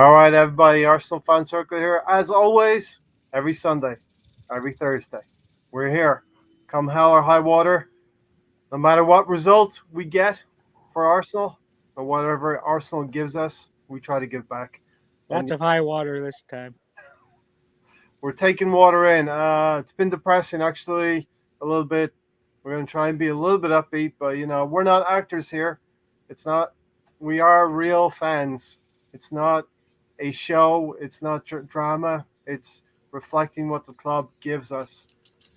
All right, everybody, Arsenal Fan Circle here. As always, every Sunday, every Thursday, we're here. Come hell or high water, no matter what result we get for Arsenal, or whatever Arsenal gives us, we try to give back. Lots of high water this time. We're taking water in. It's been depressing, actually, a little bit. We're going to try and be a little bit upbeat, but, we're not actors here. It's not. We are real fans. It's not a show. It's not drama. It's reflecting what the club gives us.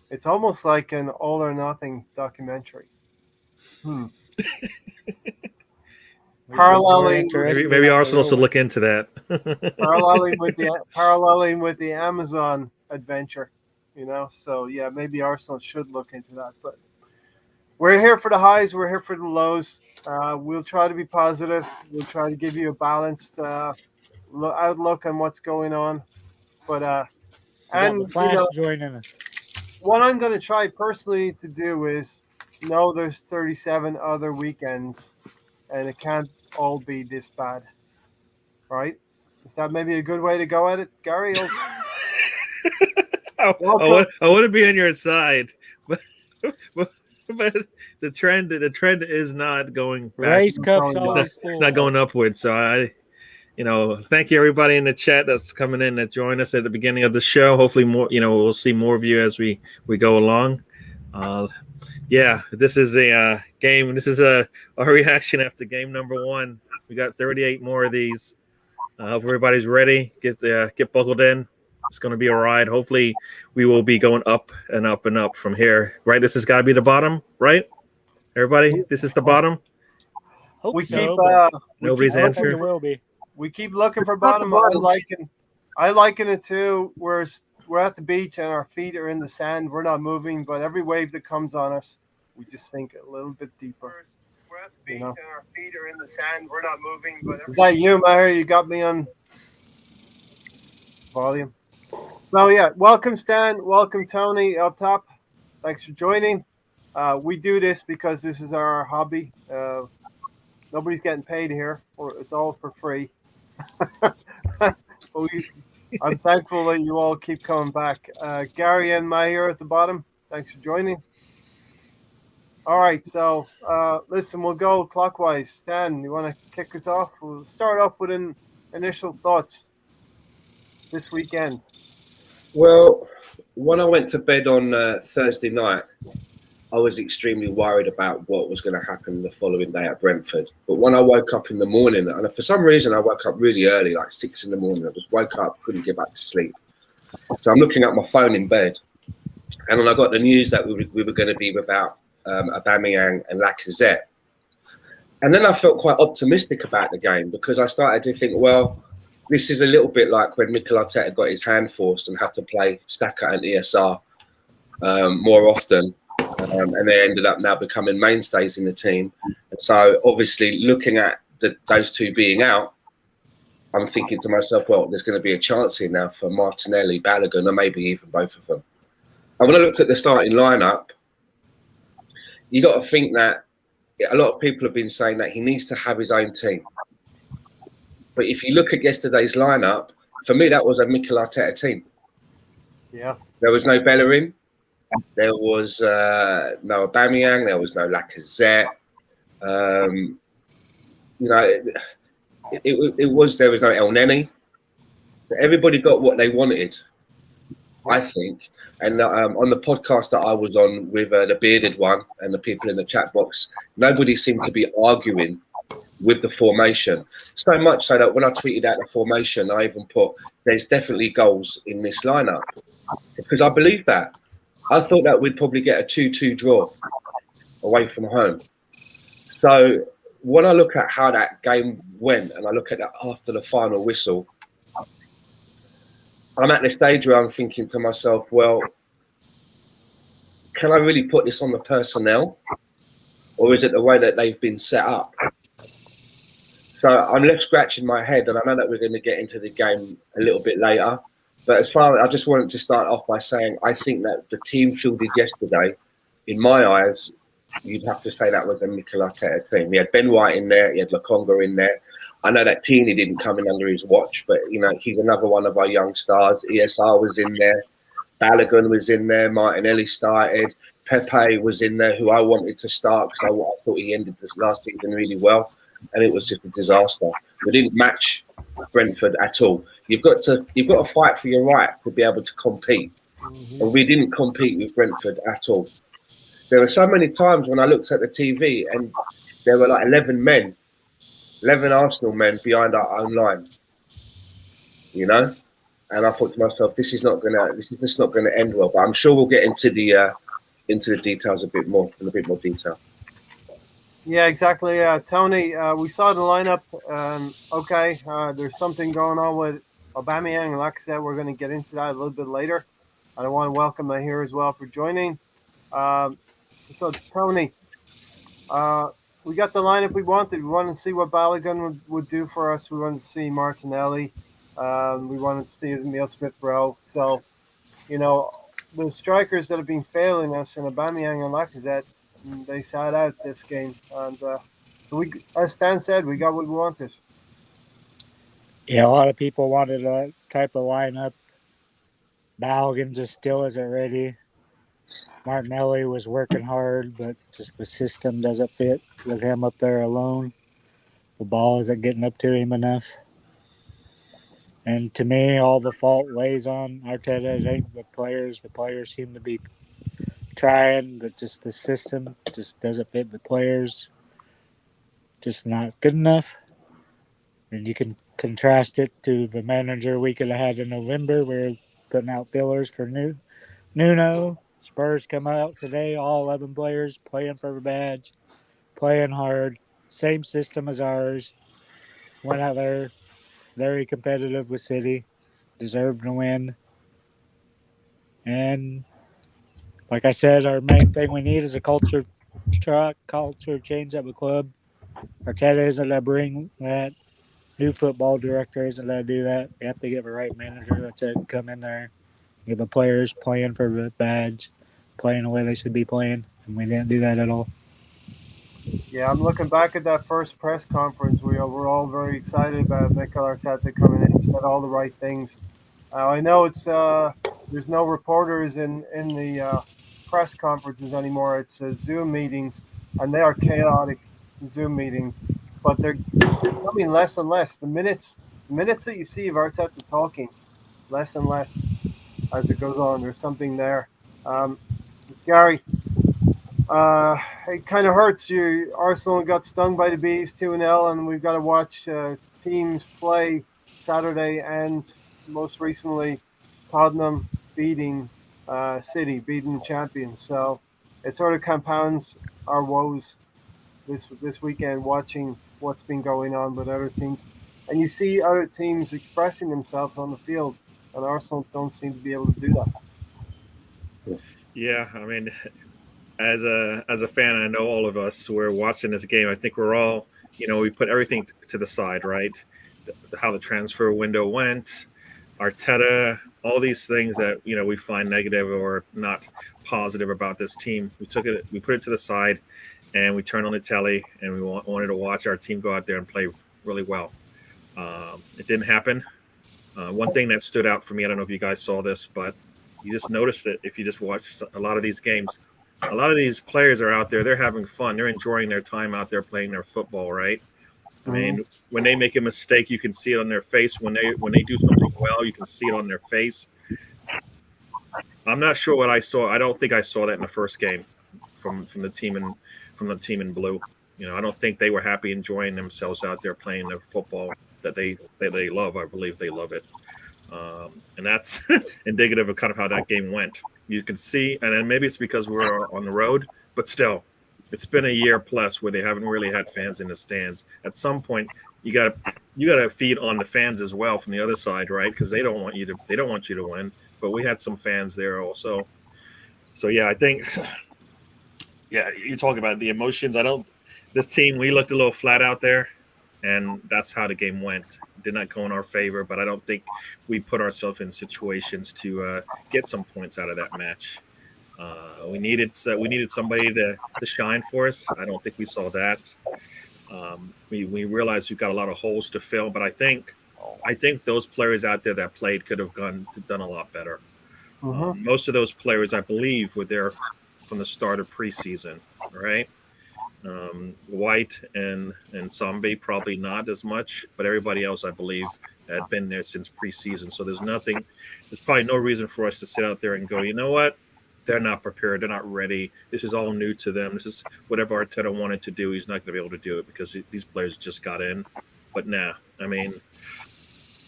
It's almost like an all or nothing documentary. Paralleling, maybe Arsenal should look into that. paralleling with the Amazon adventure, So yeah, maybe Arsenal should look into that. But we're here for the highs. We're here for the lows. We'll try to be positive. We'll try to give you a balanced outlook on what's going on. But joining us. What I'm going to try personally to do is there's 37 other weekends, and it can't all be this bad, right? Is that maybe a good way to go at it, Gary? I want to be on your side, but the trend is not going back. Race Cup's it's not going upwards. So thank you everybody in the chat that's coming in that joined us at the beginning of the show. Hopefully more, we'll see more of you as we go along. This is a game. This is a reaction after game number 1. We got 38 more of these. Hope everybody's ready. Get buckled in. It's going to be a ride. Hopefully we will be going up and up and up from here. Right? This has got to be the bottom, right? Everybody, this is the bottom. Nobody's answer. It will be. We keep looking for bottom. I liken it to we're at the beach and our feet are in the sand. We're not moving, but every wave that comes on us, we just sink a little bit deeper. We're at the beach and our feet are in the sand. We're not moving, but is that you, Maher? You got me on volume. So yeah, welcome Stan, welcome Tony up top. Thanks for joining. We do this because this is our hobby. Nobody's getting paid here, or it's all for free. I'm thankful that you all keep coming back. Gary and Maher at the bottom, thanks for joining. All right, so listen, we'll go clockwise. Stan, you want to kick us off? We'll start off with initial thoughts this weekend. Well, when I went to bed on Thursday night, I was extremely worried about what was going to happen the following day at Brentford. But when I woke up in the morning, and for some reason I woke up really early, like 6 in the morning. I just woke up, couldn't get back to sleep. So I'm looking at my phone in bed, and then I got the news that we were going to be without Aubameyang and Lacazette. And then I felt quite optimistic about the game because I started to think, well, this is a little bit like when Mikel Arteta got his hand forced and had to play Saka and ESR more often. And they ended up now becoming mainstays in the team. And so obviously looking at those two being out, I'm thinking to myself, well, there's going to be a chance here now for Martinelli, Balogun, or maybe even both of them. And when I looked at the starting lineup, you got to think that a lot of people have been saying that he needs to have his own team. But if you look at yesterday's lineup, for me, that was a Mikel Arteta team. Yeah. There was no Bellerin. There was no Aubameyang. There was no Lacazette. There was no El Neni. So everybody got what they wanted, I think. And on the podcast that I was on with the bearded one and the people in the chat box, nobody seemed to be arguing with the formation. So much so that when I tweeted out the formation, I even put, there's definitely goals in this lineup. Because I believe that. I thought that we'd probably get a 2-2 draw away from home. So when I look at how that game went and I look at that after the final whistle, I'm at the stage where I'm thinking to myself, well, can I really put this on the personnel? Or is it the way that they've been set up? So I'm left scratching my head, and I know that we're going to get into the game a little bit later. But as far as I just wanted to start off by saying, I think that the team fielded yesterday, in my eyes, you'd have to say that was a Mikel Arteta team. He had Ben White in there, he had Lokonga in there. I know that Tierney didn't come in under his watch, but he's another one of our young stars. ESR was in there, Balogun was in there, Martinelli started, Pepe was in there, who I wanted to start because I thought he ended this last season really well, and it was just a disaster. We didn't match Brentford at all. You've got to fight for your right to be able to compete, and we didn't compete with Brentford at all. There were so many times when I looked at the TV and there were like 11 Arsenal men behind our own line, and I thought to myself, this is just not gonna end well. But I'm sure we'll get into the details in a bit more detail. Yeah, exactly. Tony, we saw the lineup. Okay, there's something going on with Aubameyang and Lacazette. We're going to get into that a little bit later. I want to welcome here as well for joining. So, Tony, we got the lineup we wanted. We wanted to see what Balogun would do for us. We wanted to see Martinelli. We wanted to see Emile Smith-Rowe. So, the strikers that have been failing us in Aubameyang and Lacazette, they sat out this game. And so we, as Stan said, we got what we wanted. Yeah, a lot of people wanted that type of lineup. Balogun just still isn't ready. Martinelli was working hard, but just the system doesn't fit with him up there alone. The ball isn't getting up to him enough. And to me, all the fault lays on Arteta. It ain't the players. The players seem to be trying, but just the system just doesn't fit the players. Just not good enough. And you can contrast it to the manager we could have had in November. We're putting out fillers for Nuno. Spurs come out today, all 11 players playing for a badge, playing hard. Same system as ours. Went out there, very competitive with City, deserved to win. And like I said, our main thing we need is a culture change at the club. Arteta isn't going to bring that. New football director isn't going to do that. You have to get the right manager that's come in there, get the players playing for the badge, playing the way they should be playing, and we didn't do that at all. Yeah, I'm looking back at that first press conference. We were all very excited about Mikel Arteta coming in. He said all the right things. I know it's there's no reporters in the press conferences anymore. It's Zoom meetings, and they are chaotic Zoom meetings. But they're becoming less and less. The minutes that you see of Arteta talking, less and less as it goes on. There's something there. Gary, it kind of hurts you. Arsenal got stung by the bees 2-0, and we've got to watch teams play Saturday, and most recently Tottenham beating City, beating the champions. So it sort of compounds our woes this weekend, watching what's been going on with other teams. And you see other teams expressing themselves on the field, and Arsenal don't seem to be able to do that. Yeah, I mean, as a fan, I know all of us who are watching this game, I think we're all, we put everything to the side, right? How the transfer window went, Arteta, all these things that, we find negative or not positive about this team. We put it to the side, and we turned on the telly, and we wanted to watch our team go out there and play really well. It didn't happen. One thing that stood out for me, I don't know if you guys saw this, but you just noticed it if you just watch a lot of these games. A lot of these players are out there. They're having fun. They're enjoying their time out there playing their football, right? I mean, when they make a mistake, you can see it on their face. When they do something well, you can see it on their face. I'm not sure what I saw. I don't think I saw that in the first game from the team in blue. I don't think they were happy enjoying themselves out there playing the football that they love. I believe they love it. And that's indicative of kind of how that game went. You can see, and then maybe it's because we're on the road, but still, it's been a year plus where they haven't really had fans in the stands. At some point, you got to feed on the fans as well from the other side, right? Because they don't want you to win. But we had some fans there also. So yeah, I think, yeah, you talk about the emotions. This team, we looked a little flat out there, and that's how the game went. Did not go in our favor, but I don't think we put ourselves in situations to get some points out of that match. We needed somebody to shine for us. I don't think we saw that. We realized we've got a lot of holes to fill, but I think those players out there that played could have done a lot better. Most of those players, I believe, were there from the start of preseason, right? White and Zombie probably not as much, but everybody else, I believe, had been there since preseason. So there's probably no reason for us to sit out there and go, you know what? They're not prepared. They're not ready. This is all new to them. This is whatever Arteta wanted to do. He's not going to be able to do it because these players just got in. But nah, I mean,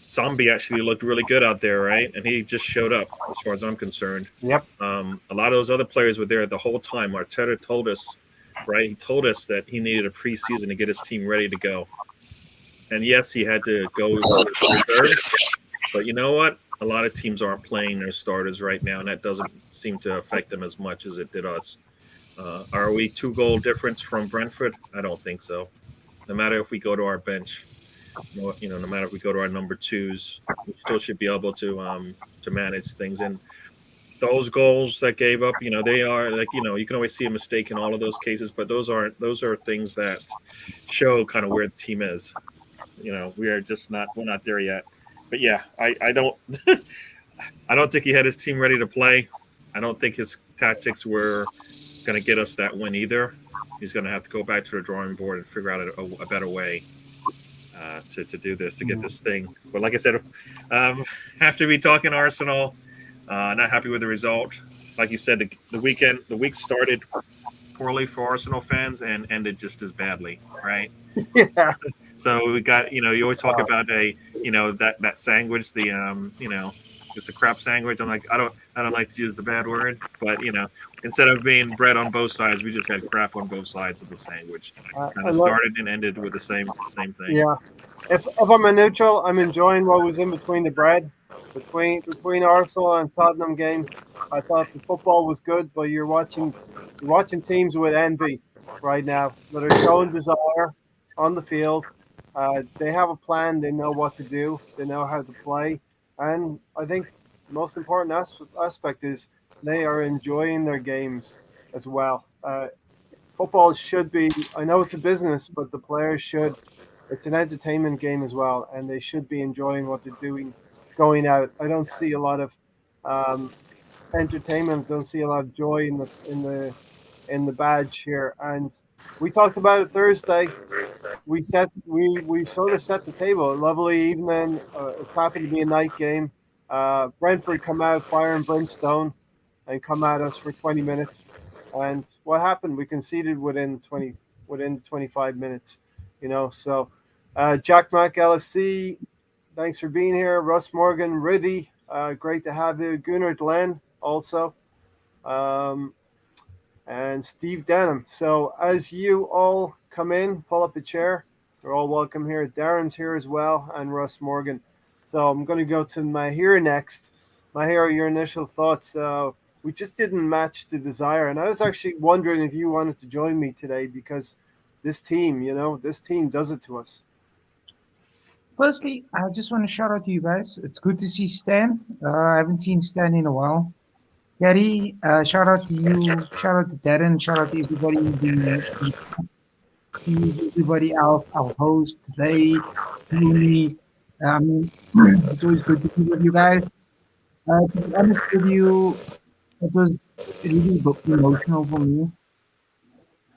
Zombie actually looked really good out there, right? And he just showed up, as far as I'm concerned. Yep. A lot of those other players were there the whole time. Arteta told us, right? He told us that he needed a preseason to get his team ready to go. And yes, he had to go with reserves. But you know what? A lot of teams aren't playing their starters right now, and that doesn't seem to affect them as much as it did us. Are we 2-goal difference from Brentford? I don't think so. No matter if we go to our bench, no matter if we go to our number twos, we still should be able to manage things. And those goals that gave up, they are like, you can always see a mistake in all of those cases, but those are things that show kind of where the team is. We are just we're not there yet. But yeah, I don't I don't think he had his team ready to play. I don't think his tactics were going to get us that win either. He's going to have to go back to the drawing board and figure out a better way to do this, to get this thing. But like I said, after we talking Arsenal, not happy with the result. Like you said, the week started poorly for Arsenal fans and ended just as badly, right? Yeah. So we got, you always talk about that sandwich, just the crap sandwich. I'm like, I don't like to use the bad word, but instead of being bread on both sides, we just had crap on both sides of the sandwich. Kind of started and ended with the same thing. Yeah. If I'm a neutral, I'm enjoying what was in between the bread, between Arsenal and Tottenham game. I thought the football was good, but you're watching teams with envy right now that are showing desire on the field. They have a plan. They know what to do. They know how to play. And I think the most important aspect is they are enjoying their games as well. Football should be, I know it's a business, but the players should, it's an entertainment game as well, and they should be enjoying what they're doing going out. I don't see a lot of entertainment, don't see a lot of joy in the badge here. And we talked about it Thursday. We sort of set the table. A lovely evening. It's happened to be a night game. Brentford come out fire and brimstone and come at us for 20 minutes. And what happened? We conceded within 25 minutes. So Jack Mack LFC, thanks for being here. Russ Morgan, Riddy, great to have you. Gunnar Glenn also. And Steve Denham. So as you all come in, pull up a chair. You're all welcome here. Darren's here as well, and Russ Morgan. So I'm going to go to Mahir next. Mahir, your initial thoughts. We just didn't match the desire, and I was actually wondering if you wanted to join me today because this team, this team does it to us. Firstly, I just want to shout out to you guys. It's good to see Stan. I haven't seen Stan in a while. Gary, shout out to you. Shout out to Darren. Shout out to everybody else, our host, Ray, Julie. It's always good to be with you guys. To be honest with you, it was really emotional for me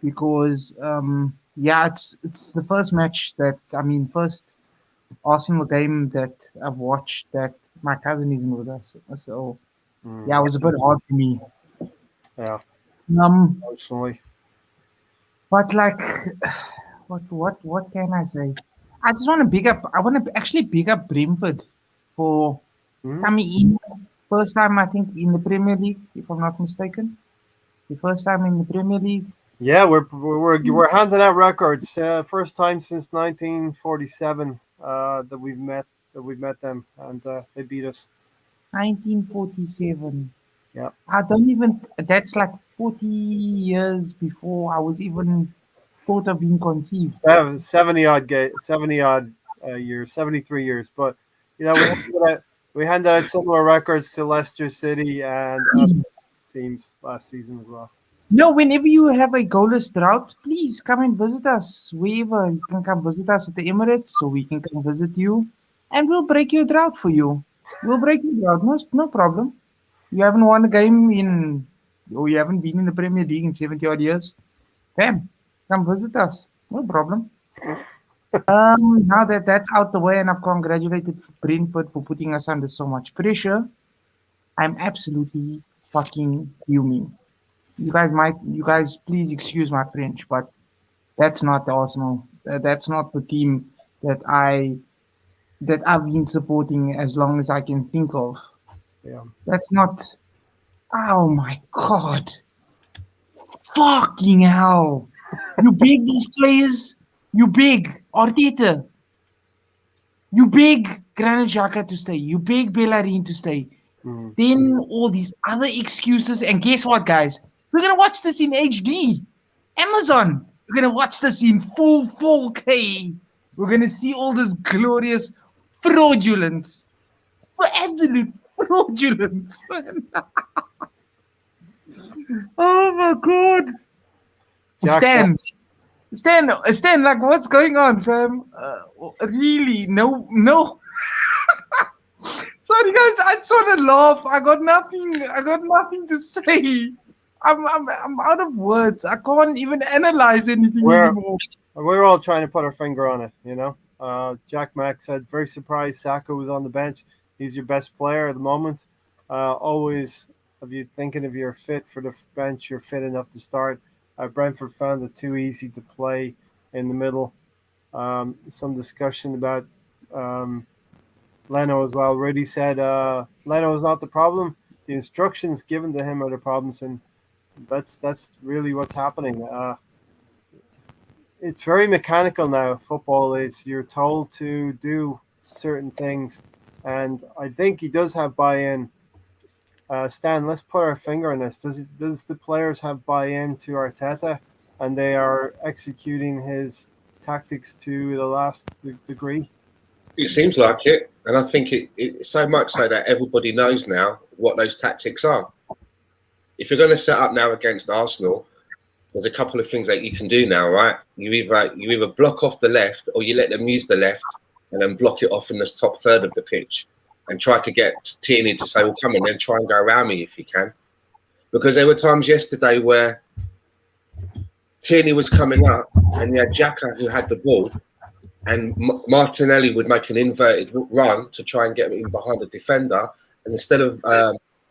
because, it's the first match first Arsenal game that I've watched that my cousin isn't with us. So, it was a bit hard for me. Yeah. Emotionally. But what can I say? I just want to big up. I want to actually big up Brentford for coming in first time. I think in the Premier League, if I'm not mistaken, the first time in the Premier League. Yeah, we're handing out records. First time since 1947 that we've met them, and they beat us. 1947. Yeah. I don't even. That's like 40 years before I was even thought of being conceived. 70 odd years, 73 years. But we handed out similar records to Leicester City and teams last season as well. No, whenever you have a goalless drought, please come and visit us. Wherever you can come visit us at the Emirates, so we can come visit you, and we'll break your drought for you. We'll break your drought, no problem. You haven't won a game or you haven't been in the Premier League in 70 odd years. Come visit us, no problem. Now that that's out the way, and I've congratulated Brentford for putting us under so much pressure, I'm absolutely fucking fuming. You guys, please excuse my French, but that's not the Arsenal. That's not the team that I've been supporting as long as I can think of. Yeah. That's not. Oh my God! Fucking hell! You beg these players. You beg Arteta. You beg Granit Xhaka to stay. You beg Bellerin to stay. Mhm. Then all these other excuses. And guess what, guys? We're going to watch this in HD. Amazon. We're going to watch this in full 4K. We're going to see all this glorious fraudulence. For absolute fraudulence. Oh, my God. Jack, Stan, like, what's going on, fam? Really? No. Sorry, guys, I just want to laugh. I got nothing to say. I'm out of words. I can't even analyze anything anymore. We're all trying to put our finger on it, you know. Jack Mack said, very surprised Saka was on the bench. He's your best player at the moment. Always, if you're thinking if you're fit for the bench, you're fit enough to start. Brentford found it too easy to play in the middle. Some discussion about Leno as well. Rudy said Leno is not the problem. The instructions given to him are the problems, and that's really what's happening. It's very mechanical now. Football is you're told to do certain things, and I think he does have buy-in. Stan, let's put our finger on this. Does the players have buy-in to Arteta, and they are executing his tactics to the last degree? It seems like it, and I think it so much so that everybody knows now what those tactics are. If you're going to set up now against Arsenal, there's a couple of things that you can do now, right? You either block off the left, or you let them use the left and then block it off in this top third of the pitch, and try to get Tierney to say, well, come on, then try and go around me if you can. Because there were times yesterday where Tierney was coming up and you had Xhaka who had the ball, and Martinelli would make an inverted run to try and get in behind the defender. And instead of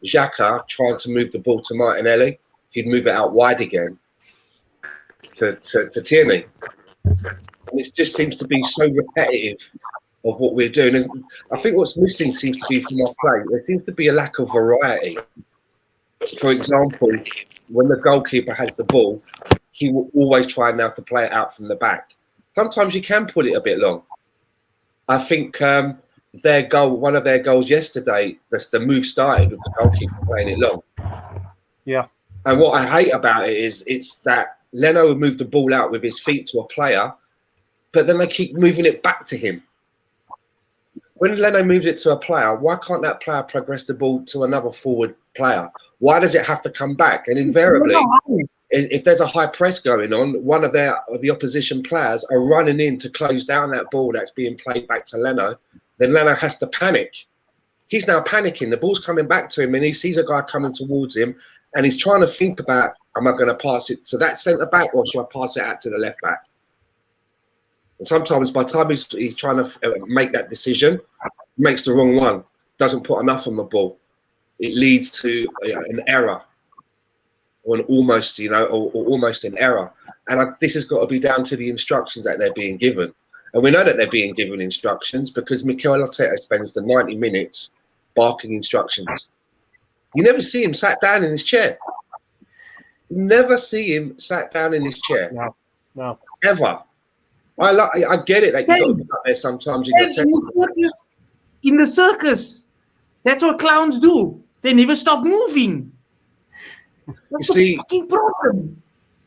Xhaka trying to move the ball to Martinelli, he'd move it out wide again to Tierney. And it just seems to be so repetitive of what we're doing. And I think what's missing seems to be from our play, there seems to be a lack of variety. For example, when the goalkeeper has the ball, he will always try now to play it out from the back. Sometimes you can put it a bit long. I think their goal, one of their goals yesterday, the move started with the goalkeeper playing it long. Yeah. And what I hate about it is it's that Leno would move the ball out with his feet to a player, but then they keep moving it back to him. When Leno moves it to a player, why can't that player progress the ball to another forward player? Why does it have to come back? And invariably, if there's a high press going on, one of the opposition players are running in to close down that ball that's being played back to Leno. Then Leno has to panic. He's now panicking. The ball's coming back to him, and he sees a guy coming towards him, and he's trying to think about, am I going to pass it to that centre back, or should I pass it out to the left back? And sometimes by the time he's trying to make that decision, he makes the wrong one, doesn't put enough on the ball. It leads to an error, or an almost, or almost an error. And this has got to be down to the instructions that they're being given. And we know that they're being given instructions because Mikel Arteta spends the 90 minutes barking instructions. You never see him sat down in his chair. You never see him sat down in his chair. No. Ever. I get it that you've got to be up there sometimes. In the circus, that's what clowns do. They never stop moving. That's the fucking problem.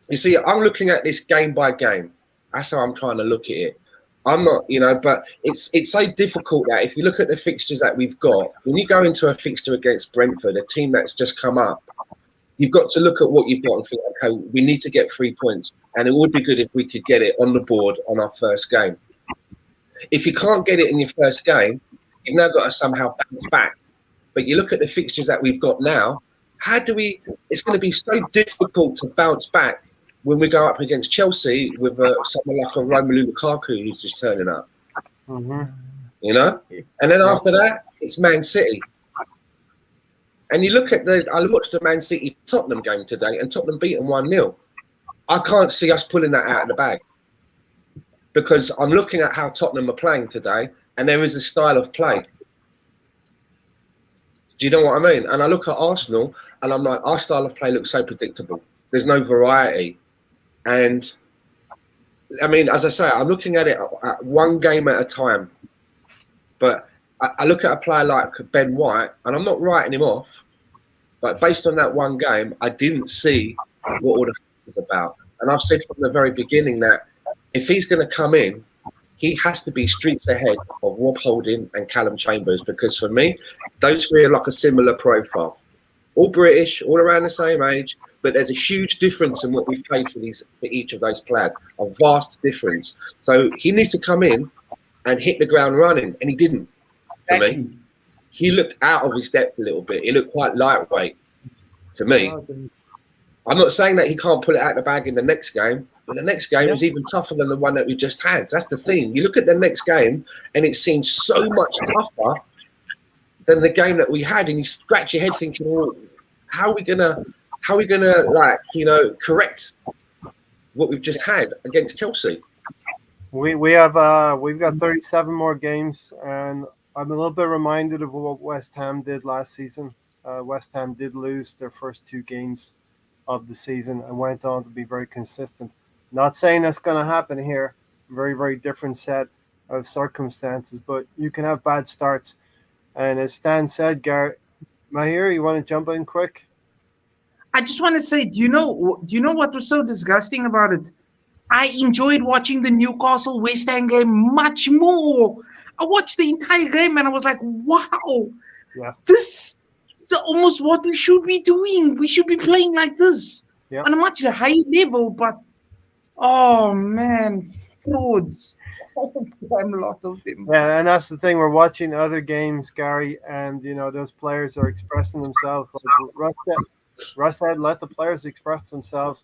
You see, I'm looking at this game by game. That's how I'm trying to look at it. I'm not, but it's so difficult that if you look at the fixtures that we've got, when you go into a fixture against Brentford, a team that's just come up, You've got to look at what you've got and think, okay, we need to get 3 points. And it would be good if we could get it on the board on our first game. If you can't get it in your first game, you've now got to somehow bounce back. But you look at the fixtures that we've got now, it's going to be so difficult to bounce back when we go up against Chelsea with someone like a Romelu Lukaku who's just turning up. Mm-hmm. You know? And then after that, it's Man City. And you look at I watched the Man City Tottenham game today, and Tottenham beat them 1-0. I can't see us pulling that out of the bag, because I'm looking at how Tottenham are playing today, and there is a style of play. Do you know what I mean? And I look at Arsenal, and I'm like, our style of play looks so predictable. There's no variety. And I mean, as I say, I'm looking at it at one game at a time. But I look at a player like Ben White, and I'm not writing him off, but based on that one game, I didn't see what all the fuss is about. And I've said from the very beginning that if he's going to come in, he has to be streets ahead of Rob Holding and Callum Chambers, because for me, those three are like a similar profile. All British, all around the same age, but there's a huge difference in what we've paid for each of those players, a vast difference. So he needs to come in and hit the ground running, and he didn't. For me, he looked out of his depth a little bit. He looked quite lightweight to me. I'm not saying that he can't pull it out of the bag in the next game, but the next game is even tougher than the one that we just had. That's the thing. You look at the next game, and it seems so much tougher than the game that we had, and you scratch your head thinking, well, how are we gonna like, you know, correct what we've just had against Chelsea? We've got 37 more games, and I'm a little bit reminded of what West Ham did last season. West Ham did lose their first 2 games of the season and went on to be very consistent. Not saying that's going to happen here. Very, very different set of circumstances, but you can have bad starts. And as Stan said, Garrett, Mahir, you want to jump in quick? I just want to say, do you know what was so disgusting about it? I enjoyed watching the Newcastle West Ham game much more. I watched the entire game and I was like, wow, this is almost what we should be doing. We should be playing like this on a much higher level. But, oh, man, frauds. Oh, a lot of them. Yeah, and that's the thing. We're watching other games, Gary, and, you know, those players are expressing themselves. Like Russ said, let the players express themselves.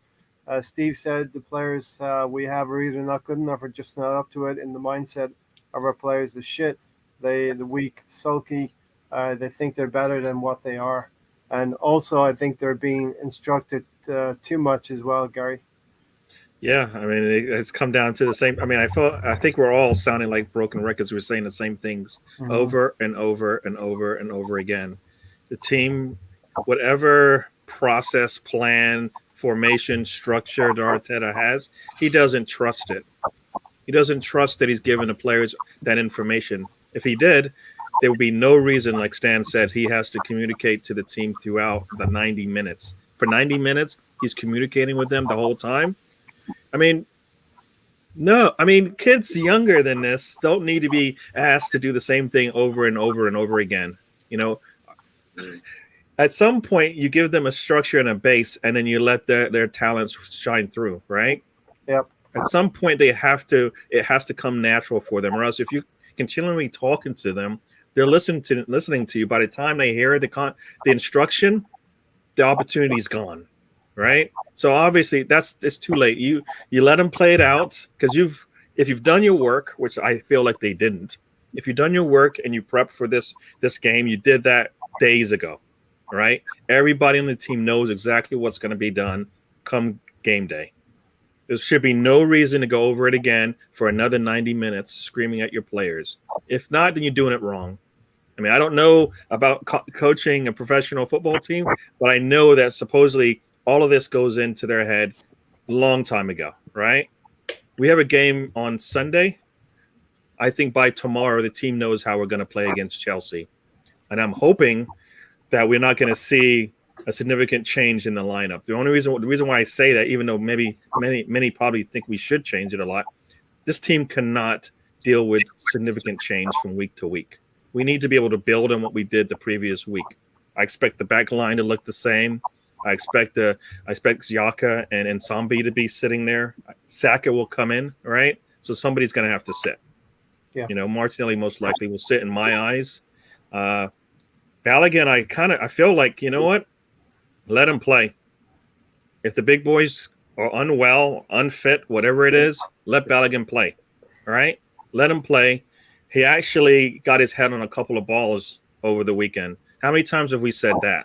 Steve said the players we have are either not good enough or just not up to it. In the mindset of our players is shit. The weak, sulky. They think they're better than what they are. And also, I think they're being instructed too much as well, Gary. Yeah, I mean, it's come down to the same. I mean, I think we're all sounding like broken records. We're saying the same things over and over and over and over again. The team, whatever process, plan, formation, structure that Arteta has, he doesn't trust it. He doesn't trust that he's given the players that information. If he did, there would be no reason, like Stan said, he has to communicate to the team throughout the 90 minutes. For 90 minutes, he's communicating with them the whole time. I mean, no, I mean, kids younger than this don't need to be asked to do the same thing over and over and over again. You know, at some point you give them a structure and a base, and then you let their talents shine through, right? Yep. At some point it has to come natural for them, or else if you continually talking to them, they're listening to you. By the time they hear the instruction, the opportunity's gone, right? So obviously it's too late. You let them play it out, because if you've done your work, which I feel like they didn't. If you've done your work and you prepped for this game, you did that days ago, right? Everybody on the team knows exactly what's going to be done come game day. There should be no reason to go over it again for another 90 minutes screaming at your players. If not, then you're doing it wrong. I mean, I don't know about coaching a professional football team, but I know that supposedly all of this goes into their head a long time ago, right? We have a game on Sunday. I think by tomorrow, the team knows how we're going to play against Chelsea. And I'm hoping that we're not going to see a significant change in the lineup. The reason why I say that, even though maybe many probably think we should change it a lot, this team cannot deal with significant change from week to week. We need to be able to build on what we did the previous week. I expect the back line to look the same. I expect Xhaka and Nsambi to be sitting there. Saka will come in, right? So somebody's going to have to sit. Yeah. Martinelli most likely will sit in my eyes. Balogun, I feel like, you know what? Let him play. If the big boys are unwell, unfit, whatever it is, let Balogun play. All right? Let him play. He actually got his head on a couple of balls over the weekend. How many times have we said that?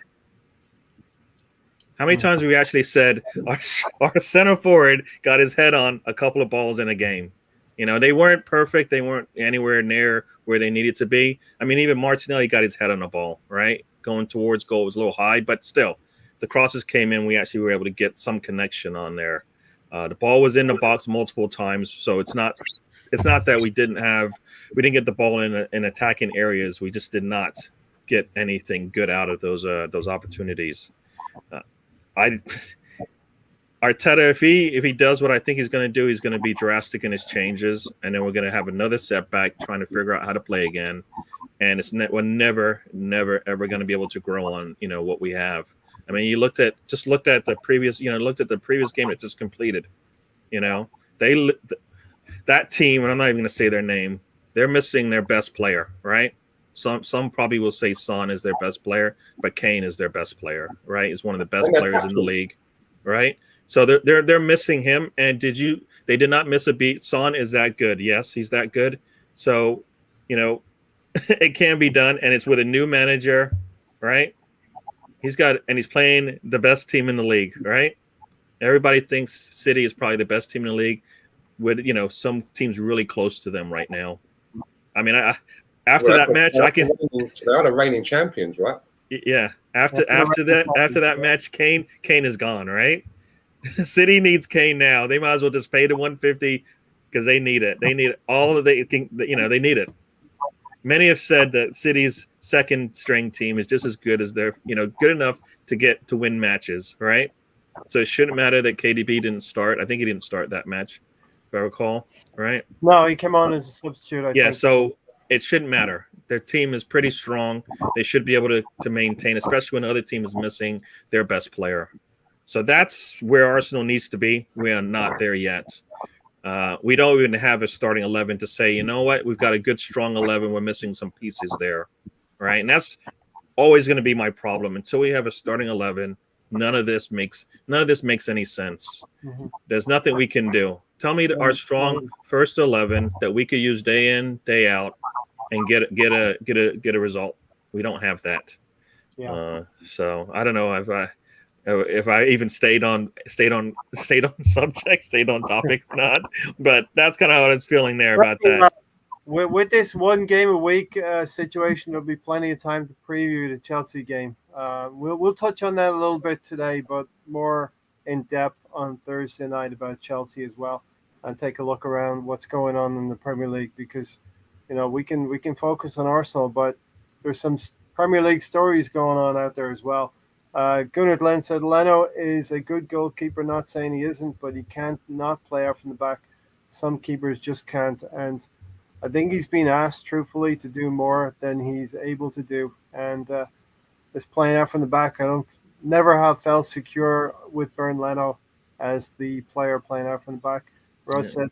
How many times have we actually said our center forward got his head on a couple of balls in a game? They weren't perfect. They weren't anywhere near where they needed to be. I mean, even Martinelli got his head on a ball, right? Going towards goal was a little high, but still, the crosses came in. We actually were able to get some connection on there. The ball was in the box multiple times, so it's not that we didn't get the ball in attacking areas. We just did not get anything good out of those opportunities. Arteta, if he does what I think he's going to do, he's going to be drastic in his changes, and then we're going to have another setback trying to figure out how to play again. And we're never ever going to be able to grow on what we have. I mean, looked at the previous game that just completed. That team, and I'm not even going to say their name. They're missing their best player, right? Some probably will say Son is their best player, but Kane is their best player, right? He's one of the best players in the league, right? So they're missing him. And they did not miss a beat. Son is that good. Yes, he's that good. So, it can be done, and it's with a new manager, right? He's playing the best team in the league, right? Everybody thinks City is probably the best team in the league, with some teams really close to them right now. I mean, after that match, they are the reigning champions, right? Yeah. After that match, Kane is gone, right? City needs Kane now. They might as well just pay the 150 because they need it. They need all that they can. They need it. Many have said that City's second string team is just as good as their, good enough to win matches, right? So it shouldn't matter that KDB didn't start. I think he didn't start that match, if I recall, right? No, he came on as a substitute. I think. So it shouldn't matter. Their team is pretty strong. They should be able to maintain, especially when the other team is missing their best player. So that's where Arsenal needs to be. We are not there yet. We don't even have a starting 11 to say, you know what, we've got a good, strong 11. We're missing some pieces there, right? And that's always going to be my problem. Until we have a starting 11, none of this makes any sense. Mm-hmm. There's nothing we can do. Tell me our strong first 11 that we could use day in, day out, and get a result. We don't have that. Yeah. So I don't know if I even stayed on subject, stayed on topic or not, but that's kind of how I was feeling there about that. With this one game a week situation, there'll be plenty of time to preview the Chelsea game. We'll touch on that a little bit today, but more in depth on Thursday night about Chelsea as well, and take a look around what's going on in the Premier League, because we can focus on Arsenal, but there's some Premier League stories going on out there as well. Gunnar Glenn said Leno is a good goalkeeper, not saying he isn't, but he can't not play out from the back. Some keepers just can't, and I think he's been asked truthfully to do more than he's able to do, and this playing out from the back, I never have felt secure with Bernd Leno as the player playing out from the back. Russ said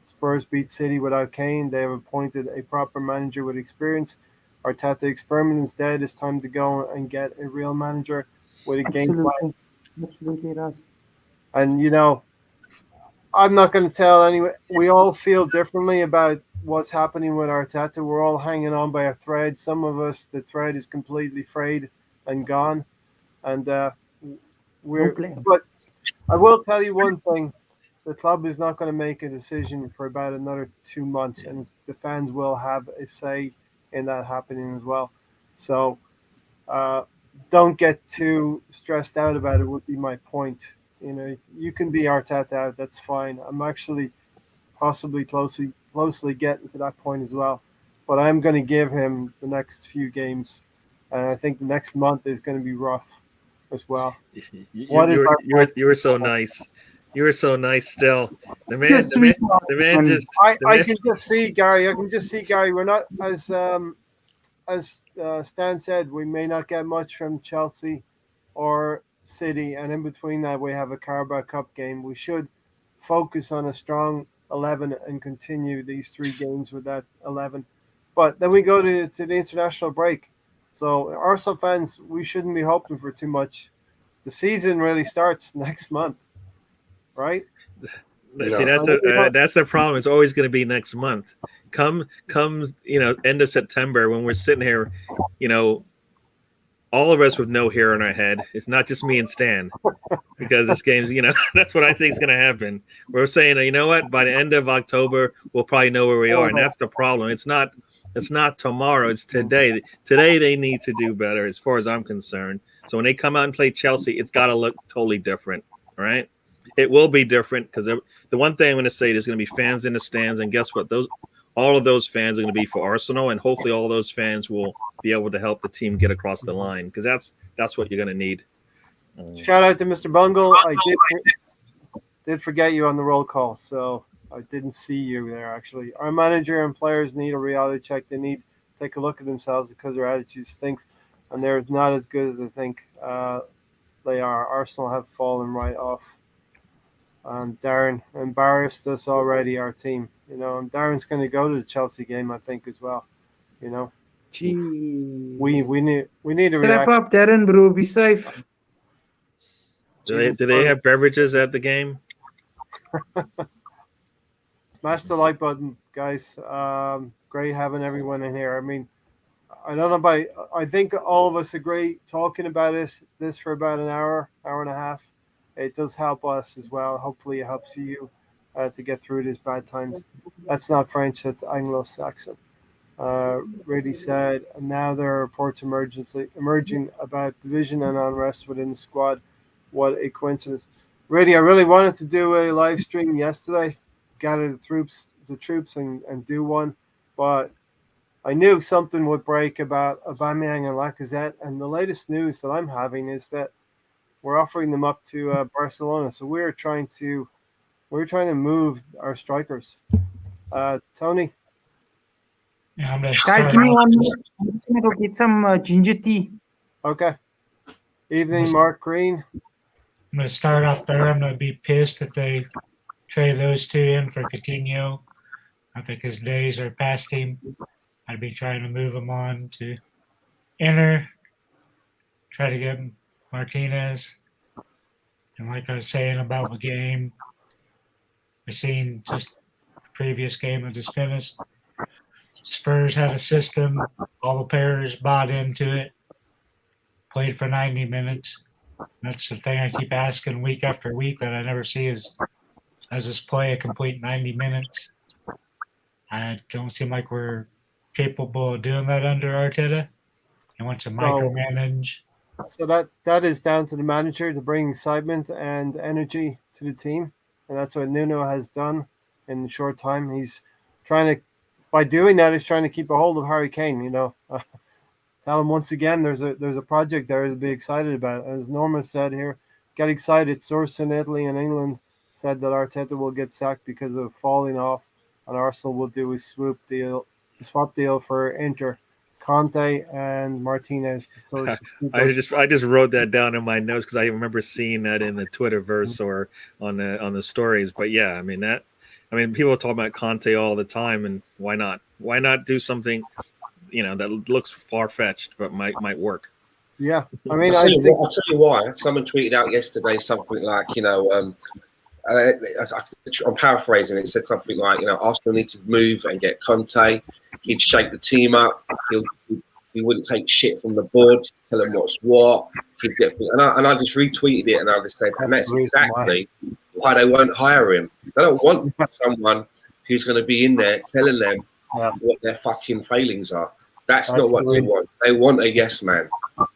Spurs beat City without Kane. They have appointed a proper manager with experience. Arteta experiment is dead. It's time to go and get a real manager with a game plan. Absolutely, it does. And I'm not going to tell anyone. We all feel differently about what's happening with Arteta. We're all hanging on by a thread. Some of us, the thread is completely frayed and gone. And but I will tell you one thing: the club is not going to make a decision for about another 2 months, and the fans will have a say in that happening as well. So don't get too stressed out about it, would be my point. You can be Arteta out, that's fine. I'm actually possibly closely getting to that point as well. But I'm going to give him the next few games. And I think the next month is going to be rough as well. You were so nice. You were so nice still. The man I can just see Gary. We're not, as Stan said, we may not get much from Chelsea or City, and in between that we have a Carabao Cup game. We should focus on a strong 11 and continue these 3 games with that 11. But then we go to the international break. So Arsenal fans, we shouldn't be hoping for too much. The season really starts next month, right? See, that's the problem. It's always going to be next month. Come, end of September when we're sitting here, all of us with no hair on our head. It's not just me and Stan, because this game's, that's what I think is going to happen. We're saying, you know what? By the end of October, we'll probably know where we are, and that's the problem. It's not tomorrow. It's today. Today they need to do better, as far as I'm concerned. So when they come out and play Chelsea, it's got to look totally different, all right? It will be different, because the one thing I'm going to say, there's going to be fans in the stands, and guess what? All of those fans are going to be for Arsenal, and hopefully all those fans will be able to help the team get across the line, because that's what you're going to need. Shout out to Mr. Bungle. I did forget you on the roll call, so I didn't see you there, actually. Our manager and players need a reality check. They need to take a look at themselves, because their attitude stinks, and they're not as good as they think they are. Arsenal have fallen right off. Darren embarrassed us already, our team. And Darren's going to go to the Chelsea game, I think, as well. Jeez. We need to Strap up, Darren, bro. Be safe. Do they have beverages at the game? Smash the like button, guys. Great having everyone in here. I mean, I don't know I think all of us agree talking about this for about an hour and a half. It does help us as well. Hopefully it helps you to get through these bad times. That's not French, that's Anglo-Saxon. Really said, and now there are reports emerging about division and unrest within the squad. What a coincidence. Really, I really wanted to do a live stream yesterday, gather the troops and do one, but I knew something would break about Aubameyang and Lacazette, and the latest news that I'm having is that we're offering them up to Barcelona. So we're trying to move our strikers. Tony? Yeah, I'm gonna Guys, give me 1 minute. I'm going to go get some ginger tea. Okay. Evening, Mark Green. I'm gonna start off there. I'm gonna be pissed if they trade those 2 in for Coutinho. I think his days are past him. I'd be trying to move him on to Inter. Try to get Martinez. And like I was saying about the game, I seen just the previous game that just finished. Spurs had a system. All the players bought into it. Played for 90 minutes. That's the thing I keep asking week after week that I never see is, does this play a complete 90 minutes? I don't seem like we're capable of doing that under Arteta. He wants to micromanage. So that is down to the manager to bring excitement and energy to the team, and that's what Nuno has done in a short time. He's trying to, by doing that, he's trying to keep a hold of Harry Kane. Tell him once again, there's a project there to be excited about. As Norma said here, get excited. Source in Italy and England said that Arteta will get sacked because of falling off, and Arsenal will do a swap deal for Inter. Conte and Martinez. I just wrote that down in my notes because I remember seeing that in the Twitterverse or on the stories. But yeah, I mean, people talk about Conte all the time, and why not? Why not do something, that looks far fetched but might work? Yeah, I mean, I'll tell you why. Someone tweeted out yesterday something like, I'm paraphrasing. It said something like, Arsenal need to move and get Conte. He'd shake the team up. He wouldn't take shit from the board. Tell him what's what. He'd get, and I just retweeted it, and I just said, and that's exactly why they won't hire him. They don't want someone who's going to be in there telling them what their fucking failings are. That's not what they want. They want a yes man.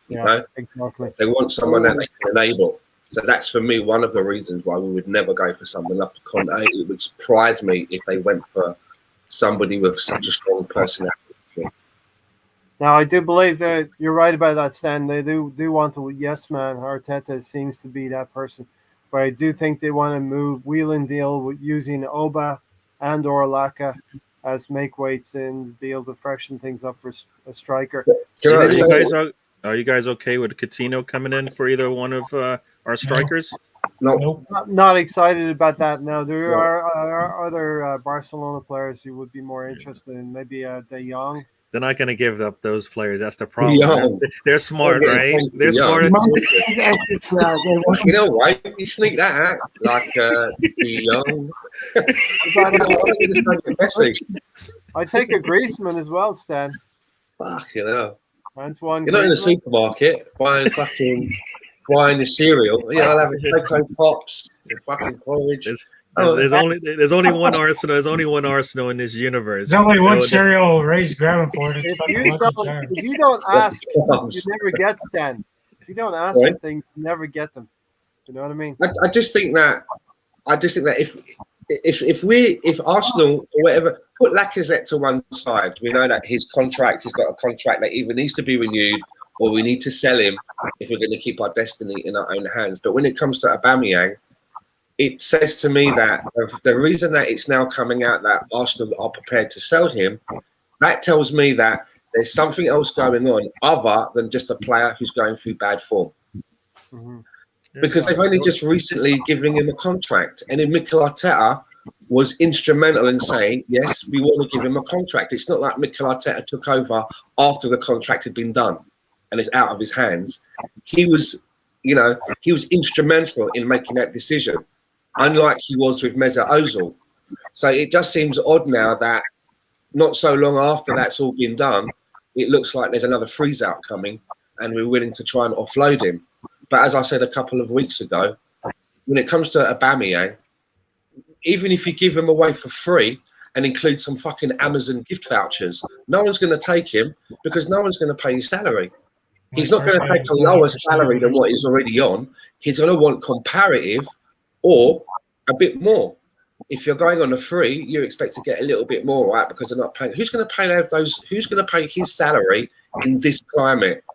Exactly. They want someone that they can enable. So that's, for me, one of the reasons why we would never go for someone like Conte. It would surprise me if they went for somebody with such a strong personality. Now, I do believe that you're right about that, Stan. They do want a yes man. Arteta seems to be that person. But I do think they want to wheel and deal with using Oba and or Laka as make weights in the deal to freshen things up for a striker. You Are you guys okay with Coutinho coming in for either one of our strikers? No, Nope. Not excited about that. No, there No. are other Barcelona players who would be more interested in maybe De Jong. They're not going to give up those players. That's the problem. Young. They're smart, They're right? getting They're young. smart. You know, right? You sneak that out like the young. Messi. I take a Griezmann as well, Stan. Fuck, you know. Antoine You're not in the Griezmann. supermarket buying the cereal. You know, I'll have a cocoa pops, some fucking porridge. There's only one Arsenal. There's only one Arsenal in this universe. There's only one No, cereal Ray's grabbing for it. It's If fucking you Lucky don't, Charms. if you don't ask, you Pops. never get Stan. If you don't ask Sorry? for things, you never get them. You know what I mean? I just think that if Arsenal or whatever put Lacazette to one side, we know that his contract has got a contract that either needs to be renewed or we need to sell him if we're going to keep our destiny in our own hands. But when it comes to Aubameyang, it says to me that the reason that it's now coming out that Arsenal are prepared to sell him, that tells me that there's something else going on other than just a player who's going through bad form. Mm-hmm. Because they've only just recently given him a contract. And then Mikel Arteta was instrumental in saying, yes, we want to give him a contract. It's not like Mikel Arteta took over after the contract had been done and it's out of his hands. He was instrumental in making that decision, unlike he was with Mesut Ozil. So it just seems odd now that not so long after that's all been done, it looks like there's another freeze out coming and we're willing to try and offload him. But as I said a couple of weeks ago, when it comes to Aubameyang, even if you give him away for free and include some fucking Amazon gift vouchers, no one's going to take him because no one's going to pay his salary. He's not going to take a lower salary than what he's already on. He's going to want comparative or a bit more. If you're going on a free, you expect to get a little bit more, right? Because they're not paying. Who's going to pay those? Who's going to pay his salary in this climate?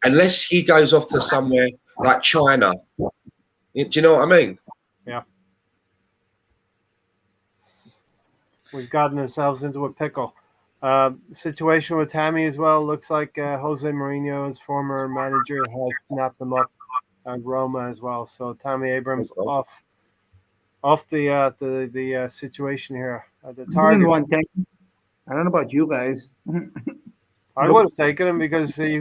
Unless he goes off to somewhere like China. Do you know what I mean? Yeah. We've gotten ourselves into a pickle. Situation with Tammy as well. Looks like Jose Mourinho's former manager has snapped them up, and Roma as well. So Tammy Abrams off the situation here. The target. I don't know about you guys. I would have taken him because he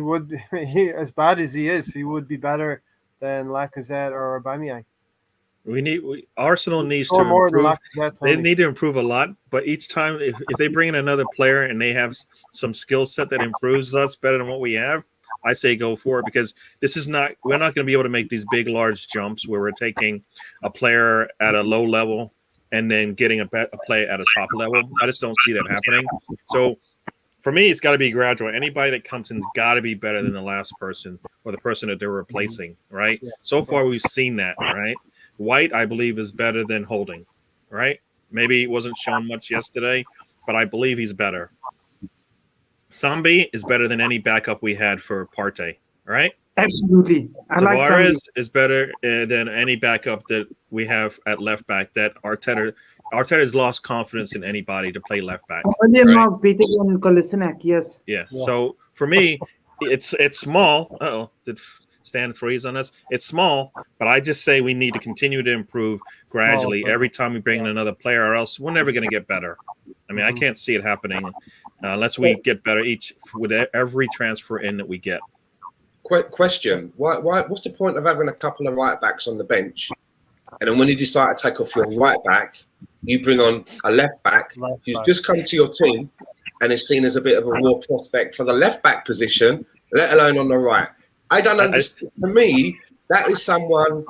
as bad as he is, he would be better than Lacazette or Aubameyang. Arsenal needs to improve. They need to improve a lot, but each time if they bring in another player and they have some skill set that improves us better than what we have, I say go for it, because we're not going to be able to make these big, large jumps where we're taking a player at a low level and then getting a player at a top level. I just don't see that happening. So for me, it's got to be gradual. Anybody that comes in has got to be better than the last person or the person that they're replacing, right? Yeah. So far, we've seen that, right? White, I believe, is better than Holding, right? Maybe he wasn't shown much yesterday, but I believe he's better. Sambi is better than any backup we had for Partey, right? Absolutely. Tavares is better than any backup that we have at left back. That Arteta's lost confidence in anybody to play left back. Right? Yes. Yeah. So for me, it's small. Did Stan freeze on us? It's small, but I just say we need to continue to improve gradually every time we bring in another player, or else we're never going to get better. I mean, I can't see it happening unless we get better with every transfer in that we get. Question: Why? What's the point of having a couple of right backs on the bench, and then when you decide to take off your right back, you bring on a left back who's just come to your team and is seen as a bit of a raw prospect for the left back position, let alone on the right? I don't understand. To me, that's someone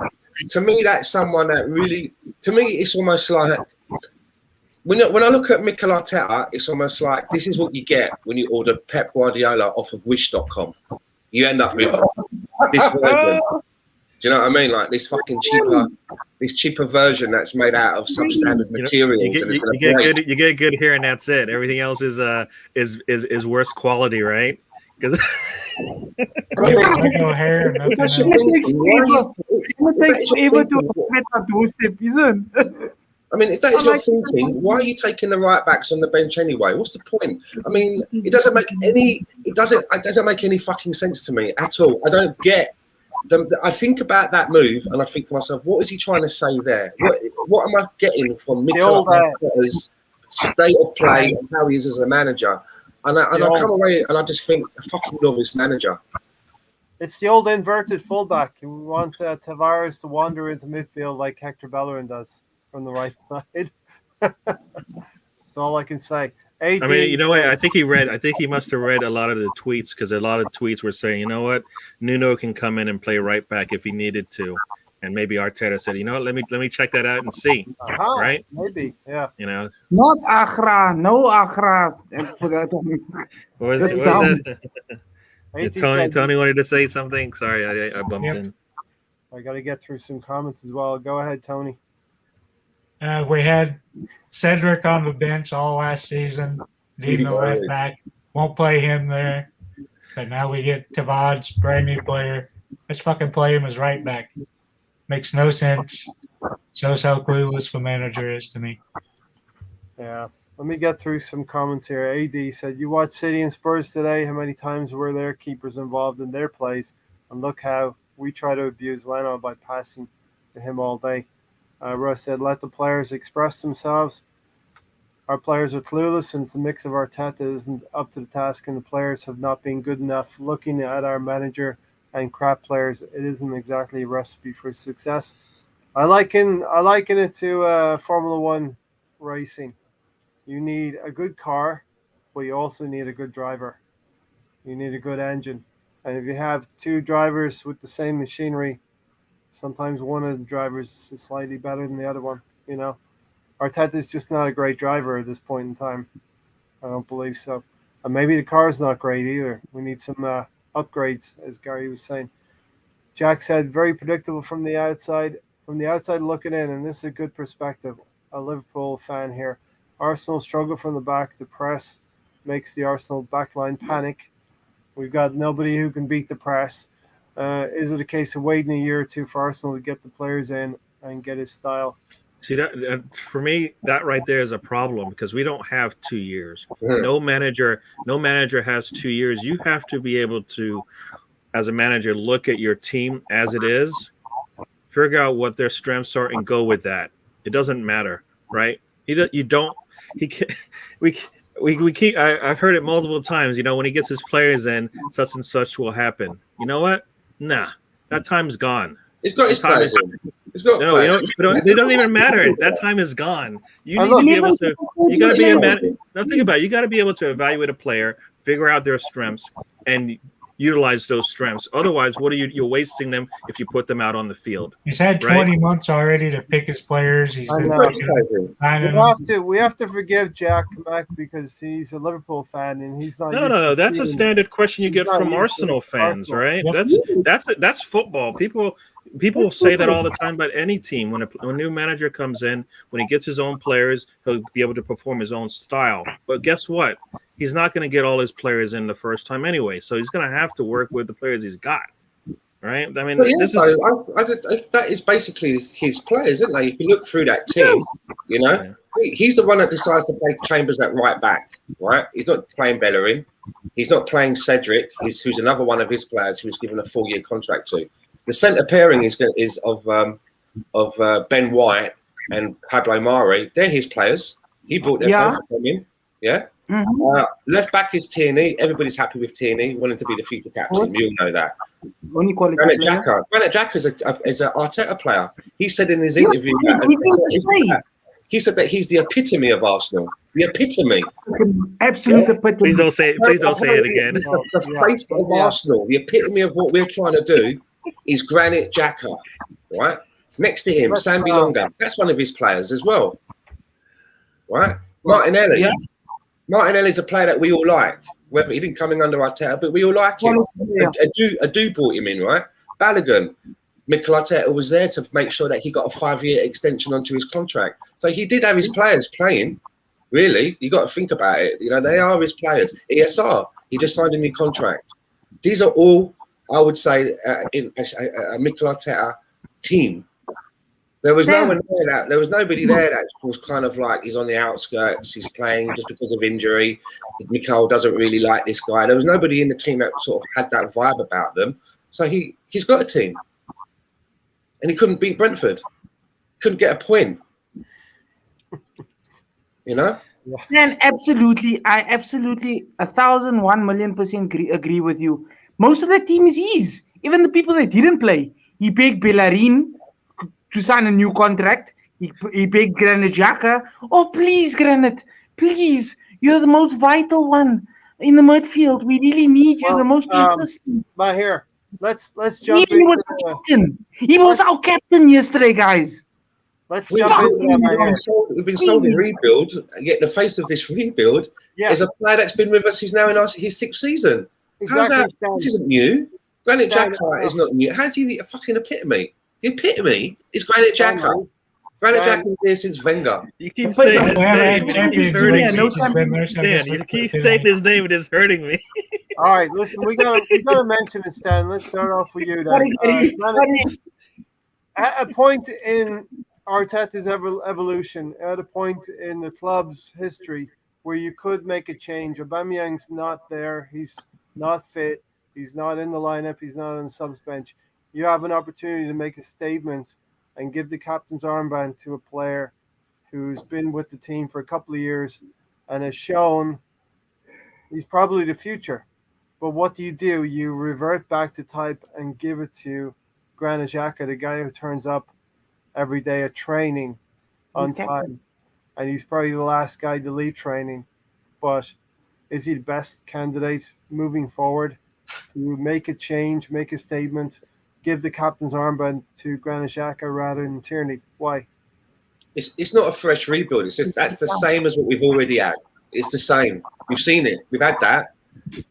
that really. To me, it's almost like when I look at Mikel Arteta, it's almost like this is what you get when you order Pep Guardiola off of Wish.com. You end up with this version. Do you know what I mean? Like this fucking cheaper version that's made out of substandard materials. You get good hair, and that's it. Everything else is worse quality, right? Because no hair, nothing. I mean, if that is your thinking, why are you taking the right backs on the bench anyway? What's the point? I mean, it doesn't make any fucking sense to me at all. I don't get. I think about that move and I think to myself, what is he trying to say there? What am I getting from Mikel Arteta's state of play and how he is as a manager? And I come away and I just think, I fucking love this manager. It's the old inverted fullback. We want Tavares to wander into midfield like Hector Bellerin does from the right side. That's all I can say. I mean, you know what? I think he must have read a lot of the tweets, because a lot of tweets were saying, you know what, Nuno can come in and play right back if he needed to, and maybe Arteta said, you know what, let me check that out and see, right? Maybe, yeah. You know, not Agra, no Agra. What was that? Tony wanted to say something. Sorry, I bumped in. I got to get through some comments as well. Go ahead, Tony. We had Cedric on the bench all last season, needing the left back. Won't play him there. But now we get Tavares, brand new player. Let's fucking play him as right back. Makes no sense. Shows how clueless the manager is to me. Yeah. Let me get through some comments here. AD said, you watched City and Spurs today. How many times were their keepers involved in their plays? And look how we try to abuse Leno by passing to him all day. Russ said, let the players express themselves. Our players are clueless, and it's a mix of Arteta isn't up to the task, and the players have not been good enough. Looking at our manager and crap players, it isn't exactly a recipe for success. I liken it to Formula One racing. You need a good car, but you also need a good driver. You need a good engine. And if you have two drivers with the same machinery, sometimes one of the drivers is slightly better than the other one. You know, Arteta is just not a great driver at this point in time. I don't believe so. And maybe the car is not great either. We need some upgrades, as Gary was saying. Jack said, very predictable from the outside. From the outside looking in, and this is a good perspective. A Liverpool fan here. Arsenal struggle from the back. The press makes the Arsenal backline panic. We've got nobody who can beat the press. Is it a case of waiting a year or two for Arsenal to get the players in and get his style? See, that for me, that right there is a problem, because we don't have 2 years. No manager has 2 years. You have to be able to, as a manager, look at your team as it is, figure out what their strengths are, and go with that. It doesn't matter, right? I've heard it multiple times. You know, when he gets his players in, such and such will happen. You know what? Nah, that time's gone. He's got his players in. It doesn't even matter. That time is gone. You need to be able to. You got to be a man. Now think about it. You got to be able to evaluate a player, figure out their strengths, and utilize those strengths. Otherwise, what are you're wasting them if you put them out on the field. He's had 20 months already to pick his players. He's been we have to forgive Jack Mack because he's a Liverpool fan and he's not. No. That's a standard question you get from Arsenal fans, right? Yep. That's football. People say that all the time about any team. When a new manager comes in, when he gets his own players, he'll be able to perform his own style. But guess what? He's not going to get all his players in the first time anyway. So he's going to have to work with the players he's got. Right? I mean, that is basically his players, isn't they? If you look through that team, you know, he's the one that decides to play Chambers at right back, right? He's not playing Bellerin. He's not playing Cedric, who's another one of his players who was given a 4-year contract to. The centre pairing is of Ben White and Pablo Mari. They're his players. He brought their players from him. Yeah. Mm-hmm. Left back is Tierney. Everybody's happy with Tierney, wanting to be the future captain. We all know that. Granit Xhaka is an Arteta player. He said in his interview he said that he's the epitome of Arsenal. The epitome. Absolute epitome. Please don't say it again. The face of Arsenal. The epitome of what we're trying to do is Granit Xhaka, right? Next to him, Sambi Longa. That's one of his players as well, right? Martinelli. Yeah. Martinelli's a player that we all like. Whether he didn't come in under Arteta, but we all like him. Adu brought him in, right? Balogun. Mikel Arteta was there to make sure that he got a 5-year extension onto his contract. So he did have his players playing. Really, you got to think about it. You know, they are his players. ESR, he just signed a new contract. These are all, I would say, in a Mikel Arteta team. There was Sam. no one there that there was nobody there that was kind of like he's on the outskirts, he's playing just because of injury. Mikel doesn't really like this guy. There was nobody in the team that sort of had that vibe about them. So he's got a team, and he couldn't beat Brentford. Couldn't get a point. You know. And absolutely, I absolutely 1,001,000,000% agree with you. Most of the team is his. Even the people that didn't play, he begged Bellerin to sign a new contract. He begged Granit Xhaka. Oh, please, Granit, please. You're the most vital one in the midfield. We really need you. Well, the most interesting. But here, let's jump He was into our captain. He was our captain yesterday, guys. let's We've jump into that right here. been sold a rebuild, and yet the face of this rebuild Yeah, is a player that's been with us who's now in his 6th season. How's exactly. that? This isn't new. Granit Stan, Xhaka is not new. How's he the fucking epitome? The epitome is Granit Xhaka. Granit Stan. Xhaka is there since Wenger. You keep But- saying But- his We haven't name. had It keeps champions hurting league me. no since he's been there, so I Dan, guess you that's keep what saying it is. his name. It is hurting me. All right, listen, we gotta mention it, Stan. Let's start off with you then. At a point in Arteta's evolution, at a point in the club's history where you could make a change, Aubameyang's not there. He's not fit. He's not in the lineup. He's not on the subs bench. You have an opportunity to make a statement and give the captain's armband to a player who's been with the team for a couple of years and has shown he's probably the future. But what do? You revert back to type and give it to Granit Xhaka, the guy who turns up every day at training on time. And he's probably the last guy to leave training. But is he the best candidate moving forward to make a change, make a statement, give the captain's armband to Granit Xhaka rather than Tierney? Why? It's not a fresh rebuild. It's just that's the same as what we've already had. It's the same. We've seen it. We've had that.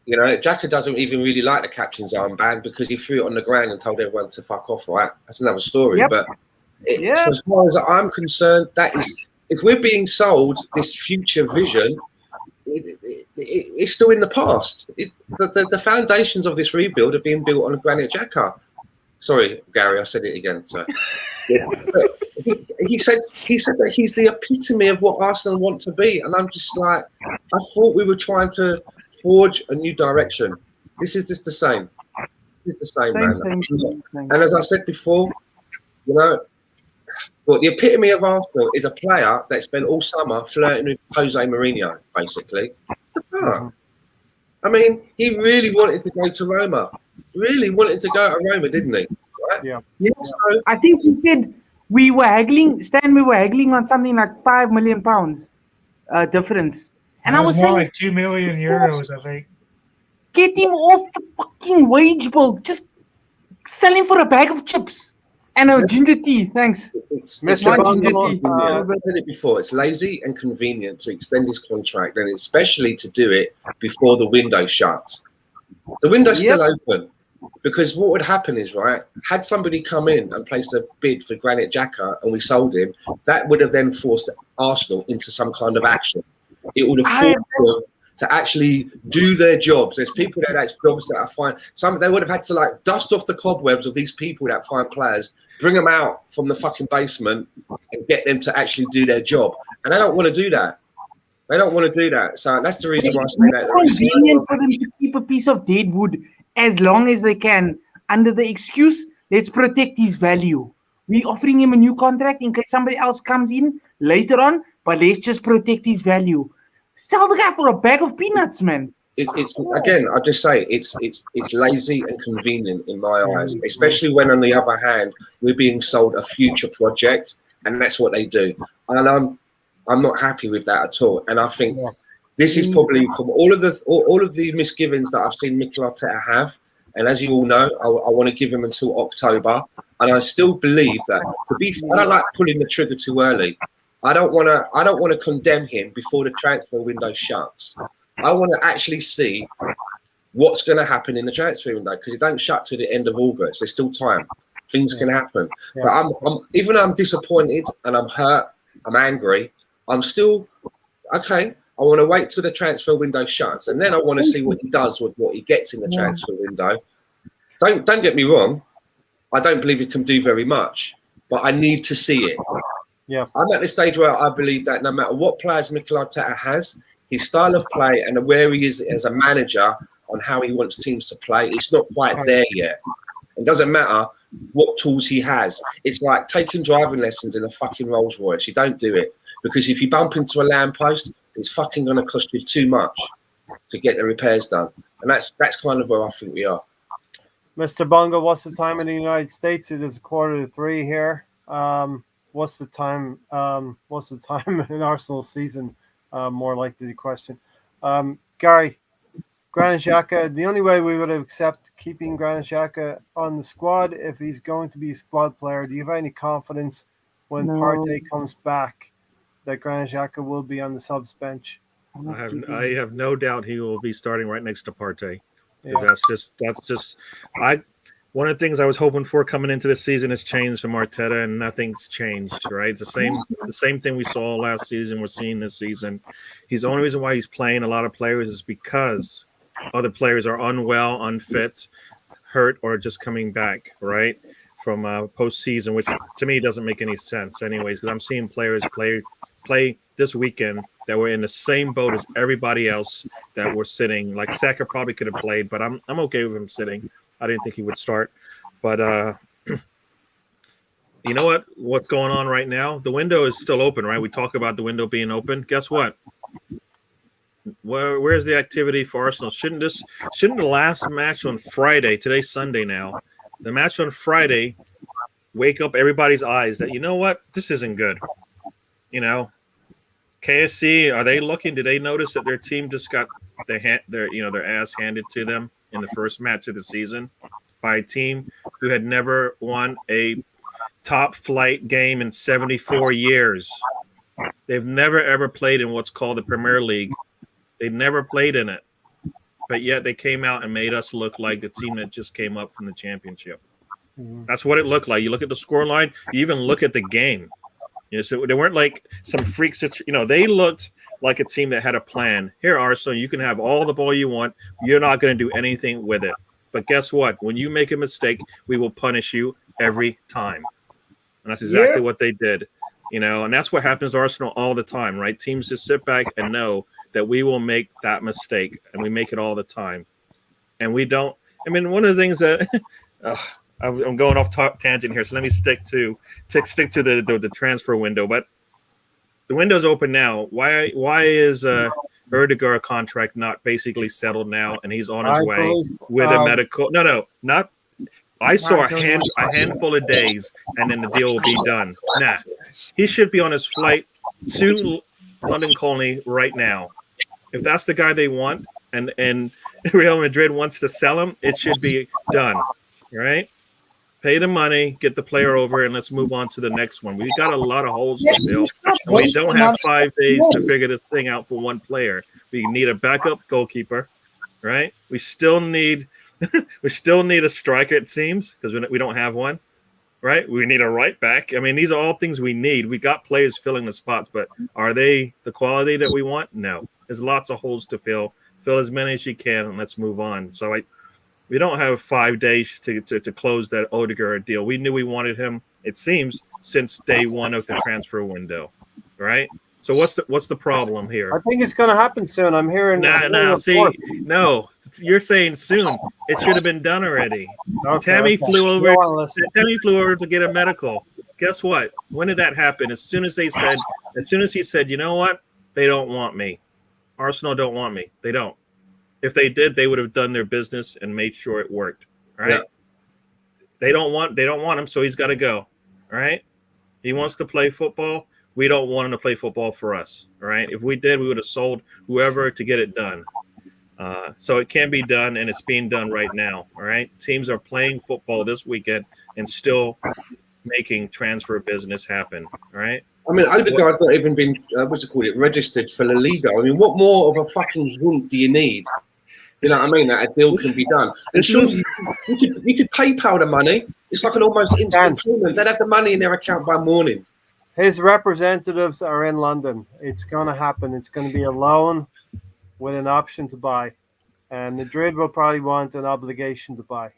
You know, Xhaka doesn't even really like the captain's armband because he threw it on the ground and told everyone to fuck off. Right? That's another story. Yep. But as far as I'm concerned, that is if we're being sold this future vision, it's still in the past. The foundations of this rebuild are being built on Granit Xhaka. Sorry, Gary, I said it again. So he said that he's the epitome of what Arsenal want to be, and I'm just like, I thought we were trying to forge a new direction. This is just the same. It's the same, man. And as I said before, you know, well, the epitome of Arsenal is a player that spent all summer flirting with Jose Mourinho, basically. I mean, he really wanted to go to Roma. Really wanted to go to Roma, didn't he? Right? Yeah. So, I think he said we were haggling on something like £5 million difference. And I was more saying, like 2 million euros, I think. get him off the fucking wage bill. Just sell him for a bag of chips and a ginger tea. Thanks. it's Mr. ginger tea. I've said it before. It's lazy and convenient to extend his contract, and especially to do it before the window shuts. The window's still open, because what would happen is, right, had somebody come in and placed a bid for Granit Xhaka and we sold him, that would have then forced Arsenal into some kind of action. It would have forced them to actually do their jobs. There's people that's jobs that I find they would have had to like dust off the cobwebs of these people that find players, bring them out from the fucking basement and get them to actually do their job. And they don't want to do that. They don't want to do that. So that's the reason why I say that. It's convenient for them to keep a piece of dead wood as long as they can, under the excuse, let's protect his value. We're offering him a new contract in case somebody else comes in later on, but let's just protect his value. Sell the guy for a bag of peanuts, man. It's again, I just say it's lazy and convenient in my eyes, especially when on the other hand we're being sold a future project, and that's what they do. And I'm not happy with that at all. And I think this is probably from all of the misgivings that I've seen Mikel Arteta have. And as you all know, I want to give him until October, and I still believe that I don't like pulling the trigger too early. I don't want to condemn him before the transfer window shuts. I want to actually see what's going to happen in the transfer window, because it don't shut to the end of August. There's still time. Things can happen. But even though I'm disappointed and I'm hurt, I'm angry, I'm still okay. I want to wait till the transfer window shuts, and then I want to see what he does with what he gets in the transfer window. Don't get me wrong. I don't believe he can do very much, but I need to see it. Yeah. I'm at the stage where I believe that no matter what players Mikel Arteta has, his style of play and where he is as a manager on how he wants teams to play, it's not quite there yet. It doesn't matter what tools he has. It's like taking driving lessons in a fucking Rolls Royce. You don't do it, because if you bump into a lamppost, it's fucking going to cost you too much to get the repairs done. And that's kind of where I think we are. Mr. Bongo, what's the time in the United States? It is 2:45 here. What's the time? What's the time in Arsenal season? More likely the question. Gary, Granit Xhaka. The only way we would accept keeping Granit Xhaka on the squad if he's going to be a squad player. Do you have any confidence when Partey comes back that Granit Xhaka will be on the subs bench? I have no doubt he will be starting right next to Partey. That's just one of the things I was hoping for coming into this season has changed from Arteta, and nothing's changed, right? It's the same thing we saw last season, we're seeing this season. The only reason why he's playing a lot of players is because other players are unwell, unfit, hurt, or just coming back, right? From postseason, which to me doesn't make any sense anyways, because I'm seeing players play this weekend that were in the same boat as everybody else that were sitting. Like Saka probably could have played, but I'm okay with him sitting. I didn't think he would start. But you know what? What's going on right now? The window is still open, right? We talk about the window being open. Guess what? Where's the activity for Arsenal? Shouldn't the last match on Friday, today's Sunday now, the match on Friday wake up everybody's eyes that, you know what, this isn't good. You know, KSC, are they looking? Did they notice that their team just got their ass handed to them in the first match of the season by a team who had never won a top flight game in 74 years? They've never ever played in what's called the Premier League. They've never played in it, but yet they came out and made us look like the team that just came up from the championship. That's what it looked like. You look at the scoreline, you even look at the game. You know, so they weren't like some freaks. They looked like a team that had a plan. Here, Arsenal, you can have all the ball you want. You're not going to do anything with it. But guess what? When you make a mistake, we will punish you every time. And that's exactly what they did. You know, and that's what happens to Arsenal all the time, right? Teams just sit back and know that we will make that mistake, and we make it all the time. And we don't. I mean, one of the things that I'm going off tangent here, so let me stick to the transfer window. But the window's open now. Why is Erdegaard contract not basically settled now, and he's on his way with a medical? No, not. I saw a handful of days, and then the deal will be done. Nah, he should be on his flight to London Colney right now. If that's the guy they want, and Real Madrid wants to sell him, it should be done, right? Pay the money, get the player over, and let's move on to the next one. We've got a lot of holes to fill, and we don't have 5 days to figure this thing out for one player. We need a backup goalkeeper, right? We still need a striker, it seems, because we don't have one, right? We need a right back. I mean, these are all things we need. We got players filling the spots, but are they the quality that we want? No. There's lots of holes to fill. Fill as many as you can, and let's move on. So we don't have 5 days to close that Odegaard deal. We knew we wanted him, it seems, since day one of the transfer window, right? So what's the problem here? I think it's going to happen soon. I'm hearing. No, you're saying soon. It should have been done already. Tammy flew over to get a medical. Guess what? When did that happen? As soon as he said, you know what? They don't want me. Arsenal don't want me. They don't. If they did, they would have done their business and made sure it worked. Right? Yeah. They don't want him, so he's got to go. All right. He wants to play football. We don't want him to play football for us. All right. If we did, we would have sold whoever to get it done. So it can be done, and it's being done right now. All right. Teams are playing football this weekend and still making transfer business happen. All right. I mean, Odegaard's not even been registered for La Liga. I mean, what more of a fucking hint do you need? You know what I mean? That a deal can be done. And sure, you could PayPal the money. It's like an almost instant payment. They'd have the money in their account by morning. His representatives are in London. It's going to happen. It's going to be a loan with an option to buy. And Madrid will probably want an obligation to buy.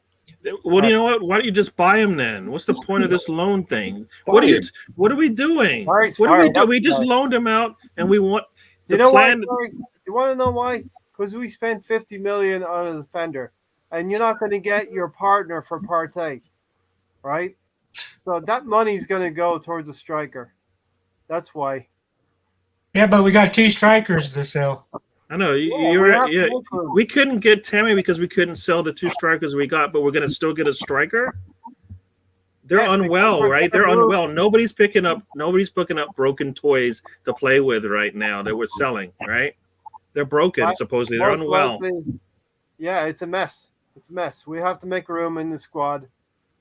Well, you know what? Why don't you just buy him then? What's the point of this loan thing? What are we doing? Gary's What do we fired do? up We just today. loaned him out, and we want the You know plan. why, Gary? You want to know why? Because we spent $50 million on a defender, and you're not going to get your partner for Partey, right? So that money's going to go towards a striker. That's why. Yeah, but we got 2 strikers to sell. I know Yeah, you're we right. have to Yeah, look for him. we couldn't get Tammy because we couldn't sell the 2 strikers we got, but we're gonna still get a striker. They're Yes, because unwell, we're right? gonna They're move. unwell. Nobody's picking up broken toys to play with right now that we're selling, right? They're broken, Right. supposedly. They're Most unwell. likely, yeah, it's a mess. It's a mess. We have to make room in the squad.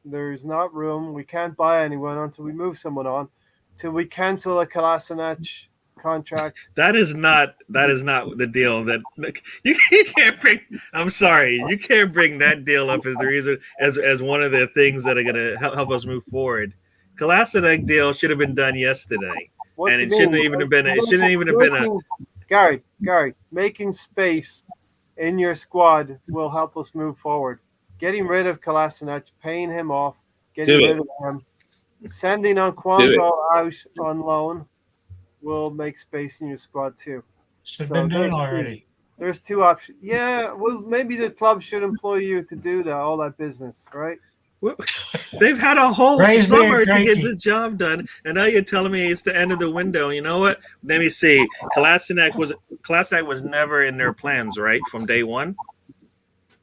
There's not room. We can't buy anyone until we move someone on. Till we cancel a Kolasinac contract. That is not the deal that you can't bring. I'm sorry, you can't bring that deal up as the reason as one of the things that are going to help us move forward. Kolasinac deal should have been done yesterday, What and do it you shouldn't mean? even have been. It shouldn't even have been a. Gary, making space in your squad will help us move forward. Getting rid of Kolasinac, paying him off, getting rid of him, sending on Kwanko out on loan will make space in your squad too. Should have been done there's already. There's 2 options. Yeah, well, maybe the club should employ you to do all that business, right? They've had a whole Raise summer their to get cranky. this job done, and now you're telling me it's the end of the window. You know what? Let me see. Kolasinac was never in their plans, right, from day one.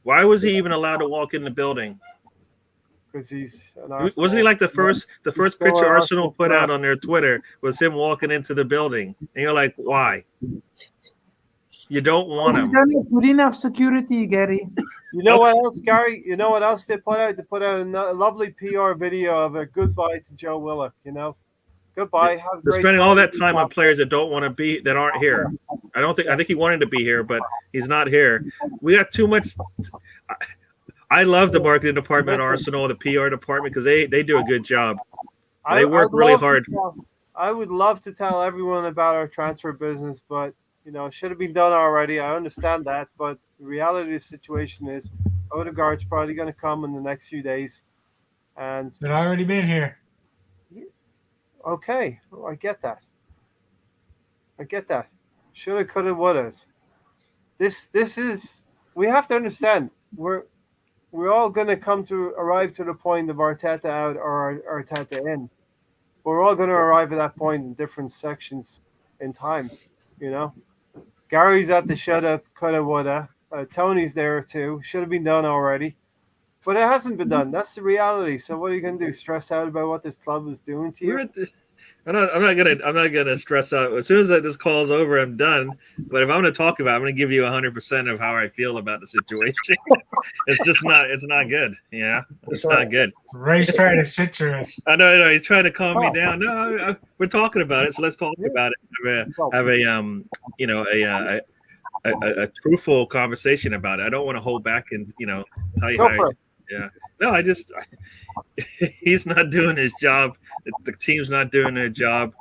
Why was he even allowed to walk in the building? Because he's an Wasn't he like the first still picture an Arsenal Arsenal put fan. out on their Twitter was him walking into the building, and you're like, why? You don't want him. Good enough security, Gary. You know what else, Gary? You know what else they put out? They put out a lovely PR video of a goodbye to Joe Willock. You know, goodbye. Have a They're great spending all that time. time on players that don't want to be, that aren't here. I think he wanted to be here, but he's not here. We got too much. I love the marketing department at Arsenal, the PR department, because they do a good job. They work really hard. I would love to tell everyone about our transfer business, but it should have been done already. I understand that, but the reality of the situation is Odegaard's probably going to come in the next few days, and It's already been here. okay, well, I get that. Shoulda, coulda, wouldas. This is. We have to understand. We're all going to arrive to the point of Arteta out or Arteta in. We're all going to arrive at that point in different sections in time. Gary's at the shoulda, coulda, woulda. Tony's there too. Should have been done already, but it hasn't been done. That's the reality. So what are you going to do? Stress out about what this club is doing to you? I'm not gonna stress out. As soon as this call's over, I'm done. But if I'm gonna talk about it, I'm gonna give you 100% of how I feel about the situation. It's not good. Yeah, it's not good. Ray's trying to censor us. I know. He's trying to calm me down. No, we're talking about it, so let's talk about it. Have a truthful conversation about it. I don't want to hold back and tell you how. Yeah. No, he's not doing his job. The team's not doing their job.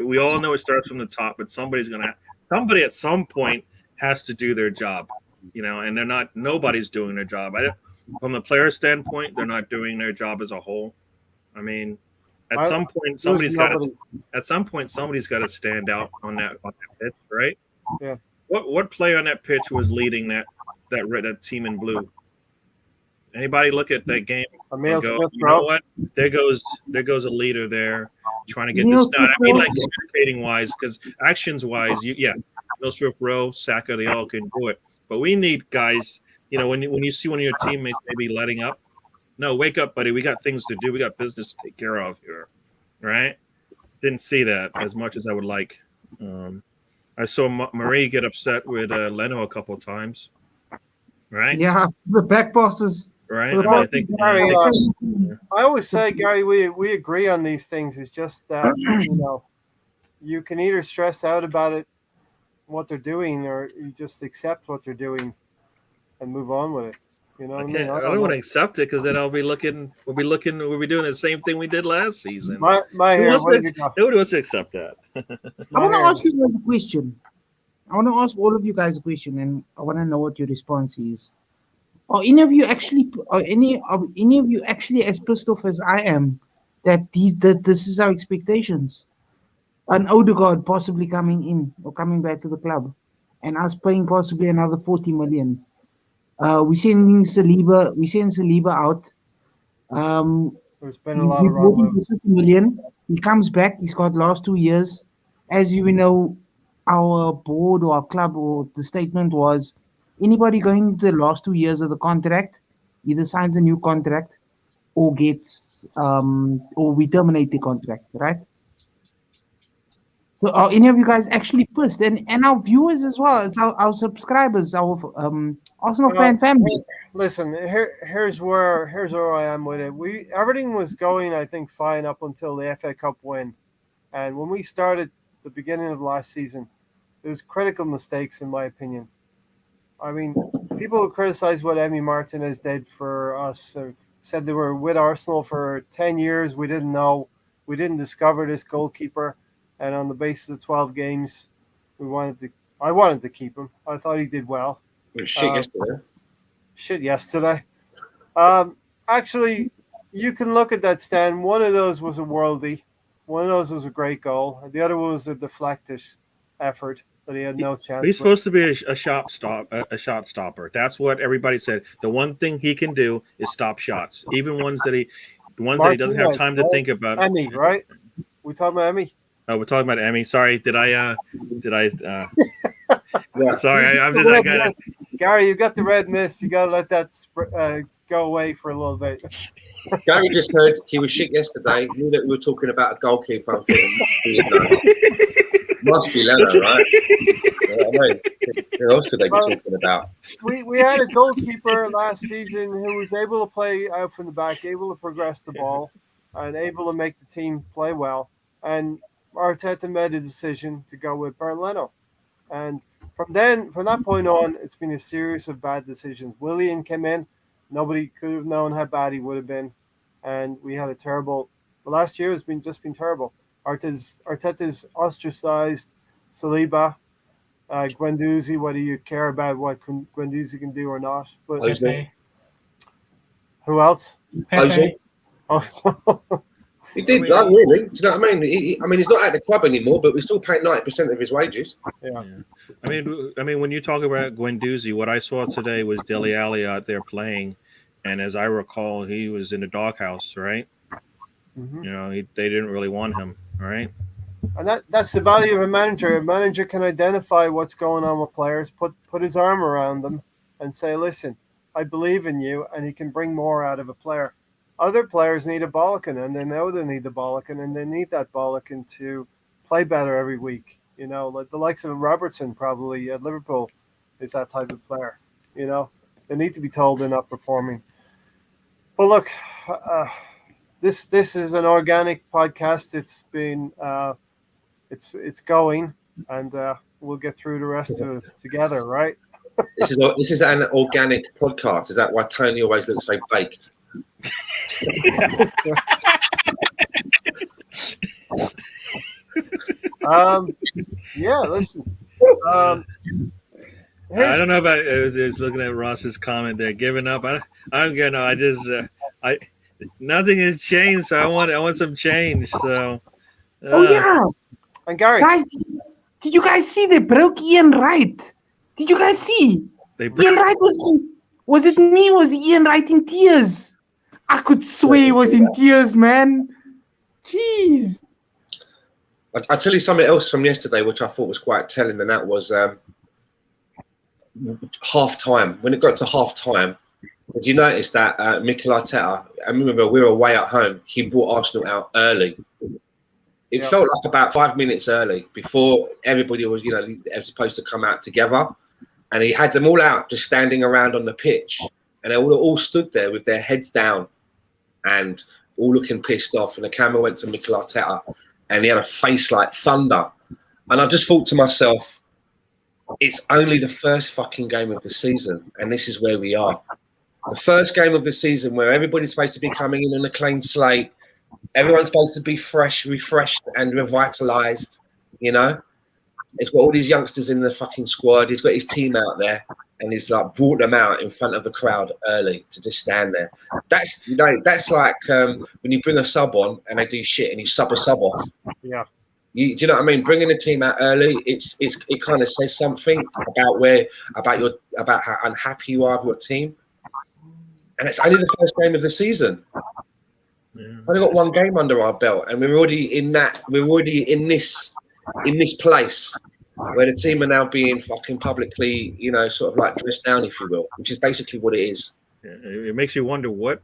We all know it starts from the top, but somebody at some point has to do their job. And nobody's doing their job. From the player standpoint, they're not doing their job as a whole. I mean, at some point somebody's got to stand out on that pitch, right? Yeah. What player on that pitch was leading that team in blue? Anybody look at that game and go, you know what? There goes a leader there trying to get this done. I mean, like communicating wise, because actions wise, Mill Smith Rowe, Saka, they all can do it. But we need guys. When you see one of your teammates maybe letting up, no, wake up, buddy. We got things to do. We got business to take care of here, right? Didn't see that as much as I would like. I saw Marie get upset with Leno a couple of times, right? Yeah, the back passes. Right. I always say, Gary, we agree on these things. It's just that you can either stress out about it, what they're doing, or you just accept what they're doing and move on with it. I don't want to accept it because then we'll be doing the same thing we did last season. Nobody wants to accept that. I want to ask you guys a question. I want to ask all of you guys a question, and I want to know what your response is. Are any of you actually, as pissed off as I am that this is our expectations? An Odegaard possibly coming in or coming back to the club, and us paying possibly another 40 million. We sending Saliba. We send Saliba out. There's been a lot of We wrong bought him for moves. 50 million. He comes back. He's got last 2 years. As you know, our board or our club or the statement was anybody going into the last 2 years of the contract either signs a new contract or gets or we terminate the contract, right? So are any of you guys actually pissed? And our viewers as well, it's our subscribers, our Arsenal fan family. Listen, here's where I am with it. Everything was going, I think, fine up until the FA Cup win, and when we started the beginning of last season, there was critical mistakes in my opinion. I mean, people who criticized what Emi Martinez did for us said they were with Arsenal for 10 years. We didn't know, we didn't discover this goalkeeper, and on the basis of 12 games, I wanted to keep him. I thought he did well. It was shit yesterday. Shit yesterday. Actually, you can look at that stand. One of those was a worldie. One of those was a great goal. The other was a deflected effort that he had no chance. He's supposed to be a shot stopper. That's what everybody said. The one thing he can do is stop shots, even ones that he doesn't have time to think about. Emmy, right? We talking about Emmy? Oh, we're talking about Emmy. Sorry, did I? Yeah. Sorry, I'm just. I got it. Gary, you got the red mist. You got to let that go away for a little bit. Gary just heard he was shit yesterday. Knew that we were talking about a goalkeeper. Must be Leno, right? You know what I mean? Who else could they be talking about? We had a goalkeeper last season who was able to play out from the back, able to progress the ball, and able to make the team play well. And Arteta made a decision to go with Bernd Leno. And from that point on, it's been a series of bad decisions. Willian came in. Nobody could have known how bad he would have been. And we had a terrible – the last year has been terrible. Arteta's ostracized Saliba, Guendouzi, whether you care about what Guendouzi can do or not. But Pepe. Who else? Pepe. Oh, He did, really. Do you know what I mean? He's not at the club anymore, but we're still paying 90% of his wages. yeah. I mean, when you talk about Guendouzi, what I saw today was Dele Alli out there playing, and as I recall, he was in the doghouse, right? Mm-hmm. You know, they didn't really want him, right? And that's the value of a manager. A manager can identify what's going on with players, put his arm around them, and say, "Listen, I believe in you," and he can bring more out of a player. Other players need a bollocking, and they know they need the bollocking, and they need that bollocking to play better every week. You know, like the likes of Robertson probably at Liverpool is that type of player. You know, they need to be told they're not performing. But look, this is an organic podcast. It's been it's going, and we'll get through the rest of it together, right? This is an organic podcast. Is that why Tony always looks so baked? Yeah, listen. I don't know about. I was looking at Ross's comment there, giving up. I'm gonna. Nothing has changed, so I want some change. So. Oh yeah, And Gary, guys, did you guys see they broke Ian Wright? Did you guys see? Ian Wright was it me? Was Ian Wright in tears? I could swear he was in tears, man. Jeez. I'll tell you something else from yesterday, which I thought was quite telling, and that was half time. When it got to half time, did you notice that Mikel Arteta, I remember we were away at home, he brought Arsenal out early. It felt like about 5 minutes early before everybody was, supposed to come out together. And he had them all out just standing around on the pitch. And they all stood there with their heads down and all looking pissed off. And the camera went to Mikel Arteta and he had a face like thunder. And I just thought to myself, it's only the first fucking game of the season. And this is where we are. The first game of the season where everybody's supposed to be coming in on a clean slate. Everyone's supposed to be fresh, refreshed and revitalized, He's got all these youngsters in the fucking squad. He's got his team out there, and he's like brought them out in front of the crowd early to just stand there. That's that's like when you bring a sub on and they do shit, and you sub a sub off. Yeah. Do you know what I mean? Bringing the team out early, it kind of says something about how unhappy you are with your team, and it's only the first game of the season. We've only got one game under our belt, and we're already in that. We're already in this place where the team are now being fucking publicly, sort of like dressed down, if you will, which is basically what it is. It makes you wonder what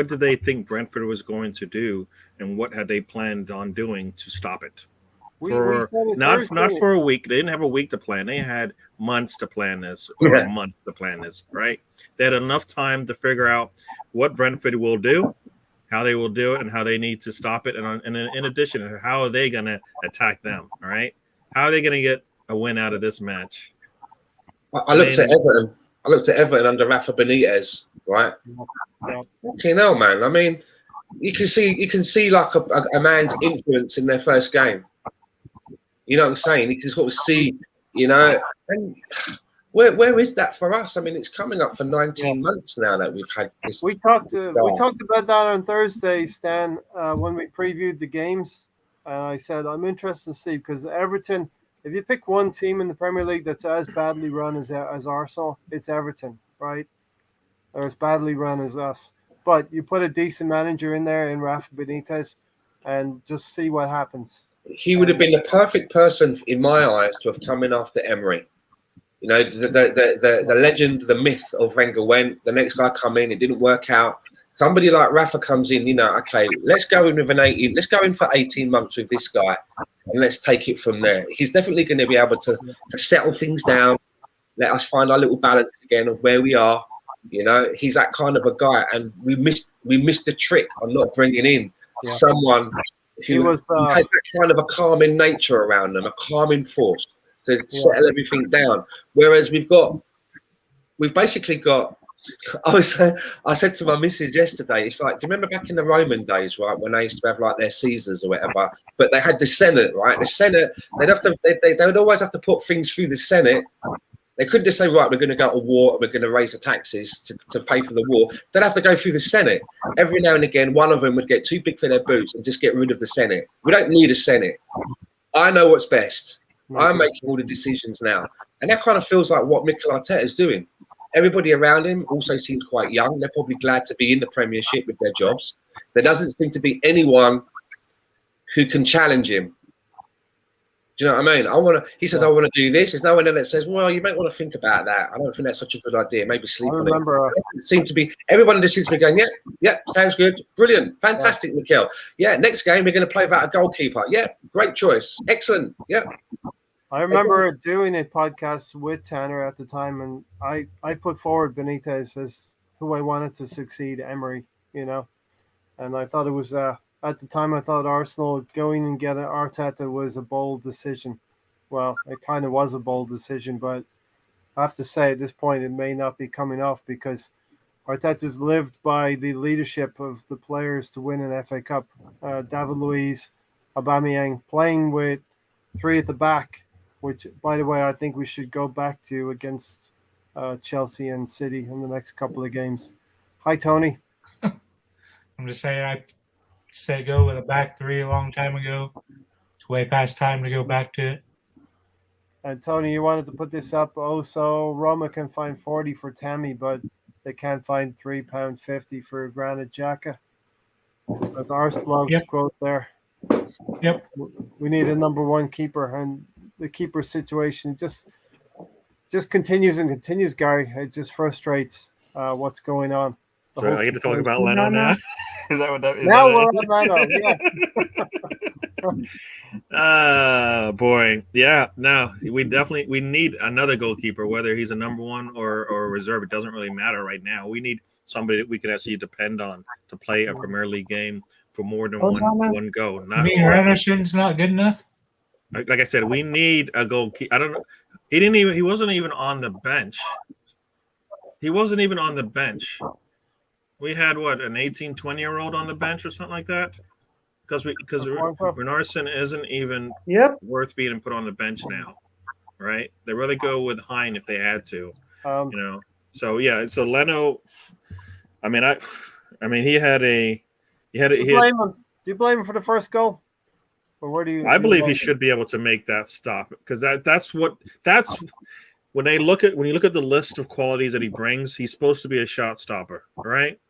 did they think Brentford was going to do, and what had they planned on doing to stop it? Not for a week. They didn't have a week to plan. They had months to plan this, or a month to plan this, right? They had enough time to figure out what Brentford will do, how they will do it, and how they need to stop it. And in addition, how are they going to attack them, all right? How are they going to get a win out of this match? I looked at Everton. I looked at Everton under Rafa Benitez, right? Okay, no, man. I mean, you can see like a man's influence in their first game. You know what I'm saying? You can sort of see, and where is that for us? I mean, it's coming up for 19 months now that we've had this. We talked about that on Thursday, Stan, when we previewed the games. And I said, I'm interested to see, because Everton, if you pick one team in the Premier League that's as badly run as Arsenal, it's Everton, right? Or as badly run as us. But you put a decent manager in there in Rafa Benitez and just see what happens. He would have been the perfect person, in my eyes, to have come in after Emery. The legend, the myth of Wenger went. The next guy come in, it didn't work out. Somebody like Rafa comes in, okay, let's go in for 18 months with this guy, and let's take it from there. He's definitely going to be able to settle things down, let us find our little balance again of where we are. He's that kind of a guy, and we missed the trick on not bringing in someone who has that kind of a calming nature around them, a calming force to settle everything down. Whereas we've basically got. I said to my missus yesterday, it's like, do you remember back in the Roman days, right, when they used to have like their Caesars or whatever, but they had the Senate, right? The Senate, they would always have to put things through the Senate. They couldn't just say, right, we're going to go to war and we're going to raise the taxes to pay for the war. They'd have to go through the Senate. Every now and again, one of them would get too big for their boots and just get rid of the Senate. We don't need a Senate. I know what's best. I'm making all the decisions now. And that kind of feels like what Mikel Arteta is doing. Everybody around him also seems quite young. They're probably glad to be in the Premiership with their jobs. There doesn't seem to be anyone who can challenge him. Do you know what I mean? He says, I want to do this. There's no one that says, well, you might want to think about that. I don't think that's such a good idea. Maybe sleep on it. It seems to be, everyone just seems to be going, yeah, sounds good. Brilliant. Fantastic, Mikel. Yeah, next game, we're going to play without a goalkeeper. Yeah, great choice. Excellent. Yeah. I remember doing a podcast with Tanner at the time, and I put forward Benitez as who I wanted to succeed Emery, and I thought it was at the time I thought Arsenal going and getting Arteta was a bold decision. Well, it kind of was a bold decision, but I have to say at this point it may not be coming off, because Arteta's lived by the leadership of the players to win an FA Cup. David Luiz, Aubameyang playing with three at the back, which, by the way, I think we should go back to against Chelsea and City in the next couple of games. Hi, Tony. I'm just saying, I said go with a back three a long time ago. It's way past time to go back to it. And Tony, you wanted to put this up. Oh, so Roma can find 40 for Tammy, but they can't find £3.50 for Granit Xhaka. That's our blog's quote there. Yep. We need a number one keeper, and the keeper situation just continues and continues, Gary. It just frustrates what's going on. So I get to talk about Leno now? Is that what that is? Now we're on Leno, yeah. Boy. Yeah, no, we need another goalkeeper, whether he's a number one or a reserve. It doesn't really matter right now. We need somebody that we can actually depend on to play a Premier League game for more than one go. Henderson's not good enough? Like I said, we need a goalkeeper. I don't know. He wasn't even on the bench. We had an 18, 20-year-old on the bench or something like that because Renarson isn't even Yep. worth being put on the bench now, right? They rather go with Hine if they had to, Um, you know. So yeah, so Leno, I mean, he had do you blame him? Do you blame him for the first goal, or where do you? I believe he should be able to make that stop because that's when you look at the list of qualities that he brings, he's supposed to be a shot stopper, right?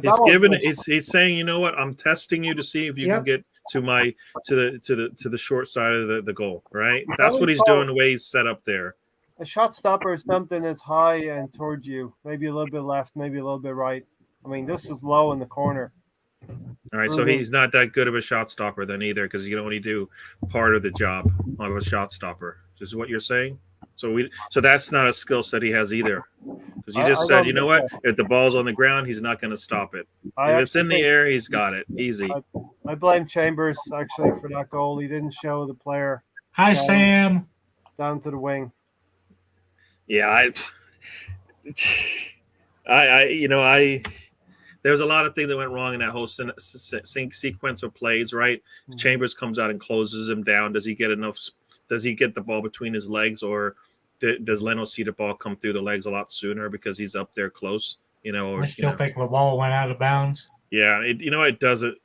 He's saying, you know what, I'm testing you to see if you can get to the short side of the goal, right? That's what he's doing the way he's set up there. A shot stopper is something that's high and towards you, maybe a little bit left, maybe a little bit right. I mean, this is low in the corner. All right, so he's not that good of a shot stopper then either, because you can only do part of the job of a shot stopper. Is what you're saying? So that's not a skill set he has either. Because you just said, you know what? If the ball's on the ground, he's not going to stop it. If it's in the air, he's got it. Easy. I blame Chambers, actually, for that goal. He didn't show the player. Hi, Sam. Down to the wing. Yeah, there's a lot of things that went wrong in that whole sequence of plays, right? Mm-hmm. Chambers comes out and closes him down. Does he get enough? Does he get the ball between his legs, or does Leno see the ball come through the legs a lot sooner because he's up there close? You know, I still think the ball went out of bounds. Yeah, it doesn't.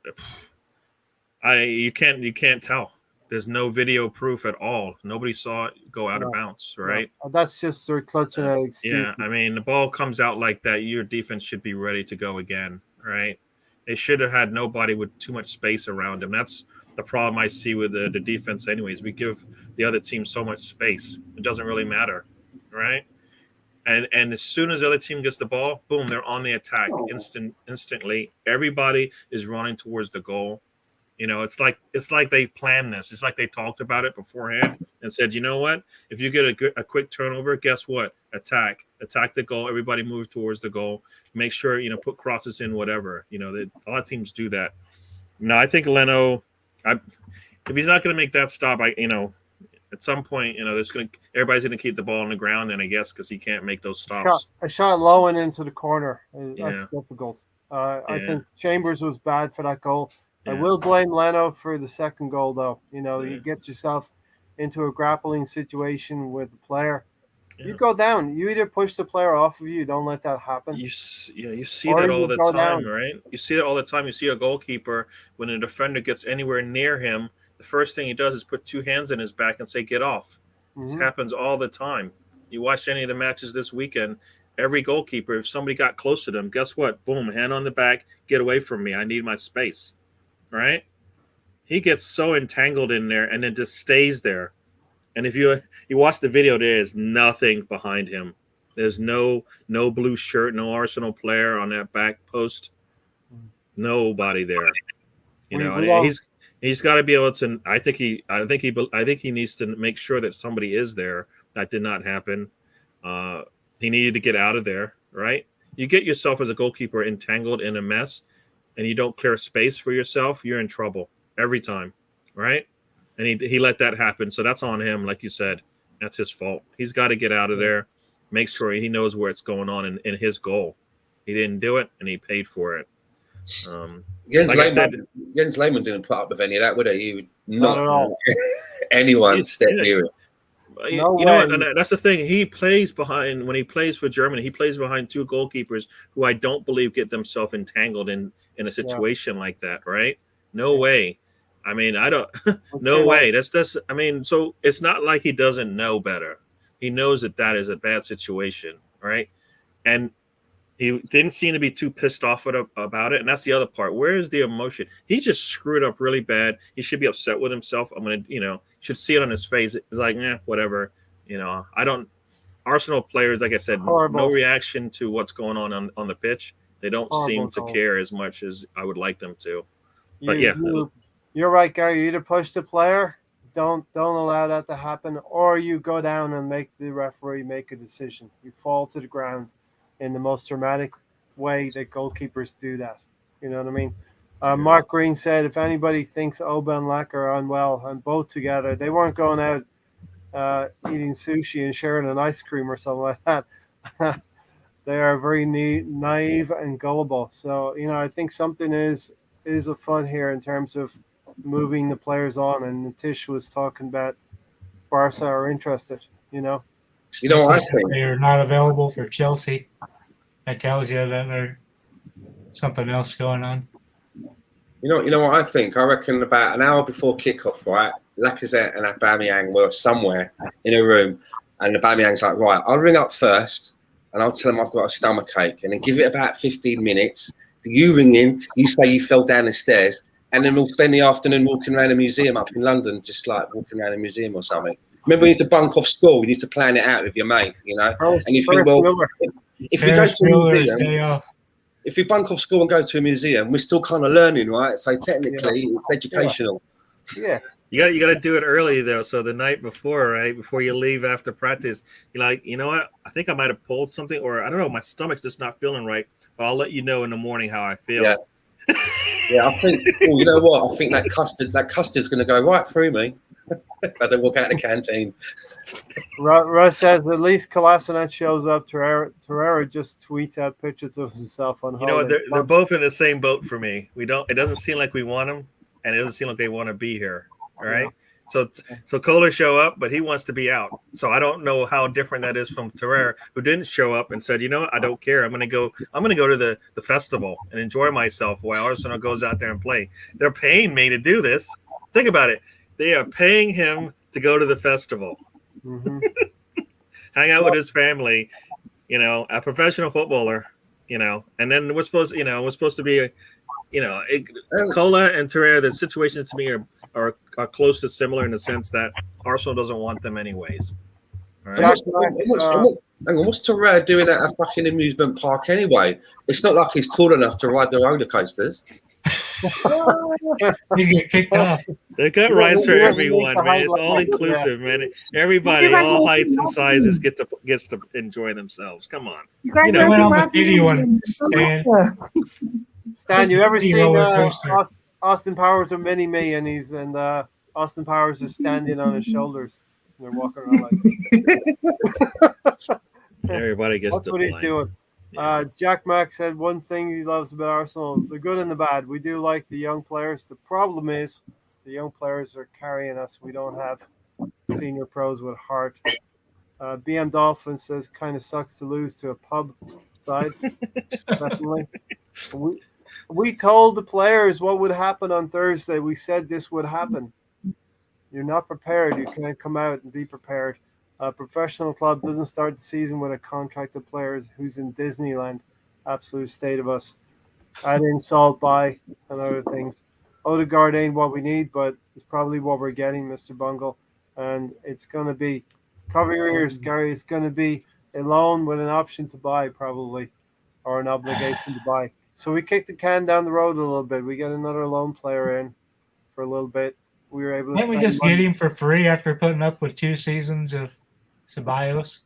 You can't tell. There's no video proof at all. Nobody saw it go out of bounds, right? That's just their clutching at excuse. Yeah, I mean, the ball comes out like that. Your defense should be ready to go again, right? They should have had nobody with too much space around them. That's the problem I see with the defense anyways. We give the other team so much space. It doesn't really matter, right? And as soon as the other team gets the ball, boom, they're on the attack instantly. Everybody is running towards the goal. You know, it's like they planned this. It's like they talked about it beforehand and said, you know what? If you get a quick turnover, guess what? Attack the goal. Everybody move towards the goal. Make sure, put crosses in, whatever. A lot of teams do that. No, I think Leno, if he's not going to make that stop, at some point, everybody's going to keep the ball on the ground, then I guess, because he can't make those stops. I shot low and into the corner. That's difficult. I think Chambers was bad for that goal. Yeah. I will blame Leno for the second goal, though. You get yourself into a grappling situation with the player. Yeah. You go down. You either push the player off of you. Don't let that happen. You see that all the time, right? You see it all the time. You see a goalkeeper, when a defender gets anywhere near him, the first thing he does is put two hands in his back and say, get off. Mm-hmm. This happens all the time. You watch any of the matches this weekend, every goalkeeper, if somebody got close to them, guess what? Boom, hand on the back, get away from me. I need my space. Right? He gets so entangled in there and then just stays there. And if you watch the video, there is nothing behind him. There's no blue shirt, no Arsenal player on that back post. Nobody there. And he's got to be able to. I think he needs to make sure that somebody is there. That did not happen. He needed to get out of there. Right? You get yourself as a goalkeeper entangled in a mess, and you don't clear space for yourself, you're in trouble every time, right? And he let that happen. So that's on him, like you said. That's his fault. He's got to get out of there, make sure he knows where it's going on in his goal. He didn't do it, and he paid for it. Jens Lehmann didn't put up with any of that, would he? He would not at all. Anyone step near it. No way. And that's the thing. He plays behind, when he plays for Germany, he plays behind two goalkeepers who I don't believe get themselves entangled in a situation like that, right? No way. I mean, I don't. No way. So it's not like he doesn't know better. He knows that is a bad situation, right? And he didn't seem to be too pissed off about it. And that's the other part. Where is the emotion? He just screwed up really bad. He should be upset with himself. Should see it on his face. It's like, whatever. Arsenal players, like I said, no reaction to what's going on the pitch. They don't seem to care as much as I would like them to. But you're right, Gary. You either push the player, don't allow that to happen, or you go down and make the referee make a decision. You fall to the ground in the most dramatic way that goalkeepers do that. You know what I mean? Mark Green said if anybody thinks Oba and Lack are unwell and both together, they weren't going out eating sushi and sharing an ice cream or something like that. They are very naive and gullible. So, I think something is is a fun here in terms of moving the players on. And Tish was talking about Barca are interested. You know what Especially I since think? they are not available for Chelsea. That tells you that there's something else going on. You know what I think? I reckon about an hour before kickoff, right? Lacazette and Aubameyang were somewhere in a room, and Aubameyang's like, right, I'll ring up first, and I'll tell him I've got a stomachache, and then give it about 15 minutes. You ring in, you say you fell down the stairs, and then we'll spend the afternoon walking around a museum up in London, just like walking around a museum or something. Remember, you need to bunk off school. You need to plan it out with your mate, you know. First, And you think, well, if we go to a museum, if we bunk off school and go to a museum, we're still kind of learning, right? So technically, it's educational. Yeah. You got to do it early though. So the night before, right before you leave after practice, you're like, you know what? I think I might have pulled something, or I don't know, my stomach's just not feeling right. But I'll let you know in the morning how I feel. Yeah. Yeah, I think. Oh, you know what? I think that custard's going to go right through me. I don't walk out of the canteen. Russ says at least Kolasinac shows up. Torreira just tweets out pictures of himself on. You know what? They're both in the same boat for me. We don't. It doesn't seem like we want them, and it doesn't seem like they want to be here. All right. Yeah. So Kohler show up, but he wants to be out. So I don't know how different that is from Torreira, who didn't show up and said, you know what? I don't care. I'm gonna go to the festival and enjoy myself while Arsenal goes out there and play. They're paying me to do this. Think about it. They are paying him to go to the festival, hang out with his family, you know, a professional footballer, you know, and then we're supposed to be, Kola and Torreira, the situations to me are close to similar in the sense that Arsenal doesn't want them anyways. All right? What's Torreira doing at a fucking amusement park anyway? It's not like he's tall enough to ride the roller coasters. You get kicked off. They got rides for everyone, man. It's all inclusive, man. Everybody, all heights and sizes, gets to enjoy themselves. Come on. You guys I went on the kiddie one. Stan, you ever seen Austin Powers or Mini Me, and Austin Powers is standing on his shoulders, and they're walking around like. Everybody gets. That's what he's doing. Yeah. Jack Mack said one thing he loves about Arsenal: the good and the bad. We do like the young players. The problem is the young players are carrying us. We don't have senior pros with heart. BM Dolphin says kind of sucks to lose to a pub side. Definitely. We told the players what would happen on Thursday. We said this would happen. You're not prepared. You can't come out and be prepared. A professional club doesn't start the season with a contracted player who's in Disneyland. Absolute state of us. Add in salt by and other things. Odegaard ain't what we need, but it's probably what we're getting, Mr. Bungle. And it's going to be, cover your ears, Gary, it's going to be a loan with an option to buy probably, or an obligation to buy. So we kicked the can down the road a little bit. We get another loan player in for a little bit. We were able to. Can't we just get him for free after putting up with 2 seasons of Ceballos?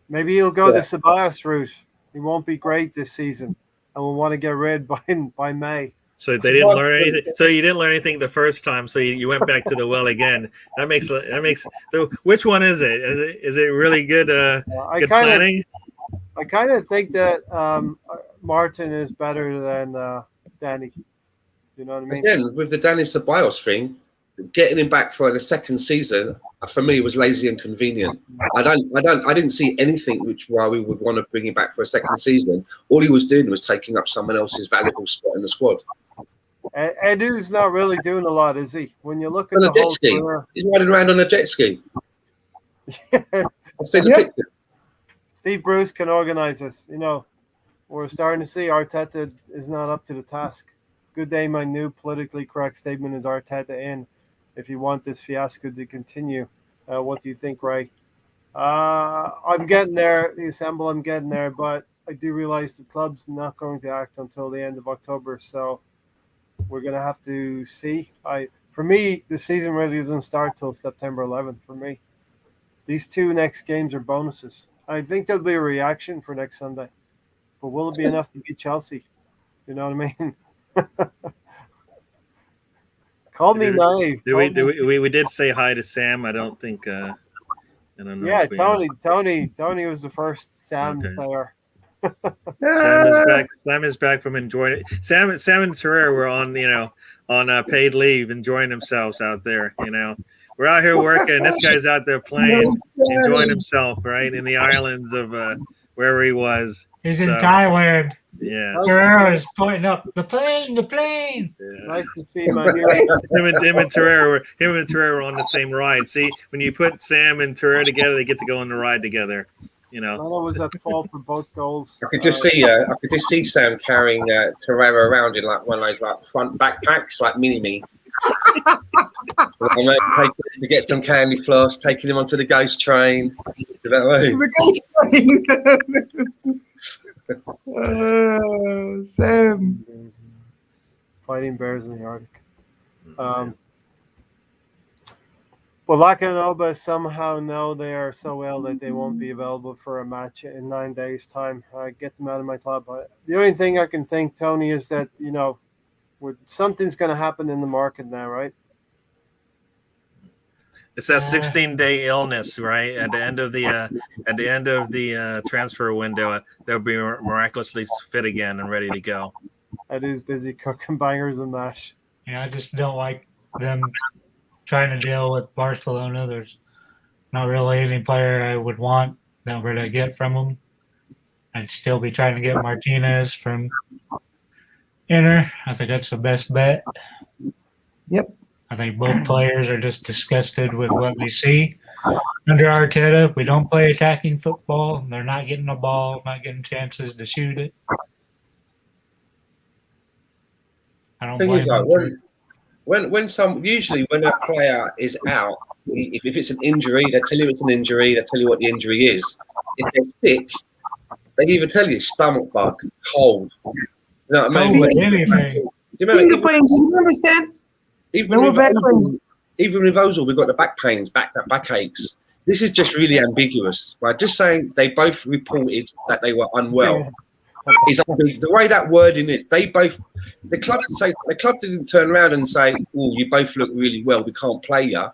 Maybe he'll go the Ceballos route. He won't be great this season, and we'll want to get rid by May. So they didn't learn anything. So you didn't learn anything the first time. So you went back to the well again. That makes. So which one is it? Is it really good? Good planning. I kind of think that Martin is better than Danny. You know what I mean? Again, with the Danny Ceballos thing, getting him back for the second season for me was lazy and convenient. I didn't see anything why we would want to bring him back for a second season. All he was doing was taking up someone else's valuable spot in the squad. Edu's not really doing a lot, is he? When you look at the jet ski, he's riding around on a jet ski. I've seen the picture. Steve Bruce can organize us. You know, we're starting to see Arteta is not up to the task. Good day, my new politically correct statement is Arteta in. If you want this fiasco to continue, what do you think, Ray? I'm getting there, the assemble, I'm getting there, but I do realize the club's not going to act until the end of October, so we're going to have to see. For me, the season really doesn't start till September 11th for me. These 2 next games are bonuses. I think there'll be a reaction for next Sunday, but will it be enough to beat Chelsea? You know what I mean? Call me naive. We did say hi to Sam. I don't know. Yeah, Tony was the first Sam player. Sam is back. Sam is back from enjoying it. Sam and Terrera were on, on paid leave, enjoying themselves out there. We're out here working. This guy's out there playing, enjoying himself, right in the islands of wherever he was. He's in Thailand. Yeah. Terrera is pointing up the plane. Yeah. Nice to see my hero. him and Terrera were on the same ride. See, when you put Sam and Terrera together, they get to go on the ride together. Lolo was at fault for both goals. I could just see Sam carrying Terrera around in like one of those like front backpacks, like mini me. To get some candy floss, taking him onto the ghost train. You know what I mean? The ghost train. Sam. Fighting bears in the Arctic. Well, Laka and Oba somehow know they are so ill that they won't be available for a match in 9 days' time. I get them out of my club. The only thing I can think, Tony, is that something's going to happen in the market now, right? It's that 16-day illness, right? At the end of the transfer window, they'll be miraculously fit again and ready to go. Eddie's busy cooking bangers and mash. Yeah, I just don't like them trying to deal with Barcelona. There's not really any player I would want that we're to get from them. I'd still be trying to get Martinez from Inter. I think that's the best bet. Yep. I think both players are just disgusted with what we see. Under Arteta, we don't play attacking football. They're not getting the ball, not getting chances to shoot it. I don't blame them. Usually when a player is out, if it's an injury, they tell you it's an injury. They tell you what the injury is. If they're sick, they either tell you stomach bug, cold. You know what I mean? Anything. Do you understand? Even with Ozil, we've got the back pains, back aches. This is just really ambiguous, right? Just saying they both reported that they were unwell. Is the way that wording is. The club didn't turn around and say, "Oh, you both look really well. We can't play you."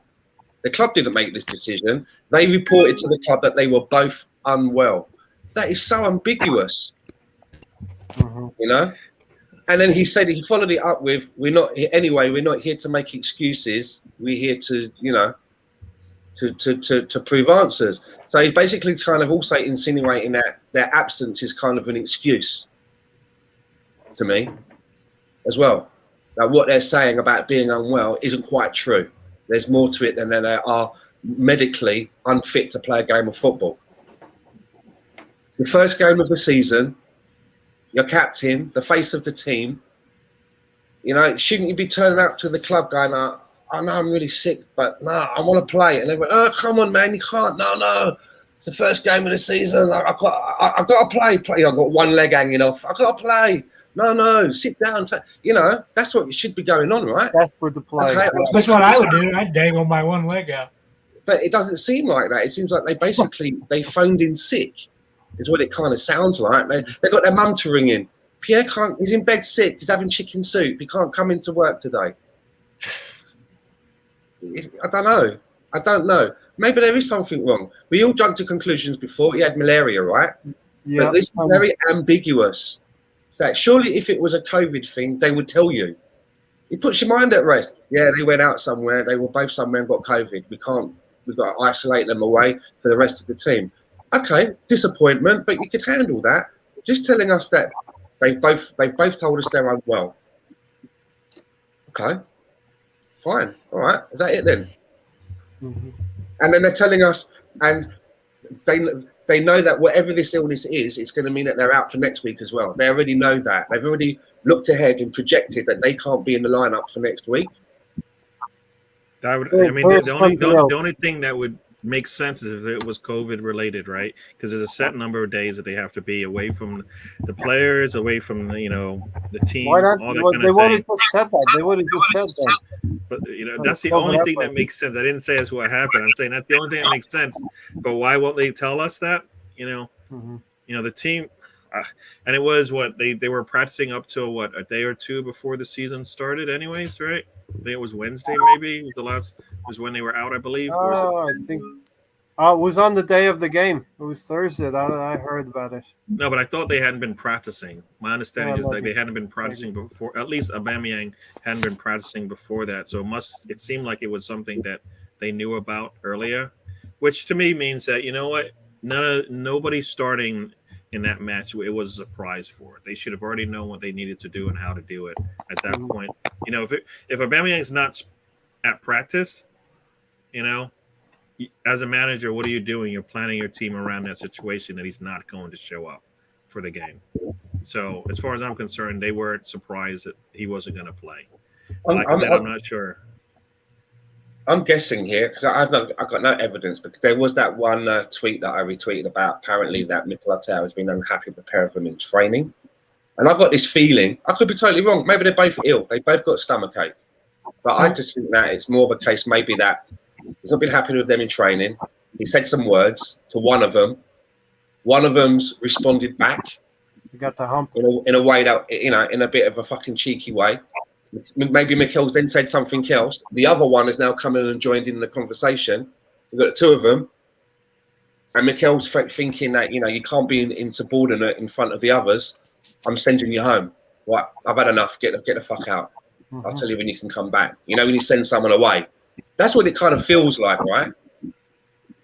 The club didn't make this decision. They reported to the club that they were both unwell. That is so ambiguous, And then he followed it up with, "We're not here to make excuses. We're here to, to prove answers." So he's basically kind of also insinuating that their absence is kind of an excuse to me as well. That what they're saying about being unwell isn't quite true. There's more to it than they are medically unfit to play a game of football. The first game of the season, your captain, the face of the team, shouldn't you be turning out to the club going, "I know I'm really sick, but no, I want to play." And they went, "Oh, come on, man, you can't. No. It's the first game of the season. I've got to play. I've got one leg hanging off. I've got to play. No, sit down." That's what should be going on, right? That's for the play. Okay, that's what I would do. I'd dangle my one leg out. But it doesn't seem like that. It seems like they phoned in sick, is what it kind of sounds like. They got their mum to ring in. "Pierre he's in bed sick. He's having chicken soup. He can't come into work today." I don't know. Maybe there is something wrong. We all jumped to conclusions before. He had malaria, right? Yeah. But this is very ambiguous. So surely if it was a COVID thing, they would tell you. It puts your mind at rest. Yeah, they went out somewhere. They were both somewhere and got COVID. We've got to isolate them away for the rest of the team. Okay, disappointment, but you could handle that. Just telling us that they both told us they're unwell. Okay. Fine. All right. Is that it then? Mm-hmm. And then they're telling us, and they know that whatever this illness is, it's going to mean that they're out for next week as well. They already know that. They've already looked ahead and projected that they can't be in the lineup for next week. The only thing that would make sense if it was COVID related, right? Because there's a set number of days that they have to be away from the players, away from the team. Why not? All that Well, kind they of would thing. have just said that. They would have just said that. But that's the only thing that makes sense. I didn't say that's what happened. I'm saying that's the only thing that makes sense. But why won't they tell us that? The team, and it was what they were practicing up to a day or two before the season started. Anyways, right? I think it was Wednesday. Maybe was when they were out. I believe. I It was on the day of the game. It was Thursday. I heard about it. No, but I thought they hadn't been practicing. My understanding is that maybe. they hadn't been practicing before. At least Aubameyang hadn't been practicing before that. So it seemed like it was something that they knew about earlier, which to me means that, you know what, nobody starting in that match, it was a surprise for it. They should have already known what they needed to do and how to do it at that point. You know, if Aubameyang's not at practice, you know, as a manager, what are you doing? You're planning your team around that situation that he's not going to show up for the game. So as far as I'm concerned, they weren't surprised that he wasn't going to play. Like I said, I'm not sure. I'm guessing here because I've got no evidence, but there was that one tweet that I retweeted about apparently that Mikel Arteta has been unhappy with the pair of them in training. And I've got this feeling, I could be totally wrong, maybe they're both ill. They both got stomachache. But I just think that it's more of a case maybe that he's not been happy with them in training. He said some words to one of them. One of them's responded back. You got the hump. In a way that, you know, in a bit of a fucking cheeky way. Maybe Mikel's then said something else. The other one has now come in and joined in the conversation. We've got two of them. And Mikel's thinking that, you know, you can't be insubordinate in front of the others. I'm sending you home. Right, I've had enough. Get the fuck out. I'll tell you when you can come back. You know, when you send someone away. That's what it kind of feels like, right?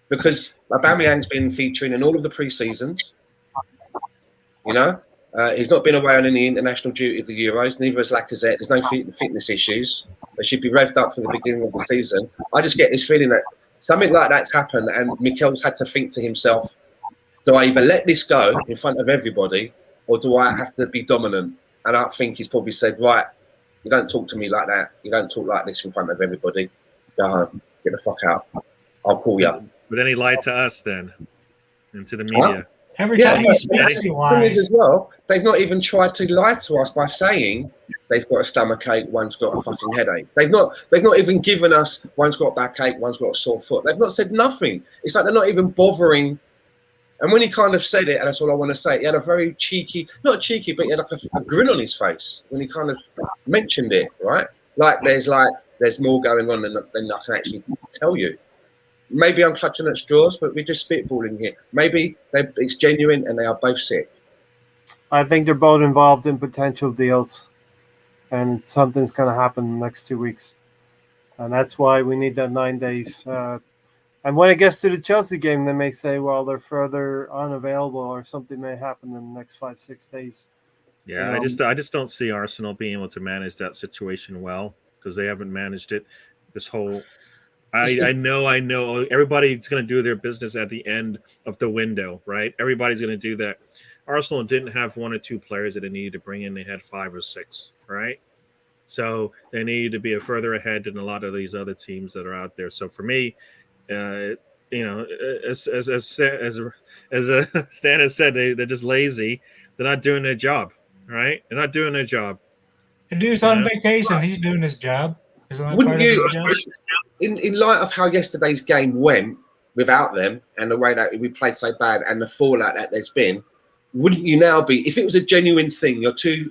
Because Aubameyang's been featuring in all of the pre-seasons. You know? He's not been away on any international duty of the Euros. Neither has Lacazette. There's no fitness issues. They should be revved up for the beginning of the season. I just get this feeling that something like that's happened and Mikel's had to think to himself, do I either let this go in front of everybody or do I have to be dominant? And I think he's probably said, right, you don't talk to me like that. You don't talk like this in front of everybody. Go home. Get the fuck out. I'll call you. But then he lied to us then and to the media. Huh? Every time he speaks, he The thing is lies. as well, they've not even tried to lie to us by saying they've got a stomachache, one's got a fucking headache. They've not even given us one's got a backache, one's got a sore foot. They've not said nothing. It's like they're not even bothering. And when he kind of said it, and that's all I want to say, he had a very cheeky, not cheeky, but he had like a grin on his face when he kind of mentioned it, right? Like there's more going on than I can actually tell you. Maybe I'm clutching at straws, but we're just spitballing here. Maybe it's genuine and they are both sick. I think they're both involved in potential deals, and something's going to happen in the next 2 weeks. And that's why we need that 9 days. And when it gets to the Chelsea game, they may say, well, they're further unavailable or something may happen in the next 5-6 days. Yeah, I just don't see Arsenal being able to manage that situation well because they haven't managed it this whole – I know. Everybody's going to do their business at the end of the window, right? Everybody's going to do that. Arsenal didn't have one or two players that they needed to bring in. They had 5 or 6, right? So they needed to be further ahead than a lot of these other teams that are out there. So for me, you know, as Stan has said, they're just lazy. They're not doing their job, right? They're not doing their job. The dude's on vacation. He's doing his job. Wouldn't you, in light of how yesterday's game went without them and the way that we played so bad and the fallout that there's been, wouldn't you now be, if it was a genuine thing, your two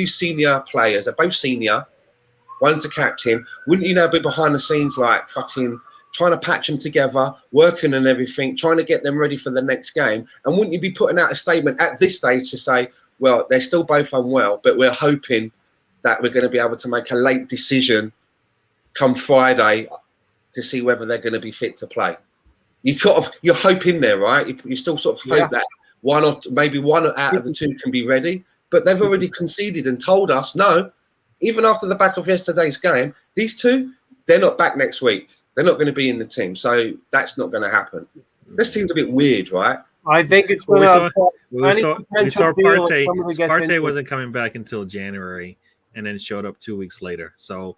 senior players, they're both senior, one's a captain, wouldn't you now be behind the scenes like fucking trying to patch them together, working and everything, trying to get them ready for the next game? And wouldn't you be putting out a statement at this stage to say, well, they're still both unwell, but we're hoping that we're going to be able to make a late decision come Friday to see whether they're going to be fit to play? You're hoping there, right? You still sort of hope that one out of the two can be ready, but they've already conceded and told us, no, even after the back of yesterday's game, these two, they're not back next week. They're not going to be in the team. So that's not going to happen. This seems a bit weird, right? I think it's going to we saw Partey wasn't coming back until January and then showed up 2 weeks later. So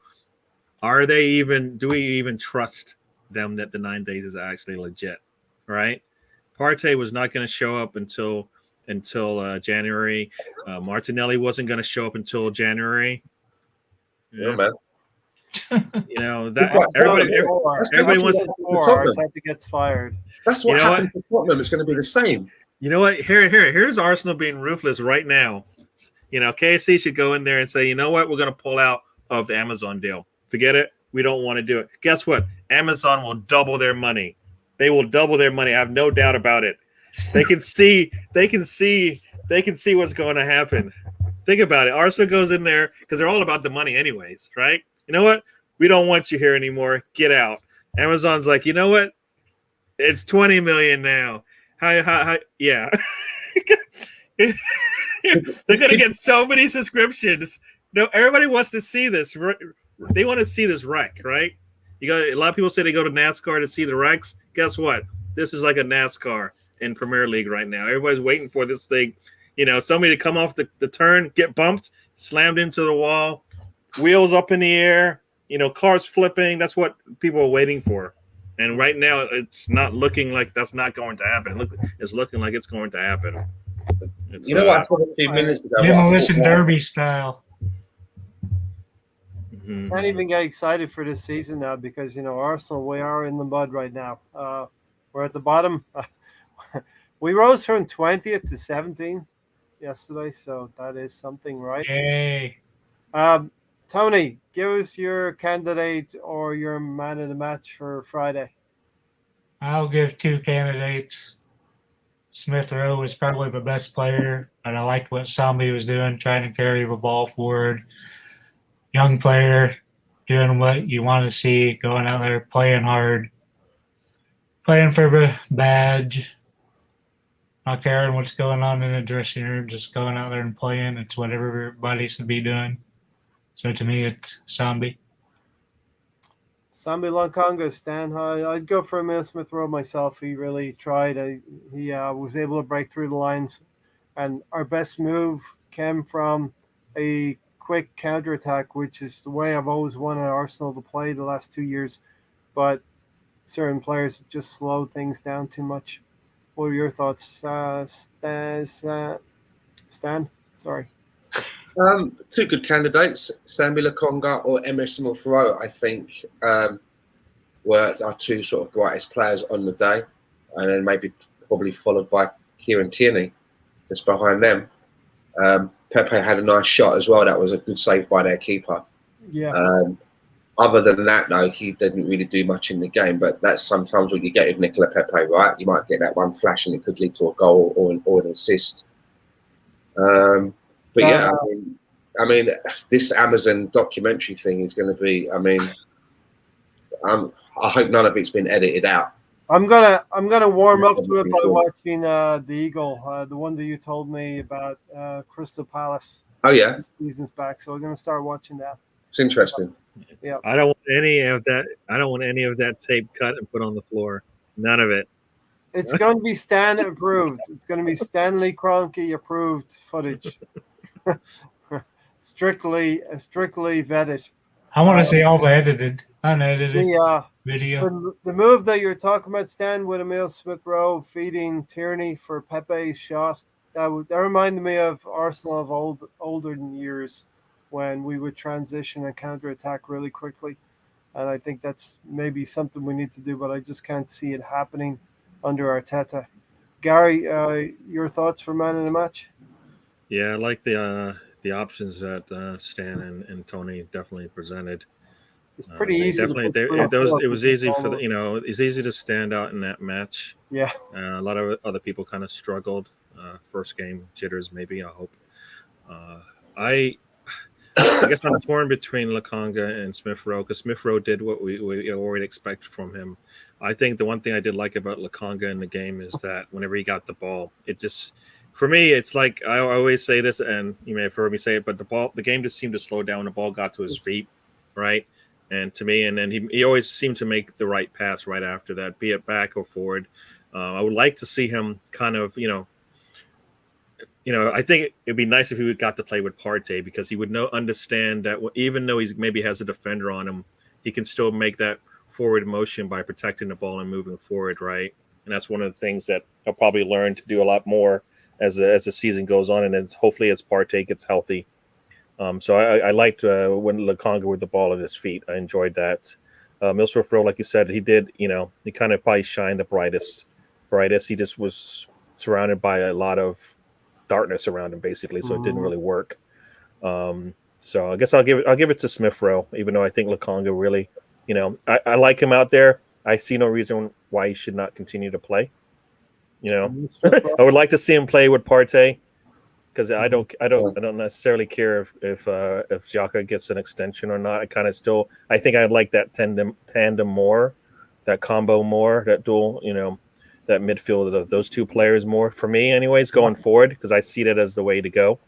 do we even trust them that the 9 days is actually legit, right? Partey was not going to show up until January. Martinelli wasn't going to show up until January. Yeah, man. You know that everybody wants Arteta gets fired. That's what happened to Tottenham. It's going to be the same. You know what? Here's Arsenal being ruthless right now. You know, KSC should go in there and say, you know what? We're going to pull out of the Amazon deal. Forget it. We don't want to do it. Guess what? Amazon will double their money. They will double their money. I have no doubt about it. They can see what's going to happen. Think about it. Arsenal goes in there because they're all about the money anyways, right? You know what? We don't want you here anymore. Get out. Amazon's like, you know what? It's 20 million now. How yeah. They're going to get so many subscriptions. No, everybody wants to see this. They want to see this wreck, right? You got a lot of people say they go to NASCAR to see the wrecks. Guess what? This is like a NASCAR in Premier League right now. Everybody's waiting for this thing. You know, somebody to come off the turn, get bumped, slammed into the wall, wheels up in the air, you know, cars flipping. That's what people are waiting for. And right now, it's not looking like that's not going to happen. It's looking like it's going to happen. You know what I said a few minutes ago? Demolition Derby style. Mm-hmm. Can't even get excited for this season now because, you know, Arsenal, we are in the mud right now. We're at the bottom. We rose from 20th to 17th yesterday, so that is something, right? Yay. Tony, give us your candidate or your man of the match for Friday. I'll give two candidates. Smith Rowe was probably the best player, and I liked what Sambi was doing, trying to carry the ball forward. Young player, doing what you want to see, going out there, playing hard, playing for the badge, not caring what's going on in the dressing room, just going out there and playing. It's what everybody should be doing. So to me, it's Sambi. Sambi Lokonga, Stan. I'd go for Emile Smith Rowe myself. He really tried. He was able to break through the lines. And our best move came from a quick counterattack, which is the way I've always wanted Arsenal to play the last 2 years. But certain players just slow things down too much. What are your thoughts, Stan? Sorry. Two good candidates, Sambi Lokonga or Emile Smith Rowe, I think, were our two sort of brightest players on the day. And then probably followed by Kieran Tierney, just behind them. Pepe had a nice shot as well. That was a good save by their keeper. Yeah. Other than that, though, he didn't really do much in the game. But that's sometimes what you get with Nicola Pepe, right? You might get that one flash and it could lead to a goal or an assist. But yeah, I mean, this Amazon documentary thing is going to be. I mean, I hope none of it's been edited out. I'm gonna warm up to it by watching the Eagle, the one that you told me about, Crystal Palace. Oh yeah, seasons back. So we're gonna start watching that. It's interesting. Yeah. I don't want any of that. I don't want any of that tape cut and put on the floor. None of it. It's going to be Stan approved. It's going to be Stanley Kroenke approved footage. strictly vetted. I want to see all the unedited video. The move that you're talking about, Stan, with Emile Smith Rowe feeding Tierney for Pepe's shot, that reminded me of Arsenal of older years when we would transition and counterattack really quickly. And I think that's maybe something we need to do, but I just can't see it happening under Arteta. Gary, your thoughts for man in the match? Yeah, I like the options that Stan and Tony definitely presented. It's pretty easy. It was easy for it's easy to stand out in that match. Yeah. A lot of other people kind of struggled. First game jitters, maybe. I hope. I guess I'm torn between Lokonga and Smith Rowe because Smith Rowe did what we already expect from him. I think the one thing I did like about Lokonga in the game is that whenever he got the ball, it just, for me, it's like I always say this, and you may have heard me say it, but the game just seemed to slow down when the ball got to his feet, right? And to me, and then he always seemed to make the right pass right after that, be it back or forward. I would like to see him kind of, I think it'd be nice if he got to play with Partey because he would understand that even though he maybe has a defender on him, he can still make that forward motion by protecting the ball and moving forward, right? And that's one of the things that he'll probably learn to do a lot more as the season goes on, and then hopefully as Partey gets healthy. So I liked when Lokonga with the ball at his feet. I enjoyed that. Milsworth Rowe, like you said, he did. He kind of probably shined the brightest. He just was surrounded by a lot of darkness around him, basically, so it didn't really work. So I guess I'll give it to Smith Rowe, even though I think Lokonga really, I like him out there. I see no reason why he should not continue to play. You know, I would like to see him play with Partey, because I don't necessarily care if Xhaka gets an extension or not. I think I'd like that tandem more, that combo more, that dual, that midfield of those two players more for me, anyways, going forward, because I see that as the way to go.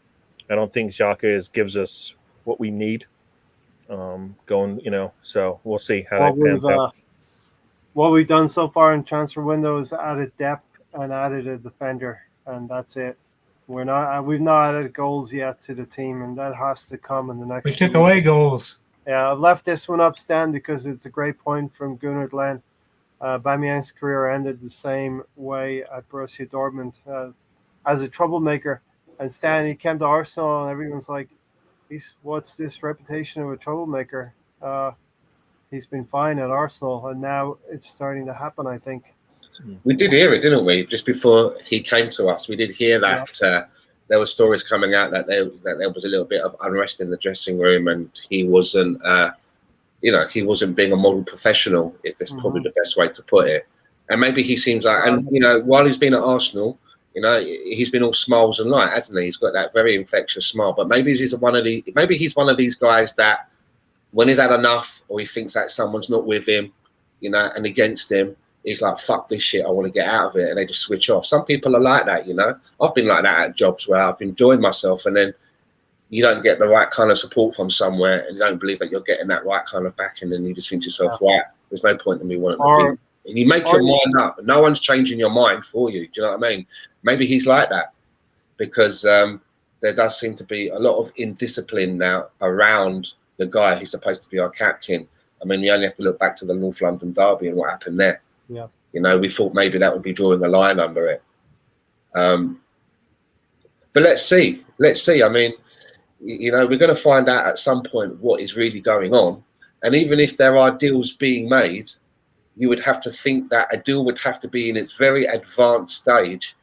I don't think Xhaka gives us what we need. So we'll see how that pans out. What we've done so far in transfer window is added depth and added a defender, and that's it. We've not added goals yet to the team, and that has to come in the next. We took away goals. Yeah, I've left this one up, Stan, because it's a great point from Gunnar Glenn. Aubameyang's career ended the same way at Borussia Dortmund as a troublemaker, and Stan, he came to Arsenal, and everyone's like, "What's this reputation of a troublemaker?" He's been fine at Arsenal, and now it's starting to happen, I think. We did hear it, didn't we? Just before he came to us, we did hear that there were stories coming out that there was a little bit of unrest in the dressing room, and he wasn't, he wasn't being a model professional, if that's probably the best way to put it. And maybe he seems like, and while he's been at Arsenal, he's been all smiles and light, hasn't he? He's got that very infectious smile. But maybe he's one of these guys that, when he's had enough, or he thinks that someone's not with him, and against him, he's like, fuck this shit, I want to get out of it, and they just switch off. Some people are like that, I've been like that at jobs where I've enjoyed myself, and then you don't get the right kind of support from somewhere, and you don't believe that you're getting that right kind of backing, and you just think to yourself, right, there's no point in me wanting to be. And you make your mind up. No one's changing your mind for you. Do you know what I mean? Maybe he's like that, because there does seem to be a lot of indiscipline now around the guy who's supposed to be our captain. I mean, we only have to look back to the North London derby and what happened there. Yeah. We thought maybe that would be drawing a line under it. But let's see. I mean, we're going to find out at some point what is really going on. And even if there are deals being made, you would have to think that a deal would have to be in its very advanced stage,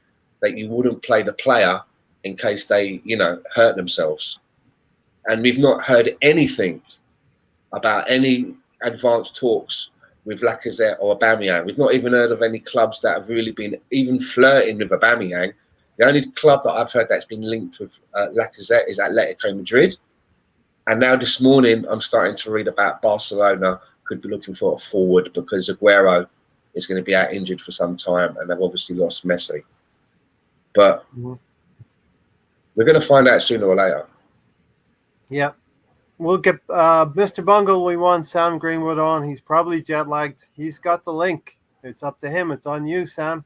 that you wouldn't play the player in case they, hurt themselves. And we've not heard anything about any advanced talks with Lacazette or Aubameyang. We've not even heard of any clubs that have really been even flirting with Aubameyang. The only club that I've heard that's been linked with Lacazette is Atletico Madrid. And now this morning, I'm starting to read about Barcelona could be looking for a forward, because Aguero is going to be out injured for some time, and they've obviously lost Messi. But we're going to find out sooner or later. Yeah. We'll get Mr. Bungle. We want Sam Greenwood on. He's probably jet lagged. He's got the link. It's up to him. It's on you, Sam.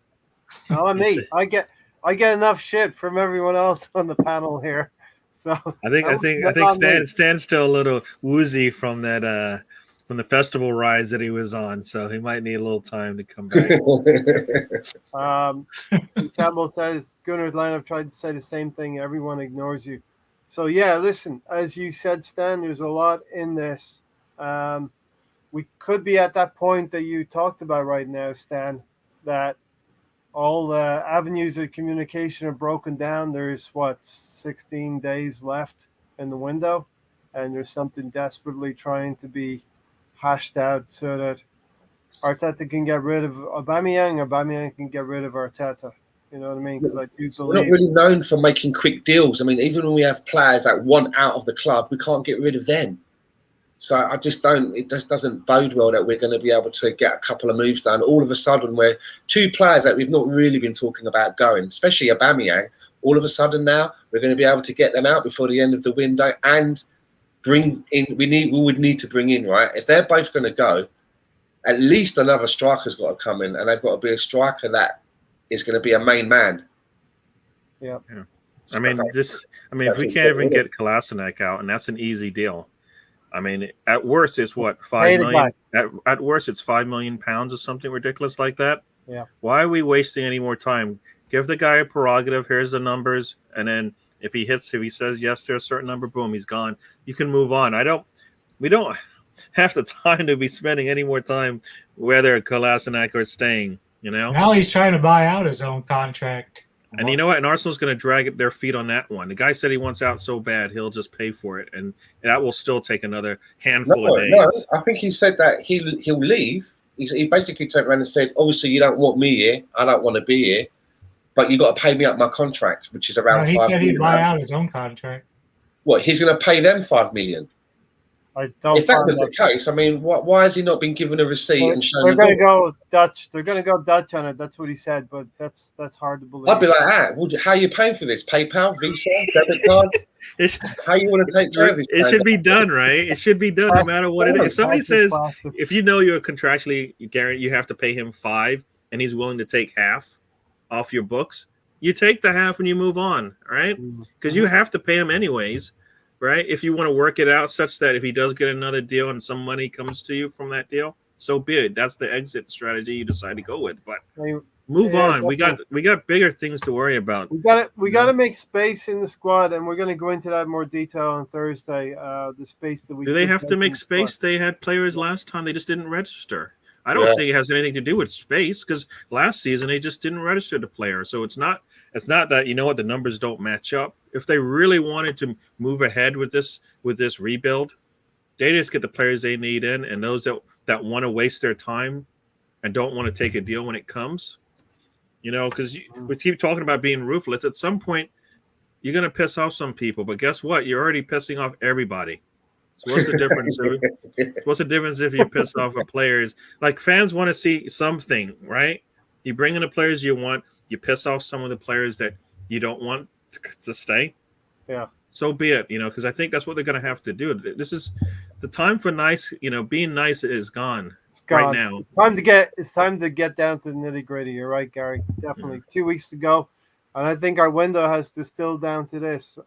Not on me. I get enough shit from everyone else on the panel here. So I think Stan's still a little woozy from that from the festival rise that he was on, so he might need a little time to come back. Campbell says, Gunnar Glenn, I've tried to say the same thing. Everyone ignores you. So, yeah, listen, as you said, Stan, there's a lot in this. We could be at that point that you talked about right now, Stan, that all the avenues of communication are broken down. There's, 16 days left in the window, and there's something desperately trying to be hashed out so that Arteta can get rid of Aubameyang, Aubameyang can get rid of Arteta. You know what I mean? Because I do believe we're not really known for making quick deals. I mean, even when we have players that want out of the club, we can't get rid of them. So it just doesn't bode well that we're going to be able to get a couple of moves done. All of a sudden, we're two players that we've not really been talking about going, especially Aubameyang. All of a sudden now, we're going to be able to get them out before the end of the window and bring in. We would need to bring in, right? If they're both going to go, at least another striker's got to come in, and they've got to be a striker that is going to be a main man. Yeah. I mean, if we can't even get Kolasinac out, and that's an easy deal. I mean, at worst, it's what, 5 million? At worst, it's £5 million or something ridiculous like that. Yeah. Why are we wasting any more time? Give the guy a prerogative. Here's the numbers, and then if he says yes to a certain number, boom, he's gone. You can move on. We don't have the time to be spending any more time whether Kolasinac or staying. Now he's trying to buy out his own contract. And you know what? And Arsenal's going to drag their feet on that one. The guy said he wants out so bad, he'll just pay for it. And that will still take another handful of days. No, I think he said that he'll leave, he basically turned around and said, obviously you don't want me here, I don't want to be here, but you got to pay me up my contract, which is around he 5 said million. he'd buy out his own contract. What, he's going to pay them 5 million? I don't. If that was the case, I mean, why has he not been given a receipt and shown? They're going to go Dutch. They're going to go Dutch on it. That's what he said, but that's hard to believe. I'd be like, how are you paying for this? PayPal, Visa, debit card? How you want to take care of this? It should be done, right? It should be done no matter what it is. If somebody says, if you know you're contractually guaranteed, you have to pay him 5, and he's willing to take half off your books, you take the half and you move on, right? Because you have to pay him anyways. Right? If you want to work it out such that if he does get another deal and some money comes to you from that deal, so be it. That's the exit strategy you decide to go with. But move on. We got bigger things to worry about. We got to make space in the squad, and we're going to go into that in more detail on Thursday. The space that we do they have to make space? They had players last time. They just didn't register. I don't think it has anything to do with space because last season they just didn't register the player. So it's not that, you know what, the numbers don't match up. If they really wanted to move ahead with this rebuild, they just get the players they need in, and those that want to waste their time and don't want to take a deal when it comes, you know, because we keep talking about being ruthless. At some point, you're going to piss off some people, but guess what? You're already pissing off everybody. So what's the difference? What's the difference if you piss off a players? Like, fans want to see something, right? You bring in the players you want. You piss off some of the players that you don't want to stay. Yeah. So be it, you know, because I think that's what they're going to have to do. This is the time for nice, you know, being nice is gone. Right now. It's time to get down to the nitty gritty. You're right, Gary. Definitely 2 weeks to go. And I think our window has distilled down to this.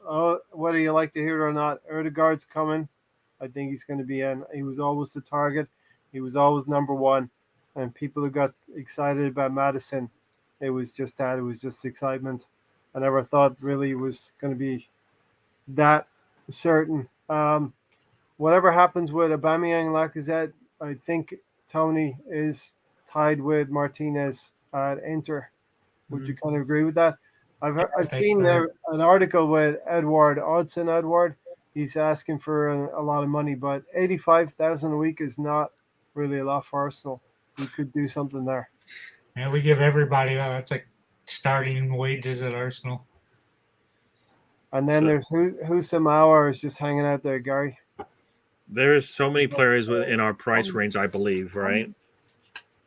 Whether you like to hear it or not, Erdegaard's coming. I think he's going to be in. He was always the target. He was always number one. And people who got excited about Madison, it was just that. It was just excitement. I never thought really it was going to be that certain. Whatever happens with Aubameyang and Lacazette, I think Tony is tied with Martinez at Inter. Would you kind of agree with that? I've seen there an article with Edward. He's asking for a lot of money, but 85,000 a week is not really a lot for Arsenal. We could do something there. Yeah, we give everybody that's like starting wages at Arsenal. And then there's Husam Aouar is just hanging out there, Gary. There's so many players within our price range, I believe, right?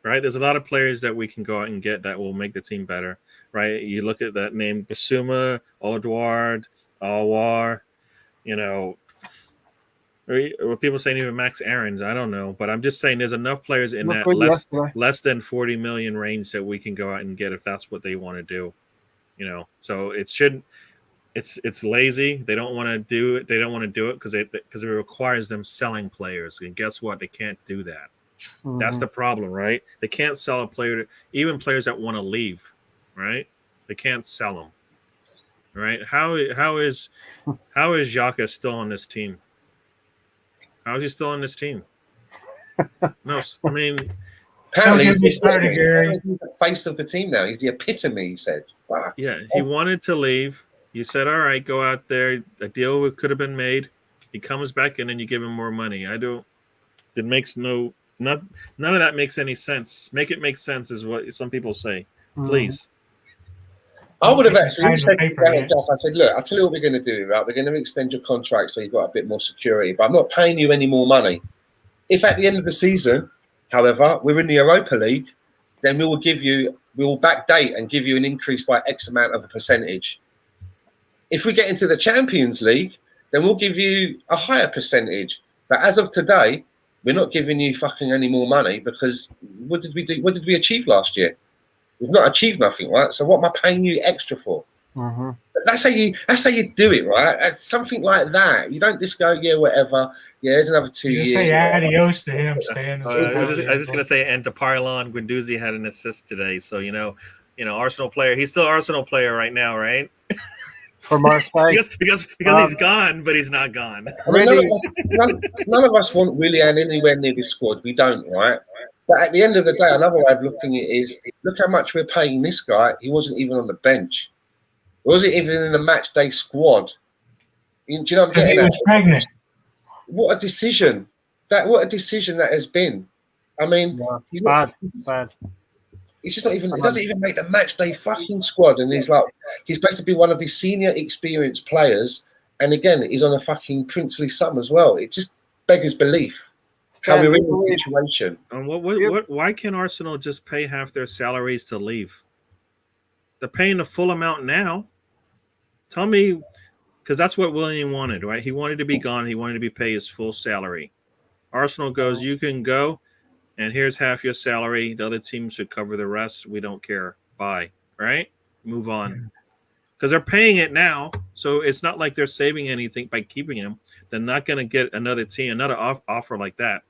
Right? There's a lot of players that we can go out and get that will make the team better, right? You look at that name, Basuma, Edouard, Aouar, you know, or people saying even Max Aarons, I don't know. But I'm just saying there's enough players in that less than 40 million range that we can go out and get if that's what they want to do, you know. So it shouldn't. It's lazy. They don't want to do it. They don't want to do it because it requires them selling players. And guess what? They can't do that. Mm-hmm. That's the problem, right? They can't sell a player, even players that want to leave, right? They can't sell them, right? How is Xhaka still on this team? How is he still on this team? No, I mean, apparently he's the face of the team now. He's the epitome. He said, "Wow." Yeah, he wanted to leave. You said, all right, go out there. A deal could have been made. He comes back in and you give him more money. It makes none of that makes any sense. Make it make sense is what some people say. Please. I would have actually said to Doc, I said, look, I'll tell you what we're going to do, right? We're going to extend your contract so you've got a bit more security, but I'm not paying you any more money. If at the end of the season, however, we're in the Europa League, then we will backdate and give you an increase by X amount of a percentage. If we get into the Champions League, then we'll give you a higher percentage. But as of today, we're not giving you fucking any more money because what did we do? What did we achieve last year? We've not achieved nothing, right? So what am I paying you extra for? Mm-hmm. That's how you do it, right? It's something like that. You don't just go, yeah, whatever. Yeah, there's another 2 years. You say adios to him, Stan. I was just gonna say, and to Parlan, Guendouzi had an assist today, so you know, Arsenal player. He's still Arsenal player right now, right? For Marseille. because he's gone, but he's not gone. I mean, none of us want Willian anywhere near this squad. We don't, right? But at the end of the day, another way of looking at it is, look how much we're paying this guy. He wasn't even on the bench. He wasn't even in the match day squad. Do you know what I'm getting at? He was pregnant. What a decision that has been. I mean, Yeah, he's not, bad. he's just not even. He doesn't even make the match day fucking squad, and he's supposed to be one of the senior experienced players, and again, he's on a fucking princely sum as well. It just beggars belief how we're in this situation. And why can't Arsenal just pay half their salaries to leave? They're paying the full amount now. Tell me, because that's what William wanted, right? He wanted to be gone. He wanted to be paid his full salary. Arsenal goes, you can go, and here's half your salary. The other team should cover the rest. We don't care. Bye. Right? Move on. Because they're paying it now, so it's not like they're saving anything by keeping him. They're not going to get another team, another offer like that.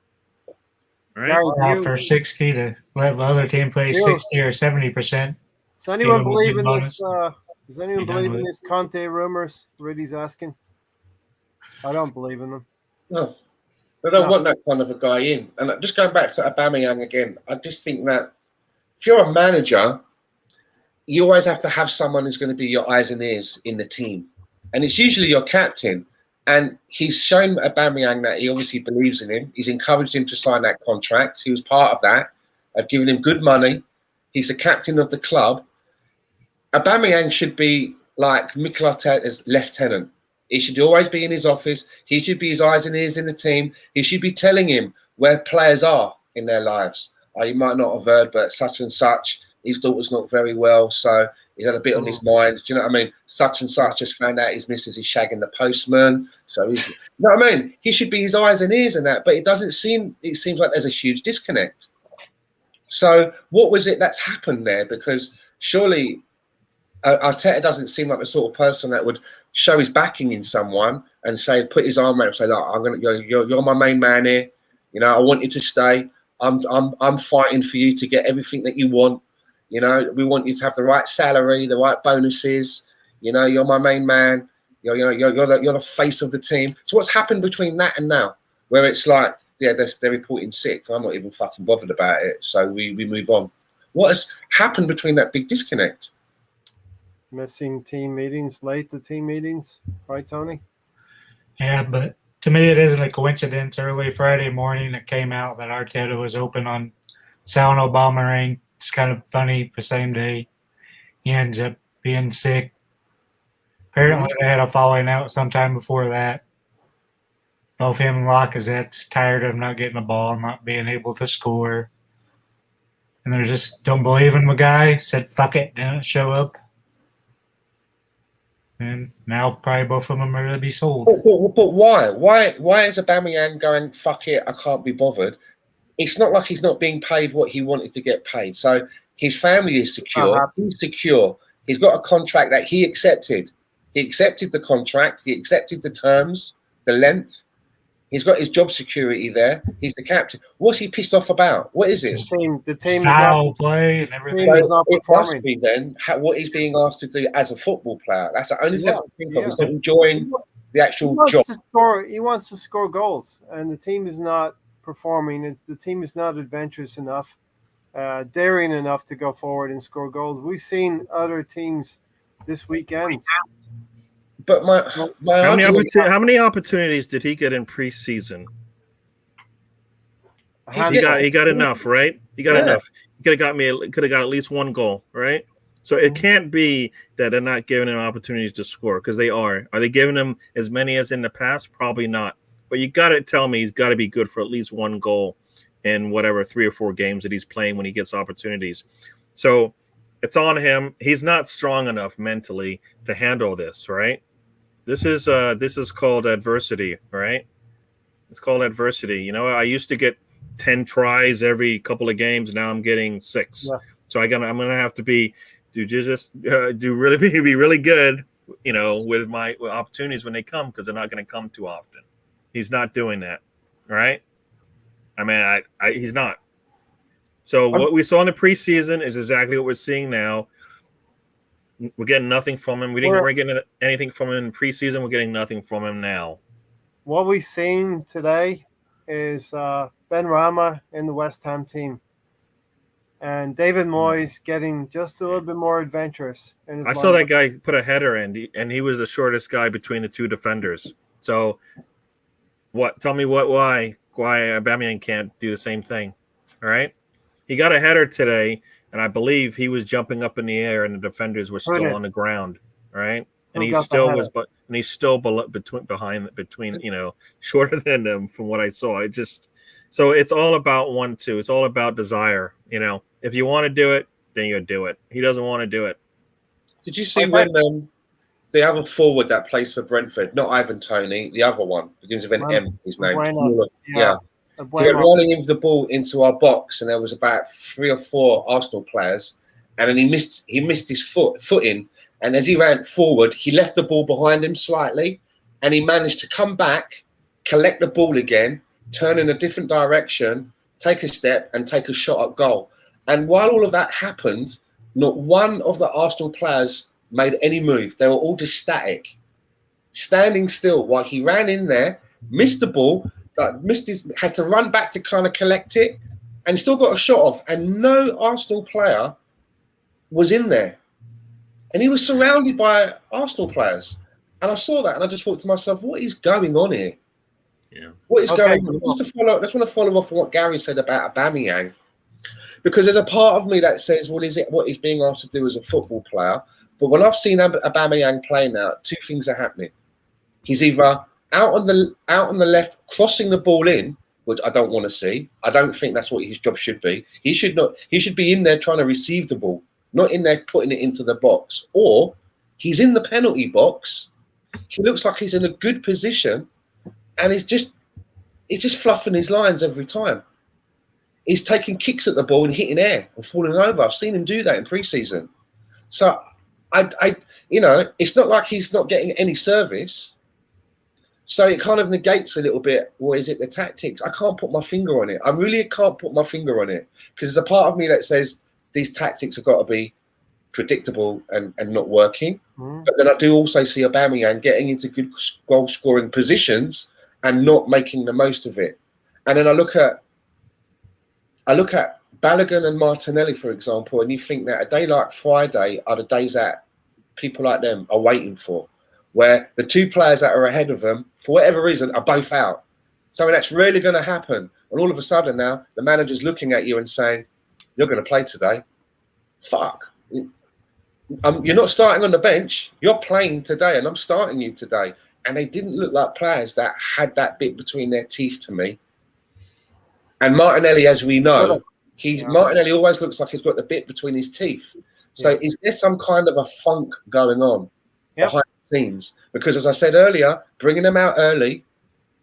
Right? For 60 to let the other team play 60 or 70%. Does anyone believe in this? Does anyone believe in this Conte rumors? Rudy's asking. I don't believe in them. No, they don't want that kind of a guy in. And just going back to Aubameyang again, I just think that if you're a manager, you always have to have someone who's going to be your eyes and ears in the team, and it's usually your captain. And he's shown Aubameyang that he obviously believes in him. He's encouraged him to sign that contract. He was part of that. I've given him good money. He's the captain of the club. Aubameyang should be like Mikel Arteta's lieutenant. He should always be in his office. He should be his eyes and ears in the team. He should be telling him where players are in their lives. You might not have heard, but such and such, his daughter's not very well, so he's had a bit on his mind. Do you know what I mean? Such and such just found out his missus is shagging the postman. So he's, you know what I mean? He should be his eyes and ears in that, but it seems like there's a huge disconnect. So what was it that's happened there? Because surely Arteta doesn't seem like the sort of person that would show his backing in someone and say, put his arm around and say, look, you're my main man here. You know, I want you to stay. I'm fighting for you to get everything that you want. You know, we want you to have the right salary, the right bonuses. You know, you're my main man. You're the face of the team. So what's happened between that and now, where it's like, yeah, they're reporting sick. I'm not even fucking bothered about it. So we move on. What has happened between that big disconnect? Missing team meetings, late to team meetings, right, Tony? Yeah, but to me, it isn't a coincidence. Early Friday morning, it came out that Arteta was open on selling Aubameyang. It's kind of funny. The same day, he ends up being sick. Apparently, they had a falling out sometime before that. Both him and Lacazette's tired of not getting the ball, not being able to score. And they just don't believe in the guy. Said, fuck it, didn't show up. And now probably both of them are going to be sold. But why? Why is Aubameyang going, fuck it, I can't be bothered? It's not like he's not being paid what he wanted to get paid. So his family is secure. He's secure. He's got a contract that he accepted. He accepted the contract. He accepted the terms, the length. He's got his job security there. He's the captain. What's he pissed off about? What is it? The team style play and everything. Is not it performing. must be then what he's being asked to do as a football player. That's the only thing I think of is enjoying the actual job. He wants to score goals, and the team is not performing. The team is not adventurous enough, daring enough to go forward and score goals. We've seen other teams this weekend. But how many opportunities did he get in preseason? He got enough, right? He got enough. He could have got at least one goal, right? So it can't be that they're not giving him opportunities to score, because they are. Are they giving him as many as in the past? Probably not. But you got to tell me he's got to be good for at least one goal in whatever 3 or 4 games that he's playing when he gets opportunities. So it's on him. He's not strong enough mentally to handle this, right? This is called adversity, right? It's called adversity. You know, I used to get 10 tries every couple of games. Now I'm getting 6. Yeah. So I'm gonna have to be really good, you know, with my opportunities when they come, because they're not going to come too often. He's not doing that, right? I mean, he's not. So what we saw in the preseason is exactly what we're seeing now. We're getting nothing from him. We're getting anything from him in preseason. We're getting nothing from him now. What we've seen today is Ben Rama in the West Ham team, and David Moyes getting just a little bit more adventurous. I saw that guy put a header in, and he was the shortest guy between the 2 defenders. So, what? Tell me why Aubameyang can't do the same thing? All right, he got a header today, and I believe he was jumping up in the air, and the defenders were still on the ground. All right, and he still was, and he's still between shorter than them from what I saw. So it's all about 1-2. It's all about desire. If you want to do it, then you do it. He doesn't want to do it. Did you see when the other forward that plays for Brentford, not Ivan Toney, the other one, begins with an M, his name. Yeah. He went running with the ball into our box, and there was about 3 or 4 Arsenal players, and then he missed his footing, and as he ran forward, he left the ball behind him slightly, and he managed to come back, collect the ball again, turn in a different direction, take a step, and take a shot at goal. And while all of that happened, not one of the Arsenal players made any move. They were all just static, standing still while he ran in there, missed the ball, had to run back to kind of collect it, and still got a shot off. And no Arsenal player was in there. And he was surrounded by Arsenal players. And I saw that, and I just thought to myself, what is going on here? Yeah. What is going on? I just want to follow up on what Gary said about Aubameyang. Because there's a part of me that says, well, is it what he's being asked to do as a football player? But when I've seen Aubameyang play now, 2 things are happening. He's either out on the left, crossing the ball in, which I don't want to see. I don't think that's what his job should be. He should be in there trying to receive the ball, not in there putting it into the box. Or he's in the penalty box. He looks like he's in a good position, and he's just fluffing his lines every time. He's taking kicks at the ball and hitting air and falling over. I've seen him do that in pre-season. So it's not like he's not getting any service. So it kind of negates a little bit. Well, is it the tactics? I can't put my finger on it. I really can't put my finger on it, because there's a part of me that says these tactics have got to be predictable and not working. But then I do also see Aubameyang getting into good goal-scoring positions and not making the most of it. And then I look at Balogun and Martinelli, for example, and you think that a day like Friday are the days that people like them are waiting for, where the 2 players that are ahead of them, for whatever reason, are both out. Something that's really going to happen. And all of a sudden now, the manager's looking at you and saying, you're going to play today. Fuck. You're not starting on the bench. You're playing today, and I'm starting you today. And they didn't look like players that had that bit between their teeth to me. And Martinelli, as we know, Martinelli always looks like he's got the bit between his teeth. So is there some kind of a funk going on behind the scenes? Because as I said earlier, bringing them out early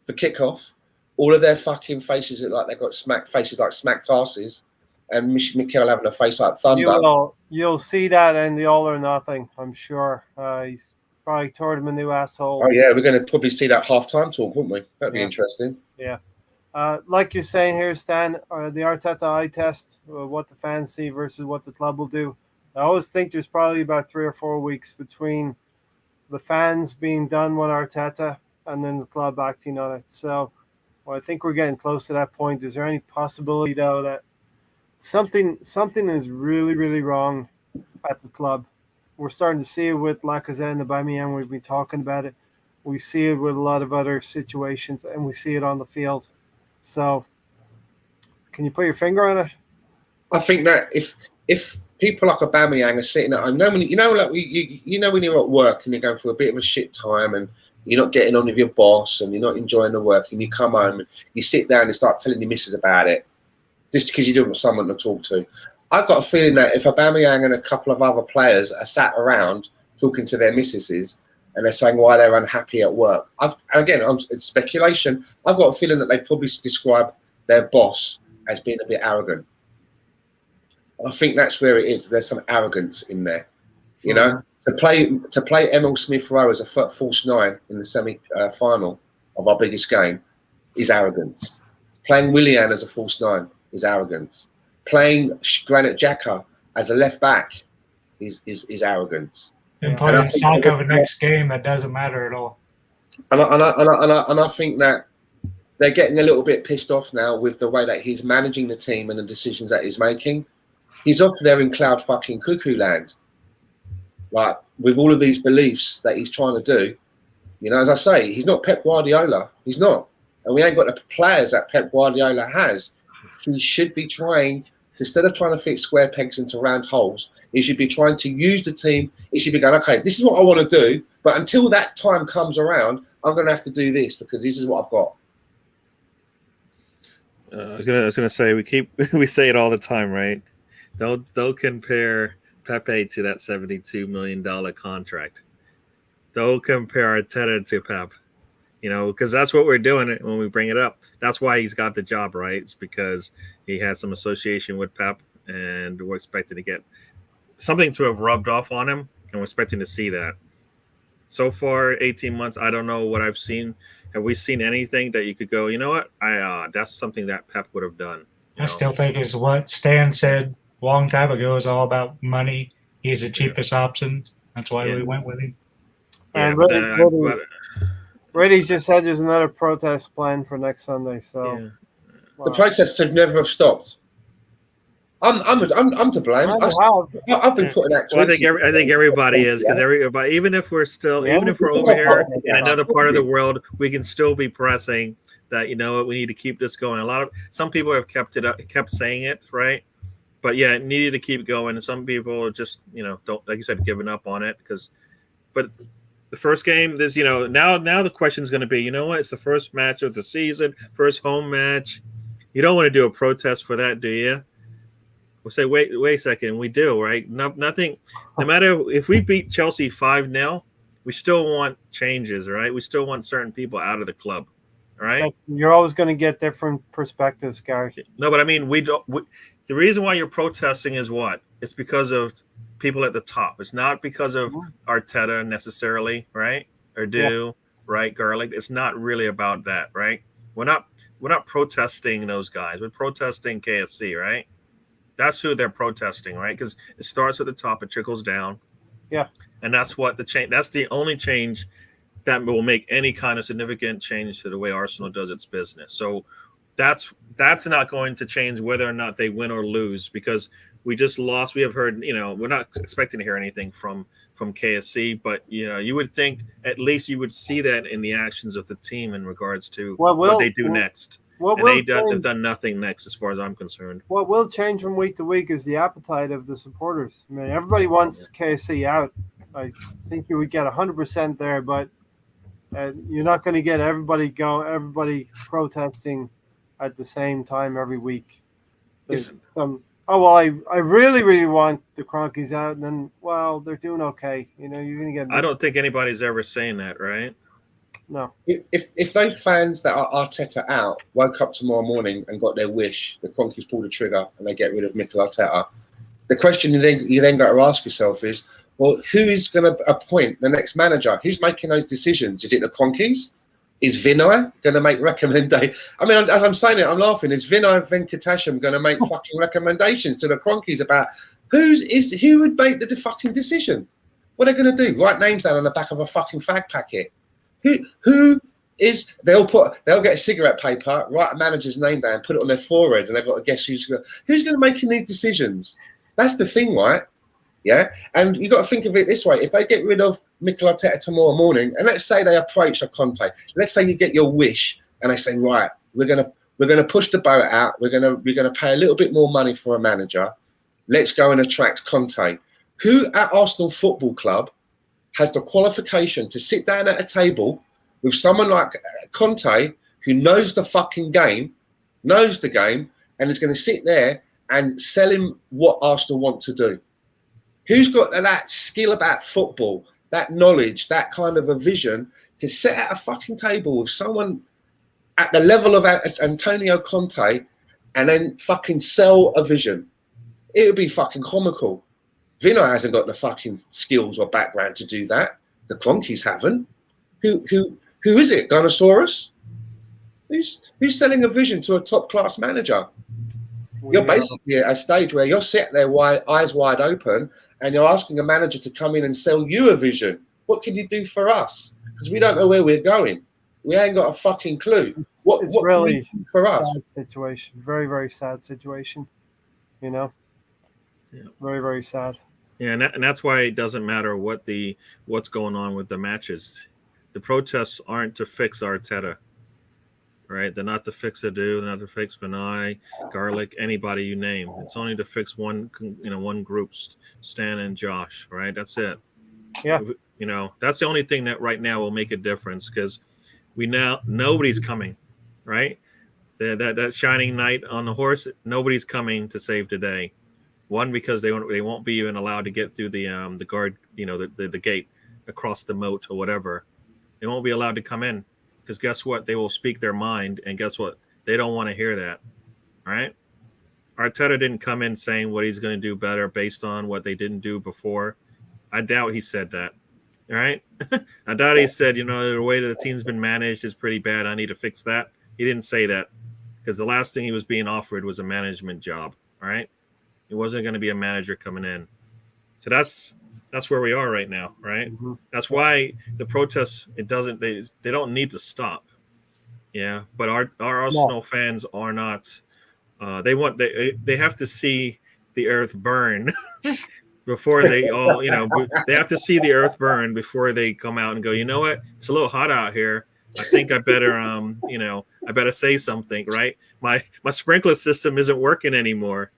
for kickoff, all of their fucking faces look like they've got faces like smacked asses, and Mikel having a face like thunder. You'll see that in the All or Nothing, I'm sure. He's probably turned him a new asshole. Oh yeah, we're going to probably see that half-time talk, wouldn't we? That'd be interesting. Yeah. Like you're saying here, Stan, the Arteta eye test, what the fans see versus what the club will do. I always think there's probably about 3 or 4 weeks between the fans being done with Arteta and then the club acting on it. So I think we're getting close to that point. Is there any possibility, though, that something is really, really wrong at the club? We're starting to see it with Lacazette and Aubameyang. We've been talking about it. We see it with a lot of other situations, and we see it on the field. So, can you put your finger on it? I think that if people like Aubameyang are sitting at home, when you're at work and you're going through a bit of a shit time and you're not getting on with your boss and you're not enjoying the work, and you come home and you sit down and start telling your missus about it, just because you don't have someone to talk to. I've got a feeling that if Aubameyang and a couple of other players are sat around talking to their missuses and they're saying why they're unhappy at work, it's speculation. I've got a feeling that they probably describe their boss as being a bit arrogant. I think that's where it is. There's some arrogance in there, you know. To play Emil Smith-Rowe as a false 9 in the semi-final of our biggest game is arrogance. Playing Willian as a false 9 is arrogance. Playing Granit Xhaka as a left back is arrogance. And playing Saka the next game, that doesn't matter at all. And I think that they're getting a little bit pissed off now with the way that he's managing the team and the decisions that he's making. He's off there in cloud fucking cuckoo land, like with all of these beliefs that he's trying to do. You know, as I say, he's not Pep Guardiola. He's not, and we ain't got the players that Pep Guardiola has. he should be trying to, instead of trying to fit square pegs into round holes, he should be trying to use the team. He should be going, okay, this is what I want to do, but until that time comes around, I'm going to have to do this because this is what I've got. I was gonna say we say it all the time, right? Don't compare Pepe to that $72 million contract. Don't compare Arteta to Pep. Because that's what we're doing when we bring it up. That's why he's got the job, right? It's because he had some association with Pep, and we're expecting to get something to have rubbed off on him, and we're expecting to see that. So far, 18 months, I don't know what I've seen. Have we seen anything that you could go, you know what? That's something that Pep would have done. I still think is what Stan said a long time ago is all about money. He's the cheapest option. That's why we went with him. Yeah, and Brady just said there's another protest planned for next Sunday. So the protests should never have stopped. I'm to blame. I've been putting out. Well, I think everybody is, because everybody, even if we're over here in another part of the world, we can still be pressing that. We need to keep this going. Some people have kept saying it, right? But yeah, it needed to keep going. And some people just don't, like you said, giving up on it but the first game, now the question is going to be, it's the first match of the season, first home match. You don't want to do a protest for that, do you? We'll say, wait a second. We do, right? Nothing. No matter if we beat Chelsea 5-0, we still want changes, right? We still want certain people out of the club, right? You're always going to get different perspectives, Gary. No, but I mean, the reason why you're protesting is what? It's because of people at the top. It's not because of Arteta necessarily, right? Or right? Garlic. It's not really about that, right? We're not protesting those guys. We're protesting KSC, right? That's who they're protesting, right? Because it starts at the top, it trickles down. Yeah. And that's what that's the only change that will make any kind of significant change to the way Arsenal does its business. So that's not going to change whether or not they win or lose, because we just lost. We have heard, we're not expecting to hear anything from KSC, but you would think at least you would see that in the actions of the team in regards to what they do next. They've done nothing next, as far as I'm concerned. What will change from week to week is the appetite of the supporters. I mean, everybody wants KSC out. I think you would get 100% there, but you're not going to get everybody protesting at the same time every week. I really, really want the Cronkies out, and then, they're doing okay. You're going to get. I don't think anybody's ever saying that, right? No. If those fans that are Arteta out woke up tomorrow morning and got their wish, the Cronkies pull the trigger and they get rid of Mikel Arteta, the question you then got to ask yourself is, well, who is going to appoint the next manager? Who's making those decisions? Is it the Cronkies? Is Vinay going to make recommendations? I mean, as I'm saying it, I'm laughing. Is Vinay Venkatesham going to make fucking recommendations to the Cronkies about who would make the fucking decision? What are they going to do? Write names down on the back of a fucking fag packet? Who is? They'll get a cigarette paper, write a manager's name down, put it on their forehead, and they've got to guess who's going to make these decisions. That's the thing, right? Yeah, and you got to think of it this way: if they get rid of Mikel Arteta tomorrow morning, and let's say they approach a Conte, let's say you get your wish, and they say, right, we're gonna push the boat out, we're gonna pay a little bit more money for a manager, let's go and attract Conte. Who at Arsenal Football Club has the qualification to sit down at a table with someone like Conte, who knows the fucking game, knows the game, and is going to sit there and sell him what Arsenal want to do? Who's got that skill about football, that knowledge, that kind of a vision to sit at a fucking table with someone at the level of Antonio Conte and then fucking sell a vision? It would be fucking comical. Vinay hasn't got the fucking skills or background to do that. The Cronkies haven't. Who is it? Gunnosaurus? Who's selling a vision to a top class manager? You're basically at a stage where you're sitting there eyes wide open and you're asking a manager to come in and sell you a vision. What can you do for us? Because we don't know where we're going. We ain't got a fucking clue. What really can you do for us? Sad situation. Very, very sad situation. Yeah. Very, very sad. Yeah, and that's why it doesn't matter what's going on with the matches. The protests aren't to fix Arteta. right? They're not to fix Adu, they're not to fix Vinay, Garlic, anybody you name. It's only to fix one group, Stan and Josh, right? That's it. Yeah. That's the only thing that right now will make a difference, because nobody's coming, right? That shining knight on the horse, nobody's coming to save today. One, because they won't be even allowed to get through the guard, the gate across the moat or whatever. They won't be allowed to come in, because guess what? They will speak their mind, and guess what? They don't want to hear that, right? Arteta didn't come in saying what he's going to do better based on what they didn't do before. I doubt he said that, all right? I doubt he said, the way that the team's been managed is pretty bad. I need to fix that. He didn't say that, because the last thing he was being offered was a management job, all right? He wasn't going to be a manager coming in. So that's where we are right now, right? Mm-hmm. That's why the protests, they don't need to stop. Yeah, but our Arsenal fans are not. They have to see the earth burn before they all, they have to see the earth burn before they come out and go, you know what? It's a little hot out here. I think I better, I better say something, right? My sprinkler system isn't working anymore,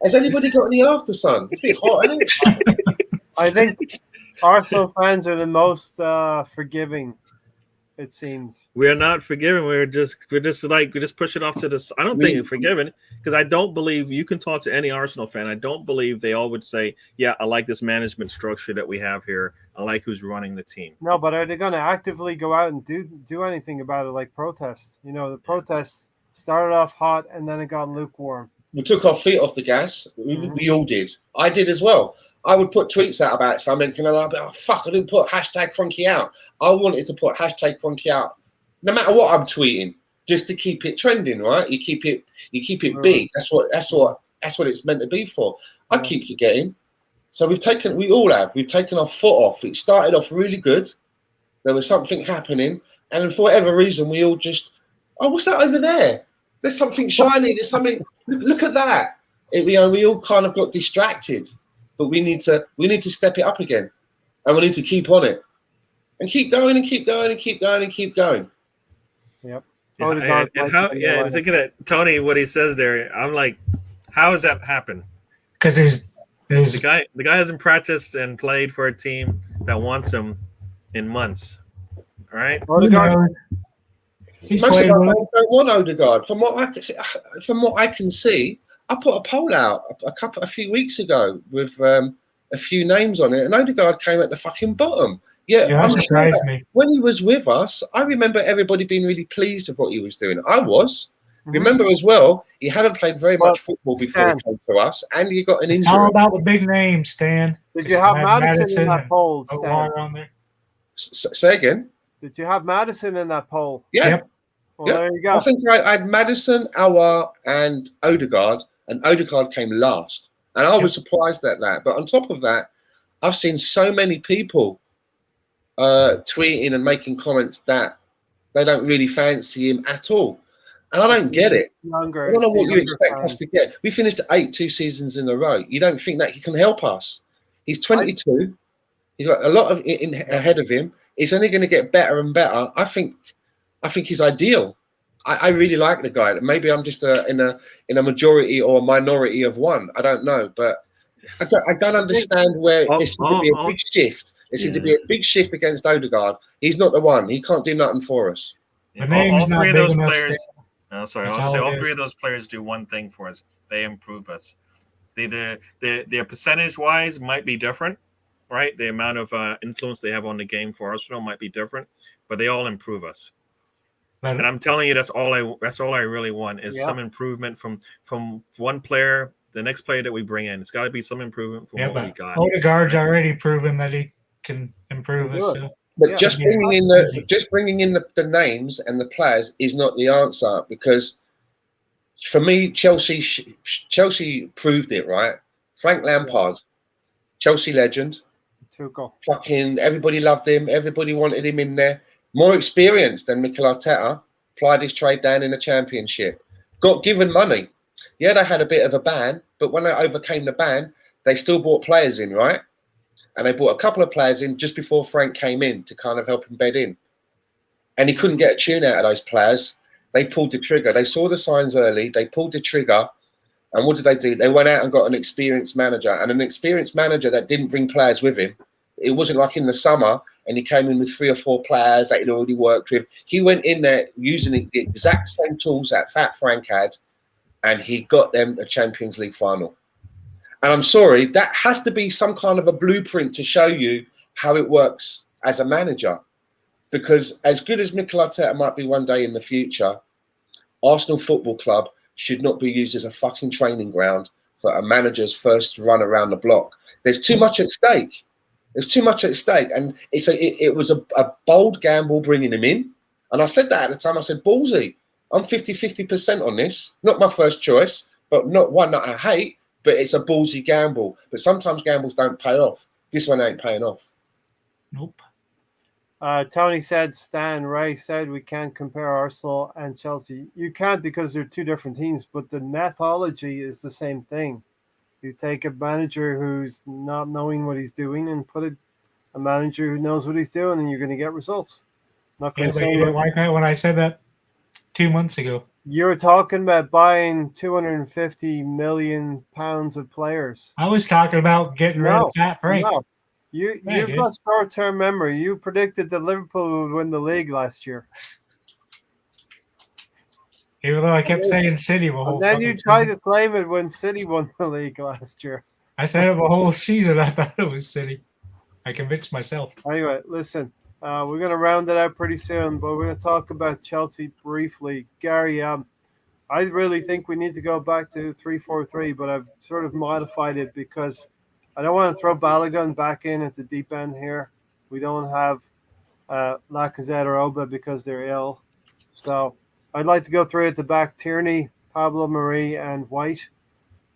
Has anybody got any after sun? It's a bit hot, isn't it? I think Arsenal fans are the most forgiving, it seems. We're not forgiving. We just push it off to the. I don't think it's forgiving, because I don't believe you can talk to any Arsenal fan. I don't believe they all would say, yeah, I like this management structure that we have here. I like who's running the team. No, but are they going to actively go out and do anything about it, like protests? The protests started off hot and then it got lukewarm. We took our feet off the gas. We all did. I did as well. I would put tweets out about something, and I'd be, oh, fuck, I didn't put hashtag Cronky out. I wanted to put hashtag Cronky out, no matter what I'm tweeting, just to keep it trending, right? You keep it big. That's what it's meant to be for. I keep forgetting. So we've taken our foot off. It started off really good. There was something happening, and for whatever reason, we all just, oh, what's that over there? There's something shiny. There's something. Look at that. We all kind of got distracted, but we need to step it up again, and we need to keep on it, and keep going and keep going and keep going and keep going. Yep. And thinking that Tony, what he says there, I'm like, how has that happened? Because the guy hasn't practiced and played for a team that wants him in months. All right. He's Most of played our well. fans don't want Odegaard. From what I can see, I put a poll out a few weeks ago with a few names on it, and Odegaard came at the fucking bottom. Yeah, that surprised me. When he was with us, I remember everybody being really pleased with what he was doing. I was. Mm-hmm. Remember as well, he hadn't played very much football before he came to us, and he got an injury. It's all about the big names, Stan. Did you have Madison in that poll, Stan? On there. Say again? Did you have Madison in that poll? Yeah. Yep. Well, there you go. I think I had Madison, Aouar, and Odegaard came last. And I was surprised at that. But on top of that, I've seen so many people tweeting and making comments that they don't really fancy him at all. And I don't get it. I don't know what you expect us to get. We finished 2 seasons in a row. You don't think that he can help us? He's 22. He's got a lot of ahead of him. It's only going to get better and better. I think he's ideal. I really like the guy. Maybe I'm just in a majority or a minority of one. I don't know, but I don't understand where it seems to be a big shift. It seems to be a big shift against Odegaard. He's not the one. He can't do nothing for us. All three of those players. All three of those players do one thing for us. They improve us. Their percentage wise might be different, right? The amount of influence they have on the game for Arsenal might be different, but they all improve us. And I'm telling you, that's all I really want is some improvement from one player, the next player that we bring in. It's got to be some improvement from what we got. Odegaard's already proven that he can improve us. So. But just bringing in the names and the players is not the answer, because for me, Chelsea proved it, right? Frank Lampard, Chelsea legend. Fucking everybody loved him. Everybody wanted him in there. More experienced than Mikel Arteta. Plied his trade down in the Championship. Got given money. Yeah, they had a bit of a ban, but when they overcame the ban, they still brought players in, right? And they brought a couple of players in just before Frank came in to kind of help him bed in. and he couldn't get a tune out of those players. They pulled the trigger. They saw the signs early. They pulled the trigger. And what did they do? They went out and got an experienced manager, and an experienced manager that didn't bring players with him. It wasn't like in the summer and he came in with 3 or 4 players that he'd already worked with. He went in there using the exact same tools that Fat Frank had, and he got them a Champions League final. And I'm sorry, that has to be some kind of a blueprint to show you how it works as a manager. Because as good as Mikel Arteta might be one day in the future, Arsenal Football Club should not be used as a fucking training ground for a manager's first run around the block. There's too much at stake. There's too much at stake. And it was a bold gamble bringing him in. And I said that at the time. I said, ballsy, I'm 50% on this. Not my first choice, but not one that I hate, but it's a ballsy gamble. But sometimes gambles don't pay off. This one ain't paying off. Nope. Tony said, Stan Ray said we can't compare Arsenal and Chelsea. You can't because they're two different teams, but the methodology is the same thing. You take a manager who's not knowing what he's doing and put a manager who knows what he's doing, and you're going to get results. Not going Yeah, to but say you didn't like that when I said that 2 months ago. you're talking about buying 250 million pounds of players. I was talking about getting rid of Fat Frank. No. You've got short-term memory. You predicted that Liverpool would win the league last year. Even though I kept saying City the whole And then you fucking tried season. to claim it when City won the league last year. I said it the whole season. I thought it was City. I convinced myself. Anyway, listen, we're going to round it out pretty soon, but we're going to talk about Chelsea briefly. Gary, I really think we need to go back to 3-4-3, but I've sort of modified it because I don't want to throw Balogun back in at the deep end here. We don't have Lacazette or Oba because they're ill. So I'd like to go 3 at the back, Tierney, Pablo Marie, and White.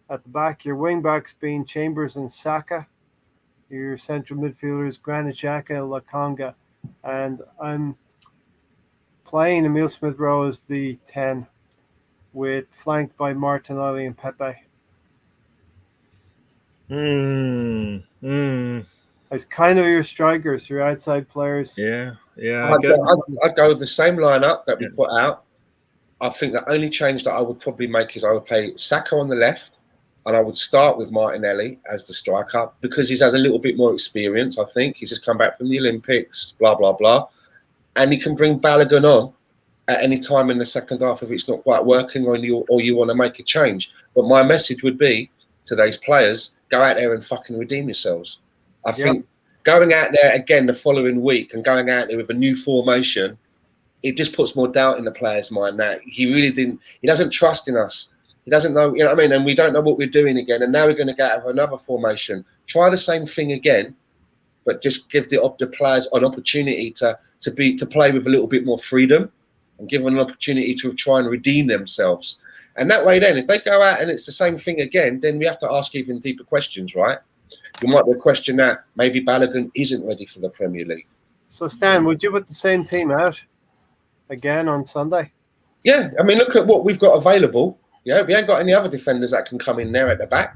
At the back, your wing backs being Chambers and Saka. Your central midfielders, Granit Xhaka, Lokonga. And I'm playing Emile Smith-Rowe as the 10, with flanked by Martinelli and Pepe. As kind of your strikers, your outside players. Yeah. I'd go with the same lineup that we put out. I think the only change that I would probably make is I would play Saka on the left, and I would start with Martinelli as the striker because he's had a little bit more experience, I think. He's just come back from the Olympics, blah, blah, blah. And he can bring Balogun on at any time in the second half if it's not quite working or you want to make a change. But my message would be to those players, go out there and fucking redeem yourselves. I think going out there again the following week and going out there with a new formation, it just puts more doubt in the player's mind that he doesn't trust in us. He doesn't know, you know what I mean? And we don't know what we're doing again. And now we're going to get out of another formation. Try the same thing again, but just give the players an opportunity to play with a little bit more freedom and give them an opportunity to try and redeem themselves. And that way then, if they go out and it's the same thing again, then we have to ask even deeper questions, right? There might be a question that maybe Balogun isn't ready for the Premier League. So, Stan, would you put the same team out again on Sunday? Yeah, I mean, look at what we've got available. Yeah, we ain't got any other defenders that can come in there at the back.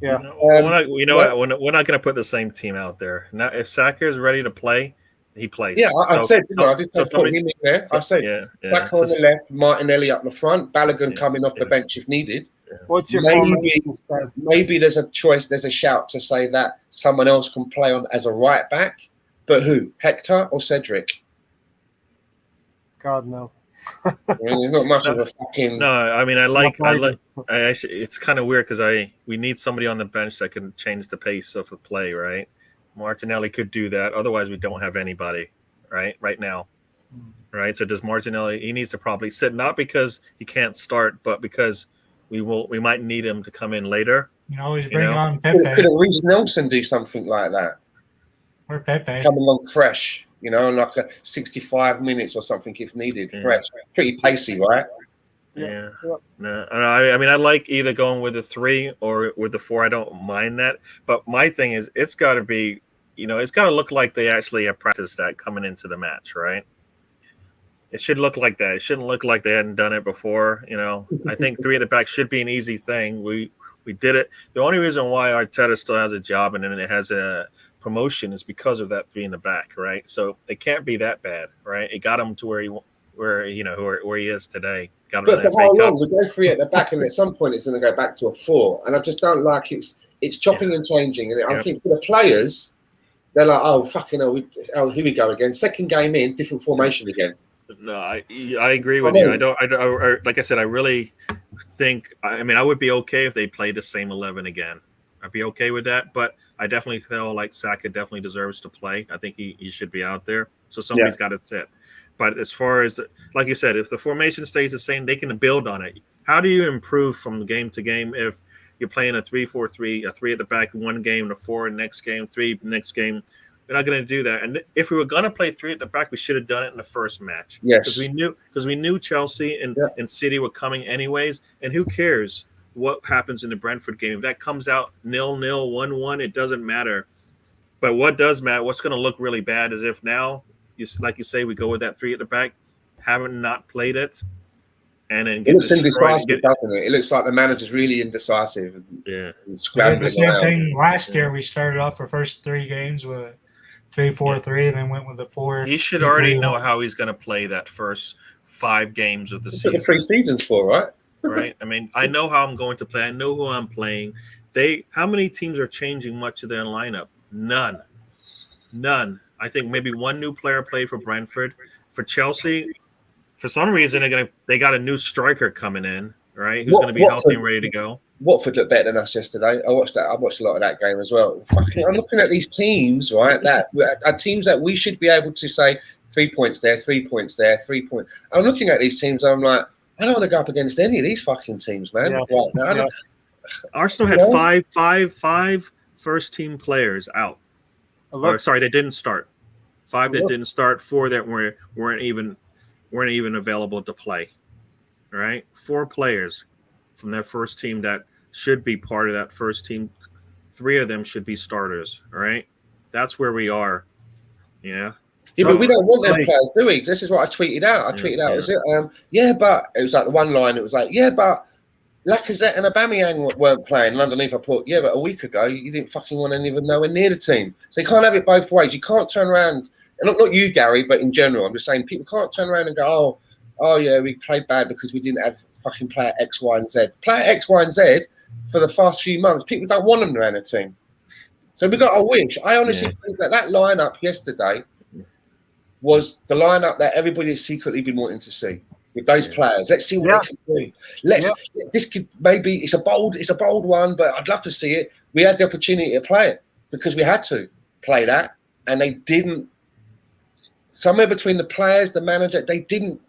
Yeah. We're not going to put the same team out there. Now, if Saka is ready to play, he plays. Yeah, I did put him in there. I said Saka on the left, Martinelli up the front, Balogun coming off the bench if needed. What's your maybe there's a choice, there's a shout to say that someone else can play on as a right back, but who? Hector or Cedric? God, no. Not much of a fucking. No, I mean, it's kind of weird because we need somebody on the bench that can change the pace of the play, right? Martinelli could do that. Otherwise, we don't have anybody, right now. Right? So does Martinelli, he needs to probably sit, not because he can't start, but because we might need him to come in later. You always bring on Pepe. Couldn't Reece Nelson do something like that? Or Pepe. Come along fresh, like a 65 minutes or something if needed. Fresh. Pretty pacey, right? Yeah. No, I mean, I like either going with the 3 or with the 4. I don't mind that. But my thing is, it's got to be, it's got to look like they actually have practiced that coming into the match, right? It should look like that. It shouldn't look like they hadn't done it before. I think 3 at the back should be an easy thing. We did it. The only reason why Arteta still has a job and then it has a promotion is because of that 3 in the back, right? So it can't be that bad, right? It got him to where he is today. Got him But an for FA how Cup. long? We go 3 at the back, and at some point it's going to go back to a 4. And I just don't like it's chopping and changing. And I think for the players, they're like, oh, fucking hell, here we go again. Second game in, different formation again. No, I agree with you. I don't. Like I said, I really think. I mean, I would be okay if they played the same 11 again. I'd be okay with that. But I definitely feel like Saka definitely deserves to play. I think he should be out there. So somebody's got to sit. But as far as, like you said, if the formation stays the same, they can build on it. How do you improve from game to game if you're playing a 3-4-3, a 3 at the back, 1 game, a 4 next game, 3 next game? We're not going to do that. And if we were going to play 3 at the back, we should have done it in the first match. Yes. Because we knew Chelsea and City were coming anyways. And who cares what happens in the Brentford game? If that comes out 0-0, 1-1, it doesn't matter. But what does matter, what's going to look really bad is if now, like you say, we go with that 3 at the back, haven't not played it, and then get looks destroyed. Indecisive, doesn't it? It looks like the manager's really indecisive. Yeah. We did the same thing last year. We started off our first 3 games with 3-4-3, and then went with a 4. He should already know how he's going to play that first 5 games of the season. Took the 3 seasons for, right? Right. I mean, I know how I'm going to play. I know who I'm playing. How many teams are changing much of their lineup? None. I think maybe 1 new player played for Brentford. For Chelsea, for some reason they got a new striker coming in, right? Who's going to be healthy and ready to go. Watford looked better than us yesterday. I watched a lot of that game as well. I'm looking at these teams, right? That are teams that we should be able to say 3 points there, 3 points there, 3 points. I'm looking at these teams and I'm like, I don't want to go up against any of these fucking teams, man. Yeah. Right now, Yeah. Arsenal had five first team players out. Sorry, they didn't start. 5 that didn't start. 4 that weren't even available to play. All right, 4 players from their first team that should be part of that first team. 3 of them should be starters. All right, that's where we are. Yeah. Yeah, but we don't want them players, do we? This is what I tweeted out. Was it? But it was like the one line. It was like, but Lacazette and Aubameyang weren't playing. And underneath, I put, but a week ago you didn't fucking want anyone nowhere near the team. So you can't have it both ways. You can't turn around, and not you, Gary, but in general, I'm just saying people can't turn around and go, oh yeah, we played bad because we didn't have fucking player X, Y, and Z. Player X, Y, and Z for the past few months, people don't want them around the team. So we got a wish. I honestly think that lineup yesterday was the lineup that everybody's secretly been wanting to see with those players. Let's see what they can do. This could maybe it's a bold one, but I'd love to see it. We had the opportunity to play it because we had to play that, and they didn't. Somewhere between the players, the manager, they didn't.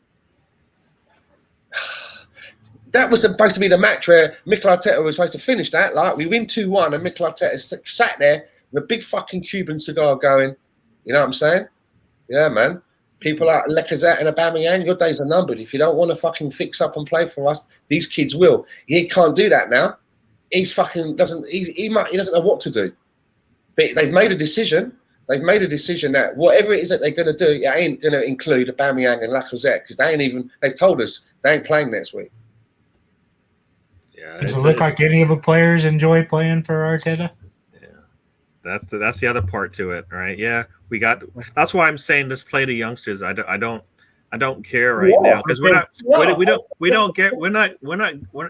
That was supposed to be the match where Mikel Arteta was supposed to finish that. Like we win 2-1, and Mikel Arteta sat there with a big fucking Cuban cigar going. You know what I'm saying? Yeah, man. People like Lacazette and Aubameyang, your days are numbered. If you don't want to fucking fix up and play for us, these kids will. He can't do that now. He's fucking doesn't. He doesn't know what to do. But they've made a decision. They've made a decision that whatever it is that they're going to do, it ain't going to include Aubameyang and Lacazette because they ain't even. They've told us they ain't playing next week. Yeah. Does it look like any of the players enjoy playing for Arteta? That's the other part to it, right? Yeah, we got. That's why I'm saying let's play the youngsters. I don't care right now because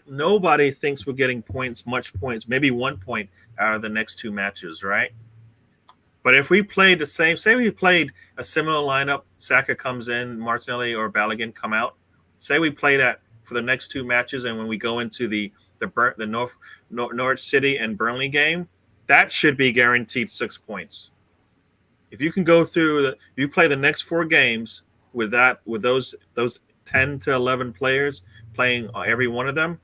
nobody thinks we're getting much points, maybe 1 point out of the next 2 matches, right? But if we played the same, say we played a similar lineup, Saka comes in, Martinelli or Balogun come out. Say we play that for the next 2 matches, and when we go into the Norwich City and Burnley game. That should be guaranteed 6 points. If you can go through, you play the next 4 games with those 10 to 11 players playing every one of them,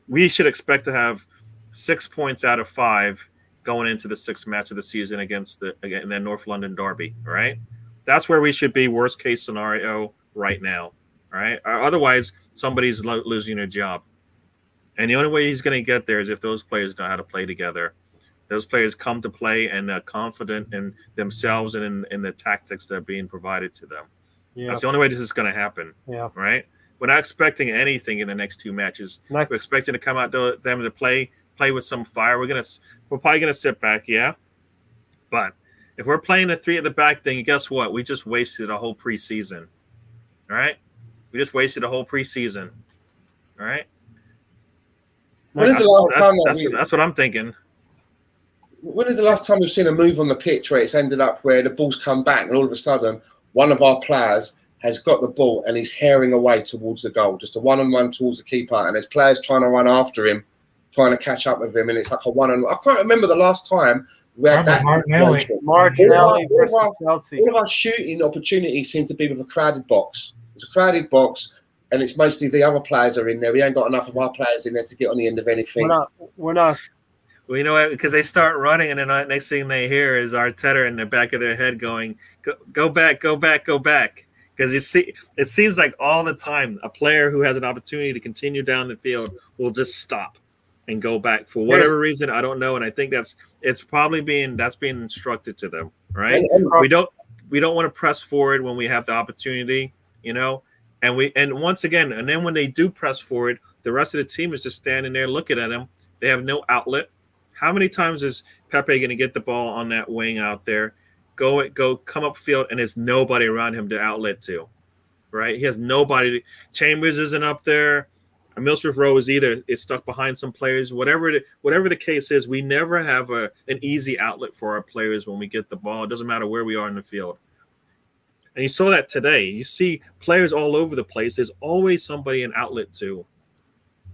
we should expect to have 6 points out of 5 going into the 6th match of the season against the North London derby. Right? That's where we should be. Worst case scenario right now. Right? Otherwise, somebody's losing their job, and the only way he's going to get there is if those players know how to play together. Those players come to play and are confident in themselves and in the tactics that are being provided to them. Yeah. That's the only way this is going to happen. Yeah. Right? We're not expecting anything in the next 2 matches. We're expecting to come out them to play with some fire. We're probably going to sit back, but But if we're playing a 3 at the back thing, guess what? We just wasted a whole preseason. All right? We just wasted a whole preseason. All right? When is the last time That's what I'm thinking. When is the last time we've seen a move on the pitch where it's ended up where the ball's come back and all of a sudden one of our players has got the ball and he's herring away towards the goal, just a one-on-one towards the keeper, and there's players trying to run after him, trying to catch up with him, and it's like a one-on-one. I can't remember the last time we had that. Martinelli versus Chelsea. All of our shooting opportunities seem to be with a crowded box. It's a crowded box, and it's mostly the other players are in there. We ain't got enough of our players in there to get on the end of anything. We're not. Well, you know what? Because they start running, and then the next thing they hear is Arteta in the back of their head going, go back, go back, go back. Because you see, it seems like all the time a player who has an opportunity to continue down the field will just stop and go back for whatever reason. I don't know, and I think it's probably being instructed to them, right? We don't want to press forward when we have the opportunity, you know. And once again, and then when they do press forward, the rest of the team is just standing there looking at them. They have no outlet. How many times is Pepe going to get the ball on that wing out there? Go come up field, and there's nobody around him to outlet to, right? He has nobody. Chambers isn't up there. Milsworth Rowe is stuck behind some players. Whatever the case is, we never have an easy outlet for our players when we get the ball. It doesn't matter where we are in the field. And you saw that today. You see players all over the place. There's always somebody an outlet to.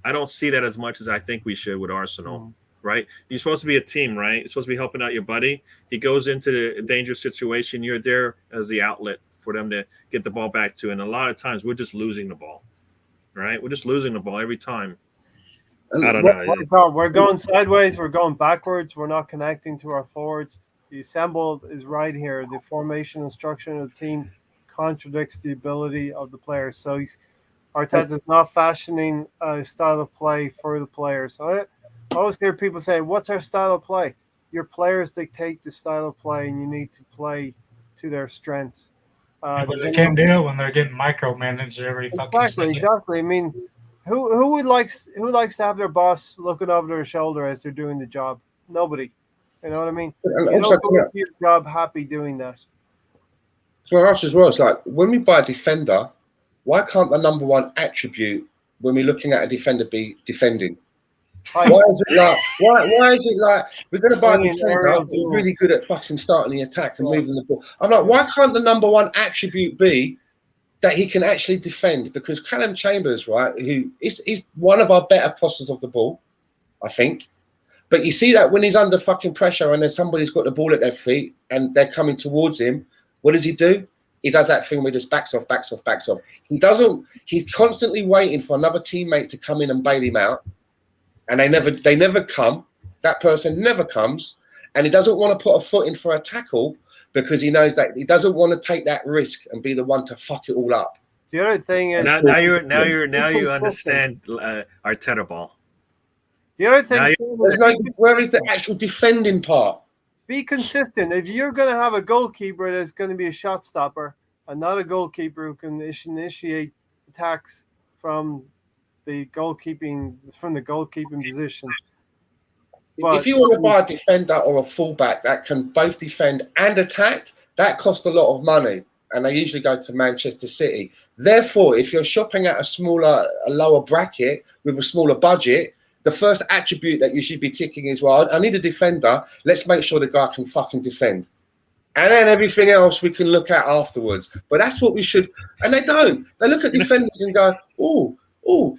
I don't see that as much as I think we should with Arsenal. Right? You're supposed to be a team, right? You're supposed to be helping out your buddy. He goes into the dangerous situation. You're there as the outlet for them to get the ball back to. And a lot of times we're just losing the ball, right? We're just losing the ball every time. I don't know. We're going sideways. We're going backwards. We're not connecting to our forwards. The assembled is right here. The formation and structure of the team contradicts the ability of the players. So Arteta is not fashioning a style of play for the players. So I always hear people say, what's our style of play? Your players dictate the style of play, and you need to play to their strengths. But they can't do it when they're getting micromanaged every fucking second. Exactly. I mean, who likes to have their boss looking over their shoulder as they're doing the job? Nobody. You know what I mean? And you also, don't go to your job happy doing that. Can I ask as well? It's like when we buy a defender, why can't the number one attribute when we're looking at a defender be defending? Why is it like we're going to buy a defender who's really good at fucking starting the attack and moving the ball? I'm like, why can't the number one attribute be that he can actually defend? Because Callum Chambers, right, he's one of our better crossers of the ball, I think. But you see that when he's under fucking pressure and then somebody's got the ball at their feet and they're coming towards him, what does he do? He does that thing where he just backs off. He's constantly waiting for another teammate to come in and bail him out. And they never come. That person never comes, and he doesn't want to put a foot in for a tackle because he knows that he doesn't want to take that risk and be the one to fuck it all up. The other thing is now you understand Arteta ball. The other thing where is the actual defending part? Be consistent. If you're going to have a goalkeeper that's going to be a shot stopper and not a goalkeeper who can initiate attacks from the goalkeeping position. But if you want to buy a defender or a fullback that can both defend and attack, that costs a lot of money, and they usually go to Manchester City. Therefore, if you're shopping at a lower bracket with a smaller budget, the first attribute that you should be ticking is, well, I need a defender. Let's make sure the guy can fucking defend. And then everything else we can look at afterwards. But that's what we should. And they don't. They look at defenders and go,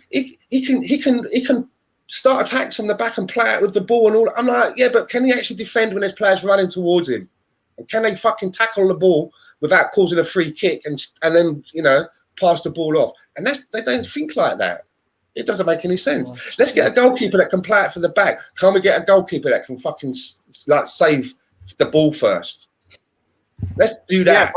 he can start attacks from the back and play out with the ball and all. I'm like, yeah, but can he actually defend when there's players running towards him? And can they fucking tackle the ball without causing a free kick and then, you know, pass the ball off? And they don't think like that. It doesn't make any sense. Let's get a goalkeeper that can play out from the back. Can't we get a goalkeeper that can fucking save the ball first? Let's do that.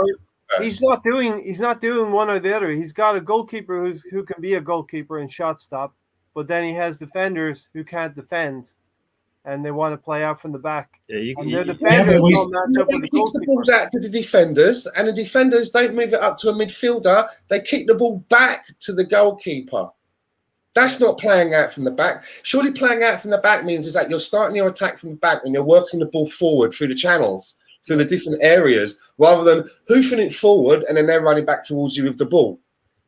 Yeah, he's not doing one or the other. He's got a goalkeeper who can be a goalkeeper and shot stop, but then he has defenders who can't defend, and they want to play out from the back. Yeah, he keeps the balls out to the defenders, and the defenders don't move it up to a midfielder. They kick the ball back to the goalkeeper. That's not playing out from the back. Surely playing out from the back means is that you're starting your attack from the back and you're working the ball forward through the channels. through the different areas rather than hoofing it forward and then they're running back towards you with the ball.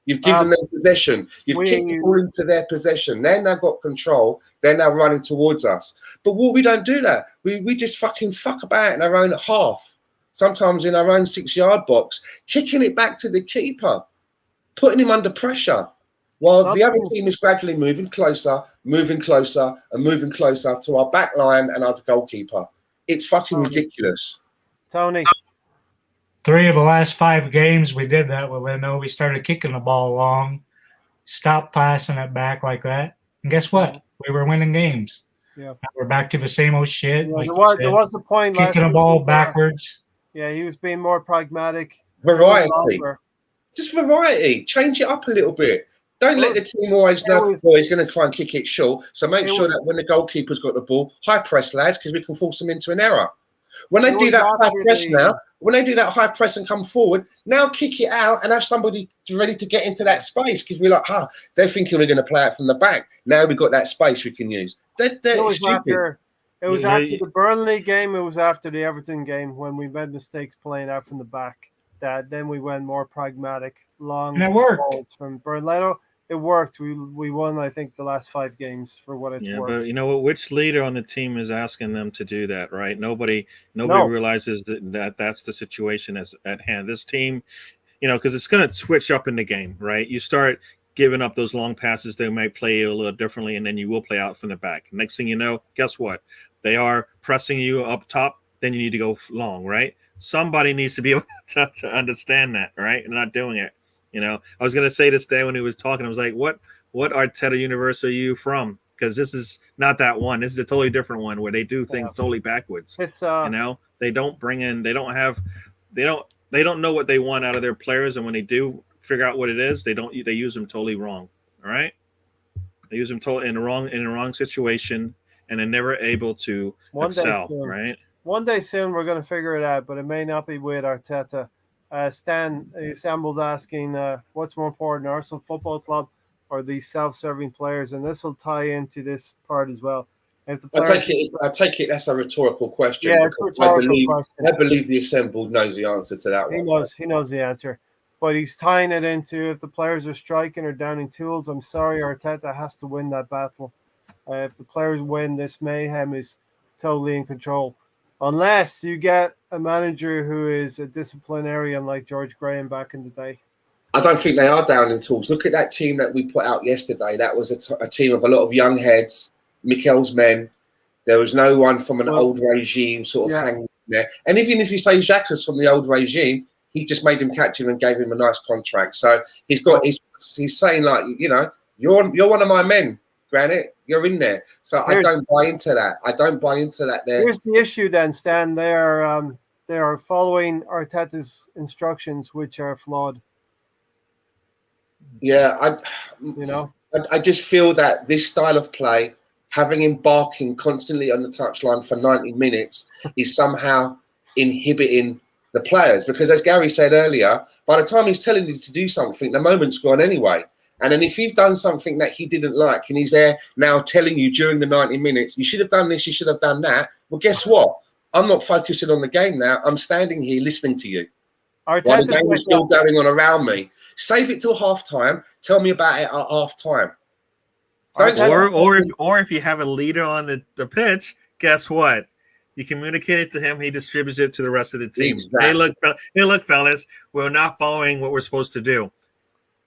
You've given them possession. You've kicked the ball into their possession. They're now got control. They're now running towards us. But what we don't do that. We just fucking fuck about in our own half. Sometimes in our own 6-yard box, kicking it back to the keeper, putting him under pressure, while the other team is gradually moving closer, and moving closer to our back line and our goalkeeper. It's fucking ridiculous. Tony. 3 of the last 5 games we did that with Leno. We started kicking the ball long, stopped passing it back like that. And guess what? We were winning games. Yeah. Now we're back to the same old shit. Yeah, like there was a point kicking the ball backwards. Yeah, he was being more pragmatic. Variety. Just variety. Change it up a little bit. Don't let the team always know he's going to try and kick it short. So make sure that when the goalkeeper's got the ball, high press, lads, because we can force them into an error. When they do that high press now, when they do that high press and come forward, now kick it out and have somebody ready to get into that space because we're like, they're thinking we're going to play it from the back. Now we've got that space we can use. It was after the Burnley game. It was after the Everton game when we made mistakes playing out from the back. That then we went more pragmatic, long and it worked from Burnley. It worked. We won, I think, the last 5 games for what it's worth. But you know what? Which leader on the team is asking them to do that, right? Nobody realizes that that's the situation at hand. This team, because it's going to switch up in the game, right? You start giving up those long passes, they might play you a little differently, and then you will play out from the back. Next thing you know, guess what? They are pressing you up top, then you need to go long, right? Somebody needs to be able to understand that, right? And not doing it. I was going to say this day when he was talking, I was like, what Arteta universe are you from? Because this is not that one. This is a totally different one where they do things totally backwards. It's, they don't bring in, they don't know what they want out of their players. And when they do figure out what it is, they use them totally wrong. All right. They use them totally in the wrong situation, and they're never able to excel. Right. One day soon, we're going to figure it out, but it may not be with Arteta. Stan was asking, what's more important, Arsenal Football Club or these self-serving players? And this will tie into this part as well. I take it that's a rhetorical question. Yeah, it's a rhetorical question. I believe the assembled knows the answer to that one. He knows the answer. But he's tying it into if the players are striking or downing tools, I'm sorry, Arteta has to win that battle. If the players win, this mayhem is totally in control. Unless you get a manager who is a disciplinarian like George Graham back in the day. I don't think they are down in tools. Look at that team that we put out yesterday. That was a team of a lot of young heads, Mikel's men. There was no one from an old regime sort of hanging there. And even if you say Xhaka's from the old regime, he just made him captain and gave him a nice contract. So he's saying, like, you're one of my men. Granite, you're in there. So I don't buy into that. There. Here's the issue then, Stan. They are following Arteta's instructions, which are flawed. Yeah, I just feel that this style of play, having him barking constantly on the touchline for 90 minutes, is somehow inhibiting the players. Because as Gary said earlier, by the time he's telling you to do something, the moment's gone anyway. And then if you've done something that he didn't like and he's there now telling you during the 90 minutes, you should have done this, you should have done that. Well, guess what? I'm not focusing on the game now. I'm standing here listening to you. While the game is still going on around me. Save it till half-time. Tell me about it at half-time. Or if you have a leader on the pitch, guess what? You communicate it to him. He distributes it to the rest of the team. Exactly. Hey, look, fellas, we're not following what we're supposed to do.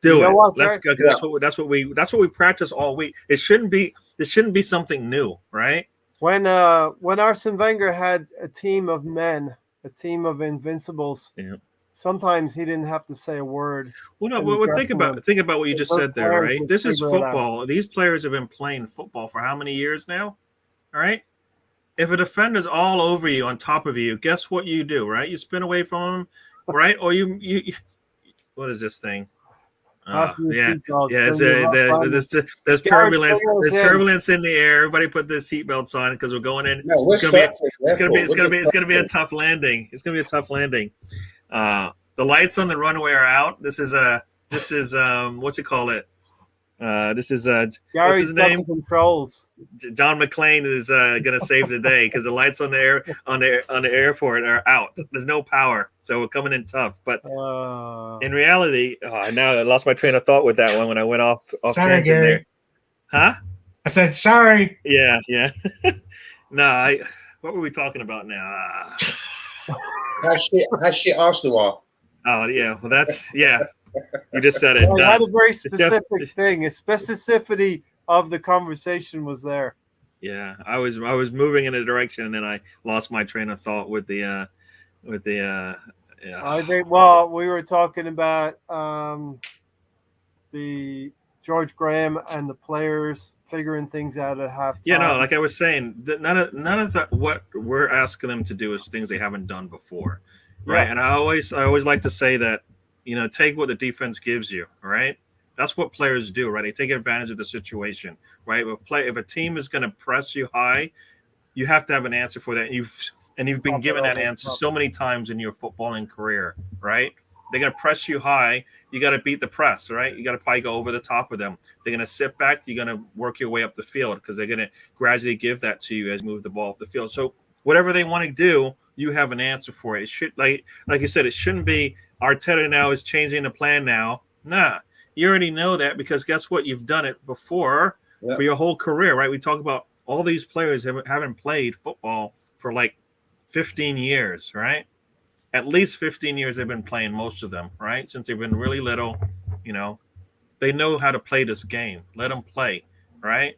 Do it. Let's go. That's what we practice all week. This shouldn't be something new, right? When Arsene Wenger had a team of men, a team of invincibles, sometimes he didn't have to say a word. Well, no. Think about what you just said there, right? This is football. These players have been playing football for how many years now? All right. If a defender's all over you, on top of you, guess what you do, right? You spin away from him, right? Or you what is this thing? There's turbulence. There's turbulence in the air. Everybody put their seatbelts on because we're going in. It's gonna be a tough landing. It's gonna be a tough landing. The lights on the runway are out. This is what's it call it? This is what's Gary's his got name? the controls. John McClane is gonna save the day because the lights on the airport are out. There's no power, so we're coming in tough. But in reality, now I lost my train of thought with that one when I went off Sorry, tangent Gary. there. Huh? I said sorry. Yeah. No, what were we talking about now? How shit Arsenal are. Oh yeah, well that's You just said it. Well, I had a very specific thing. A specificity of the conversation was there. Yeah, I was moving in a direction and then I lost my train of thought with the. I think. Well, we were talking about the George Graham and the players figuring things out at halftime. Yeah, no, like I was saying, none of what we're asking them to do is things they haven't done before, right? Yeah. And I always like to say that, take what the defense gives you, right? That's what players do, right? They take advantage of the situation, right? If a team is going to press you high, you have to have an answer for that. And you've been given that answer so many times in your footballing career, right? They're going to press you high. You got to beat the press, right? You got to probably go over the top of them. They're going to sit back. You're going to work your way up the field because they're going to gradually give that to you as you move the ball up the field. So whatever they want to do, you have an answer for it. It should, like you said, it shouldn't be Arteta now is changing the plan now. Nah, you already know that because guess what? You've done it before for your whole career, right? We talk about all these players haven't played football for like 15 years, right? At least 15 years they've been playing, most of them, right? Since they've been really little, they know how to play this game. Let them play, right?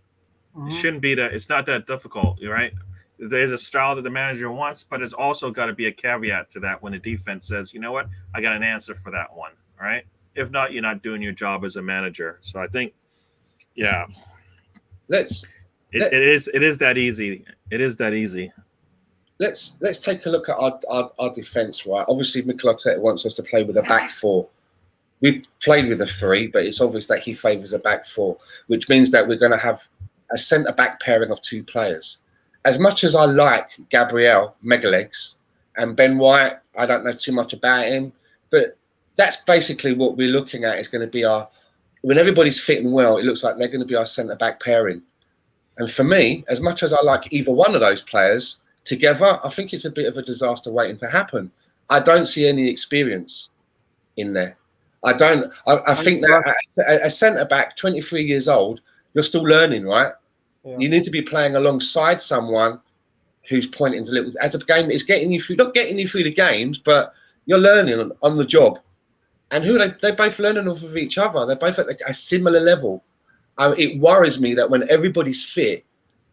Mm-hmm. It shouldn't be that. It's not that difficult, right? There's a style that the manager wants, but there's also got to be a caveat to that when the defense says, you know what, I got an answer for that one, right? If not, you're not doing your job as a manager. So I think, yeah, it is that easy. It is that easy. Let's take a look at our defence, right? Obviously, Mikel Arteta wants us to play with a back four. We played with a three, but it's obvious that he favours a back four, which means that we're going to have a centre-back pairing of two players. As much as I like Gabriel Megalegs and Ben White, I don't know too much about him, but that's basically what we're looking at. Is going to be when everybody's fitting well, it looks like they're going to be our centre-back pairing. And for me, as much as I like either one of those players, together, I think it's a bit of a disaster waiting to happen. I don't see any experience in there. I think that a centre-back, 23 years old, you're still learning, right? Yeah. You need to be playing alongside someone who's pointing to little. As a game is getting you through, not getting you through the games, but you're learning on the job. And they're both learning off of each other. They're both at a similar level. It worries me that when everybody's fit,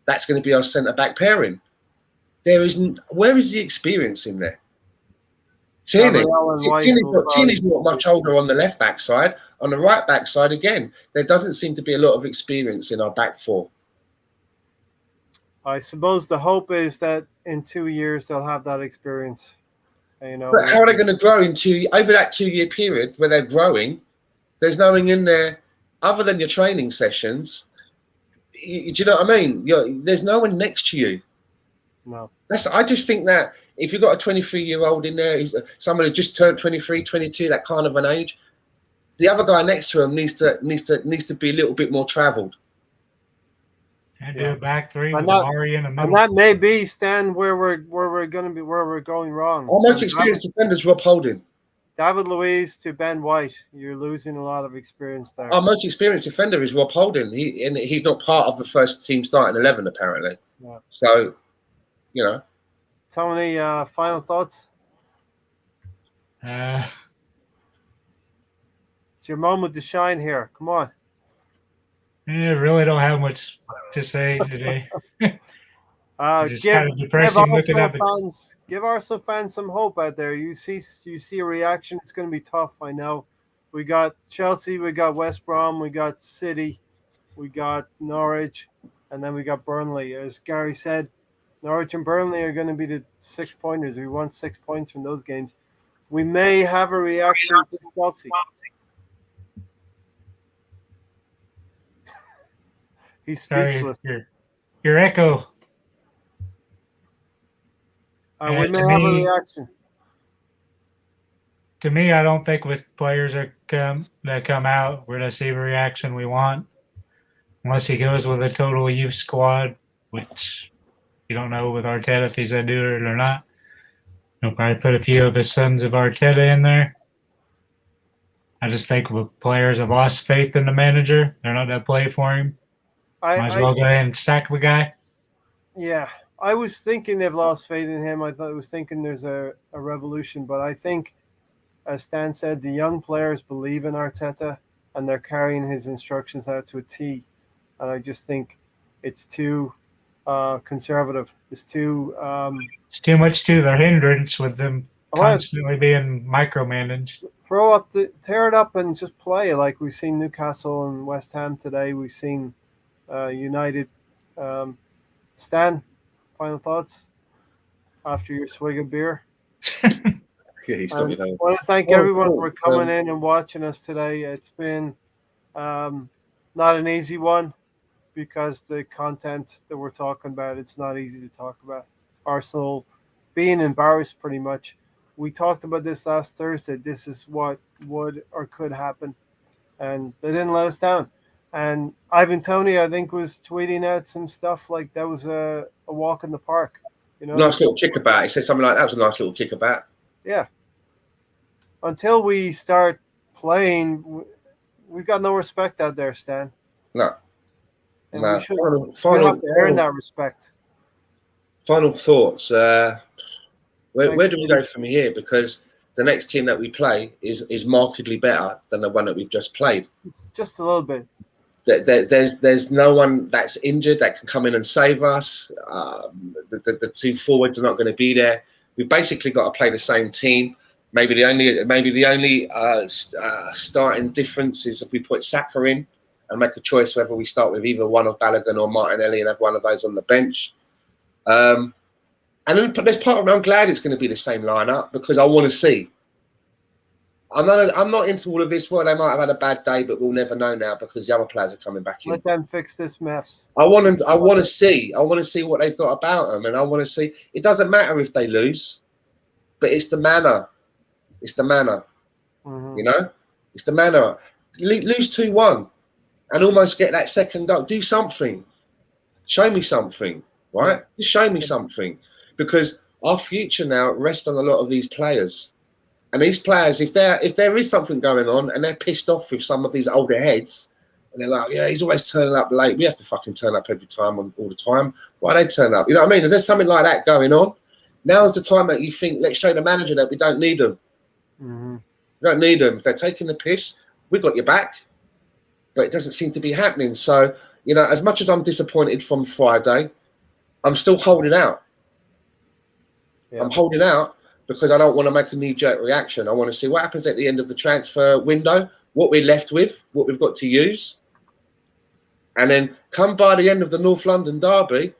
that's going to be our centre-back pairing. Where is the experience in there? Tierney's not much older on the left back side. On the right back side, again, there doesn't seem to be a lot of experience in our back four. I suppose the hope is that in 2 years they'll have that experience. But how are they going to grow over that 2 year period where they're growing? There's nothing in there other than your training sessions. Do you know what I mean? There's no one next to you. No. I just think that if you've got a 23-year-old in there, someone who just turned 23, 22, that kind of an age, the other guy next to him needs to be a little bit more travelled. And do a back three with Ari in the middle. And that may be, Stan, where we're going wrong. Our most experienced defender is Rob Holding. David Luiz to Ben White. You're losing a lot of experience there. Our most experienced defender is Rob Holding. He's not part of the first team starting 11, apparently. Yeah. So, Tony, final thoughts? It's your moment to shine here. Come on. I really don't have much to say today. Just kind of depressing looking at it. Give Arsenal fans some hope out there. You see a reaction. It's going to be tough. I know. We got Chelsea, we got West Brom, we got City, we got Norwich, and then we got Burnley. As Gary said, Norwich and Burnley are going to be the 6 pointers. We want 6 points from those games. We may have a reaction to Chelsea. He's speechless. Your echo. We may have a reaction. To me, I don't think with players that come out, we're going to see the reaction we want. unless he goes with a total youth squad, which you don't know with Arteta if he's going to do it or not. He'll probably put a few of the sons of Arteta in there. I just think the players have lost faith in the manager. They're not going to play for him. Might as well go ahead and sack the guy. Yeah, I was thinking they've lost faith in him. I was thinking there's a revolution, but I think, as Stan said, the young players believe in Arteta and they're carrying his instructions out to a T. And I just think it's too conservative. It's too much to their hindrance with them constantly being micromanaged. Tear it up and just play. Like we've seen Newcastle and West Ham today. We've seen United. Stan, final thoughts after your swig of beer? I want to thank everyone for coming in and watching us today. It's been not an easy one because the content that we're talking about, it's not easy to talk about. Arsenal being embarrassed pretty much. We talked about this last Thursday. This is what would or could happen. And they didn't let us down. And Ivan Toney, I think, was tweeting out some stuff like that was a walk in the park. You know, nice little kickabout. He said something like that was a nice little kickabout. Yeah. Until we start playing, we've got no respect out there, Stan. No. And we should have to earn that respect. Final thoughts. Where do we go from here? Because the next team that we play is markedly better than the one that we've just played. Just a little bit. There's no one that's injured that can come in and save us. The two forwards are not going to be there. We've basically got to play the same team. Maybe the only starting difference is if we put Saka in and make a choice whether we start with either one of Balogun or Martinelli and have one of those on the bench. And then there's part of me, I'm glad it's going to be the same lineup because I want to see. I'm not into all of this. Well, they might have had a bad day, but we'll never know now because the other players are coming back in. Let them fix this mess. I want to see what they've got about them, and I want to see. It doesn't matter if they lose, but it's the manner. It's the manner. Mm-hmm. You know, it's the manner. Lose 2-1 and almost get that second goal. Do something. Show me something, right? Just show me something, because our future now rests on a lot of these players. And these players, if there is something going on and they're pissed off with some of these older heads, and they're like, yeah, he's always turning up late. We have to fucking turn up every time all the time. Why they turn up? You know what I mean? If there's something like that going on, now's the time that you think, let's show the manager that we don't need them. Mm-hmm. We don't need them. If they're taking the piss, we've got your back. But it doesn't seem to be happening. So, you know, as much as I'm disappointed from Friday, I'm still holding out. Yeah. I'm holding out because I don't want to make a knee-jerk reaction. I want to see what happens at the end of the transfer window, what we're left with, what we've got to use. And then come by the end of the North London derby,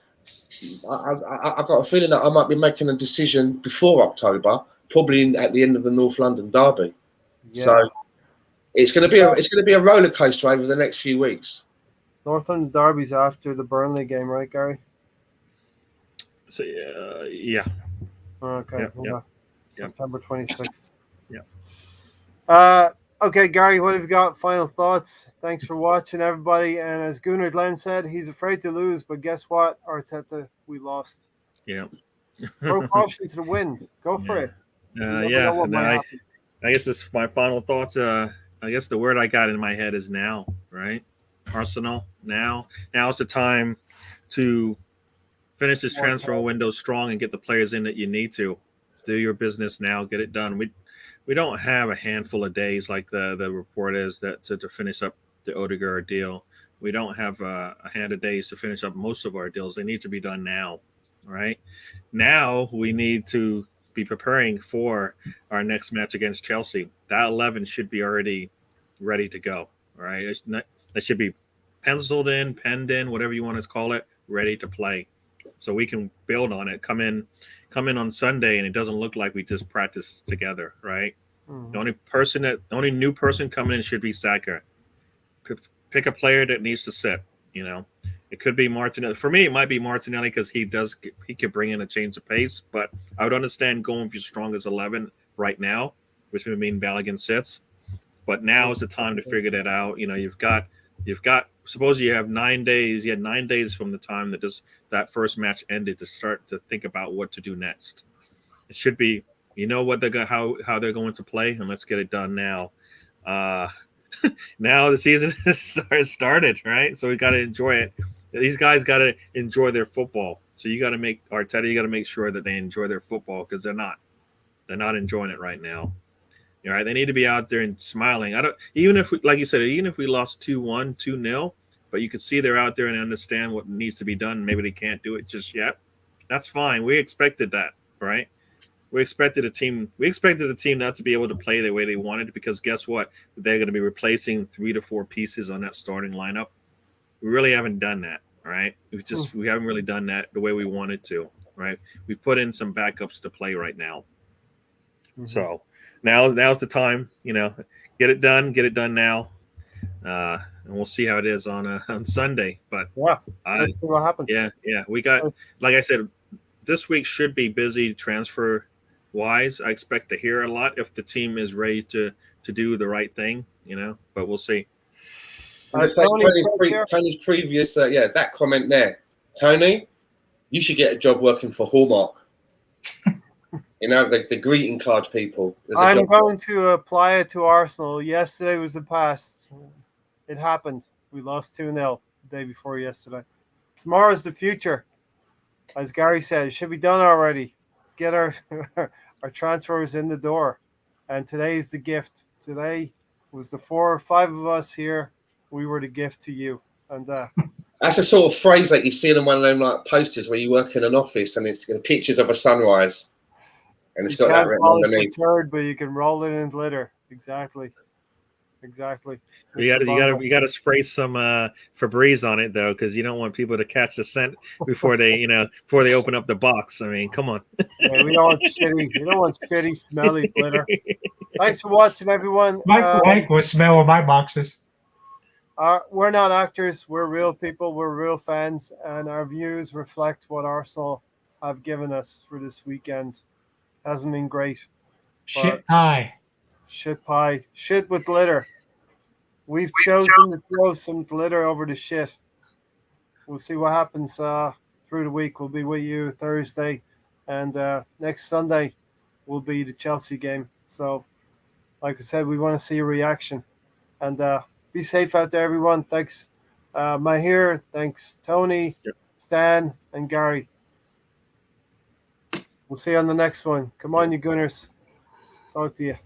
I've got a feeling that I might be making a decision before October, probably at the end of the North London derby. Yeah. So it's going to be a roller coaster over the next few weeks. North London derby's after the Burnley game, right, Gary? So yeah. Okay. Yeah. September 26th. Yeah. Okay, Gary, what have you got? Final thoughts. Thanks for watching, everybody. And as Gunnar Glenn said, he's afraid to lose, but guess what? Arteta, we lost. Yeah. Throw caution to the wind. Go for it. I guess this is my final thoughts. I guess the word I got in my head is now, right? Arsenal, now. Now's the time to finish this transfer window strong and get the players in that you need to. Do your business now. Get it done. We don't have a handful of days like the report is that to finish up the Odegaard deal. We don't have a hand of days to finish up most of our deals. They need to be done now, right? Now we need to be preparing for our next match against Chelsea. That 11 should be already ready to go, right? That should be penciled in, penned in, whatever you want to call it, ready to play. So we can build on it, come in on Sunday, and it doesn't look like we just practiced together, right? Mm-hmm. The only new person coming in should be Saka. Pick a player that needs to sit. You know, it could be Martinelli. For me, it might be Martinelli because he could bring in a change of pace. But I would understand going with your strongest 11 right now, which would mean Balogun sits. But now is the time to figure that out. You know, you've got suppose you have 9 days. You had 9 days from the time that that first match ended to start to think about what to do next. It should be, what they're how they're going to play, and let's get it done now. Now the season has started, right? So we got to enjoy it. These guys got to enjoy their football. So you got to make Arteta. You got to make sure that they enjoy their football, because they're not enjoying it right now. All right, they need to be out there and smiling. Even if like you said, even if we lost 2-1, 2-0, but you can see they're out there and understand what needs to be done. Maybe they can't do it just yet. That's fine. We expected that, right? We expected the team not to be able to play the way they wanted, because guess what? They're going to be replacing 3 to 4 pieces on that starting lineup. We really haven't done that, right? We haven't really done that the way we wanted to, right? We put in some backups to play right now. Mm-hmm. So now's the time, get it done now. And we'll see how it is on Sunday. But let's see what happens. Yeah. We got, like I said, this week should be busy transfer wise. I expect to hear a lot if the team is ready to do the right thing, but we'll see. Tony's previous, that comment there. Tony, you should get a job working for Hallmark. The greeting card people. I'm going to apply it to Arsenal. Yesterday was the past. It happened. We lost 2-0 the day before yesterday. Tomorrow's the future. As Gary said, it should be done already. Get our transfers in the door. And today's the gift. Today was the 4 or 5 of us here. We were the gift to you. And that's a sort of phrase like you see in one of them like posters where you work in an office and it's pictures of a sunrise. And it's got that written underneath. But you can roll it in glitter. Exactly. You got to spray some Febreze on it though, because you don't want people to catch the scent before they open up the box. I mean, come on. Yeah, we don't want shitty, smelly glitter. Thanks for watching, everyone. Mike will smell my boxes. We're not actors. We're real people. We're real fans, and our views reflect what Arsenal have given us for this weekend. Hasn't been great. Shit pie. Shit with glitter. We've chosen to throw some glitter over the shit. We'll see what happens through the week. We'll be with you Thursday, and next Sunday will be the Chelsea game. So, like I said, we want to see a reaction. And be safe out there, everyone. Thanks, Mahir. Thanks, Tony, Stan, and Gary. We'll see you on the next one. Come on, you Gunners. Talk to you.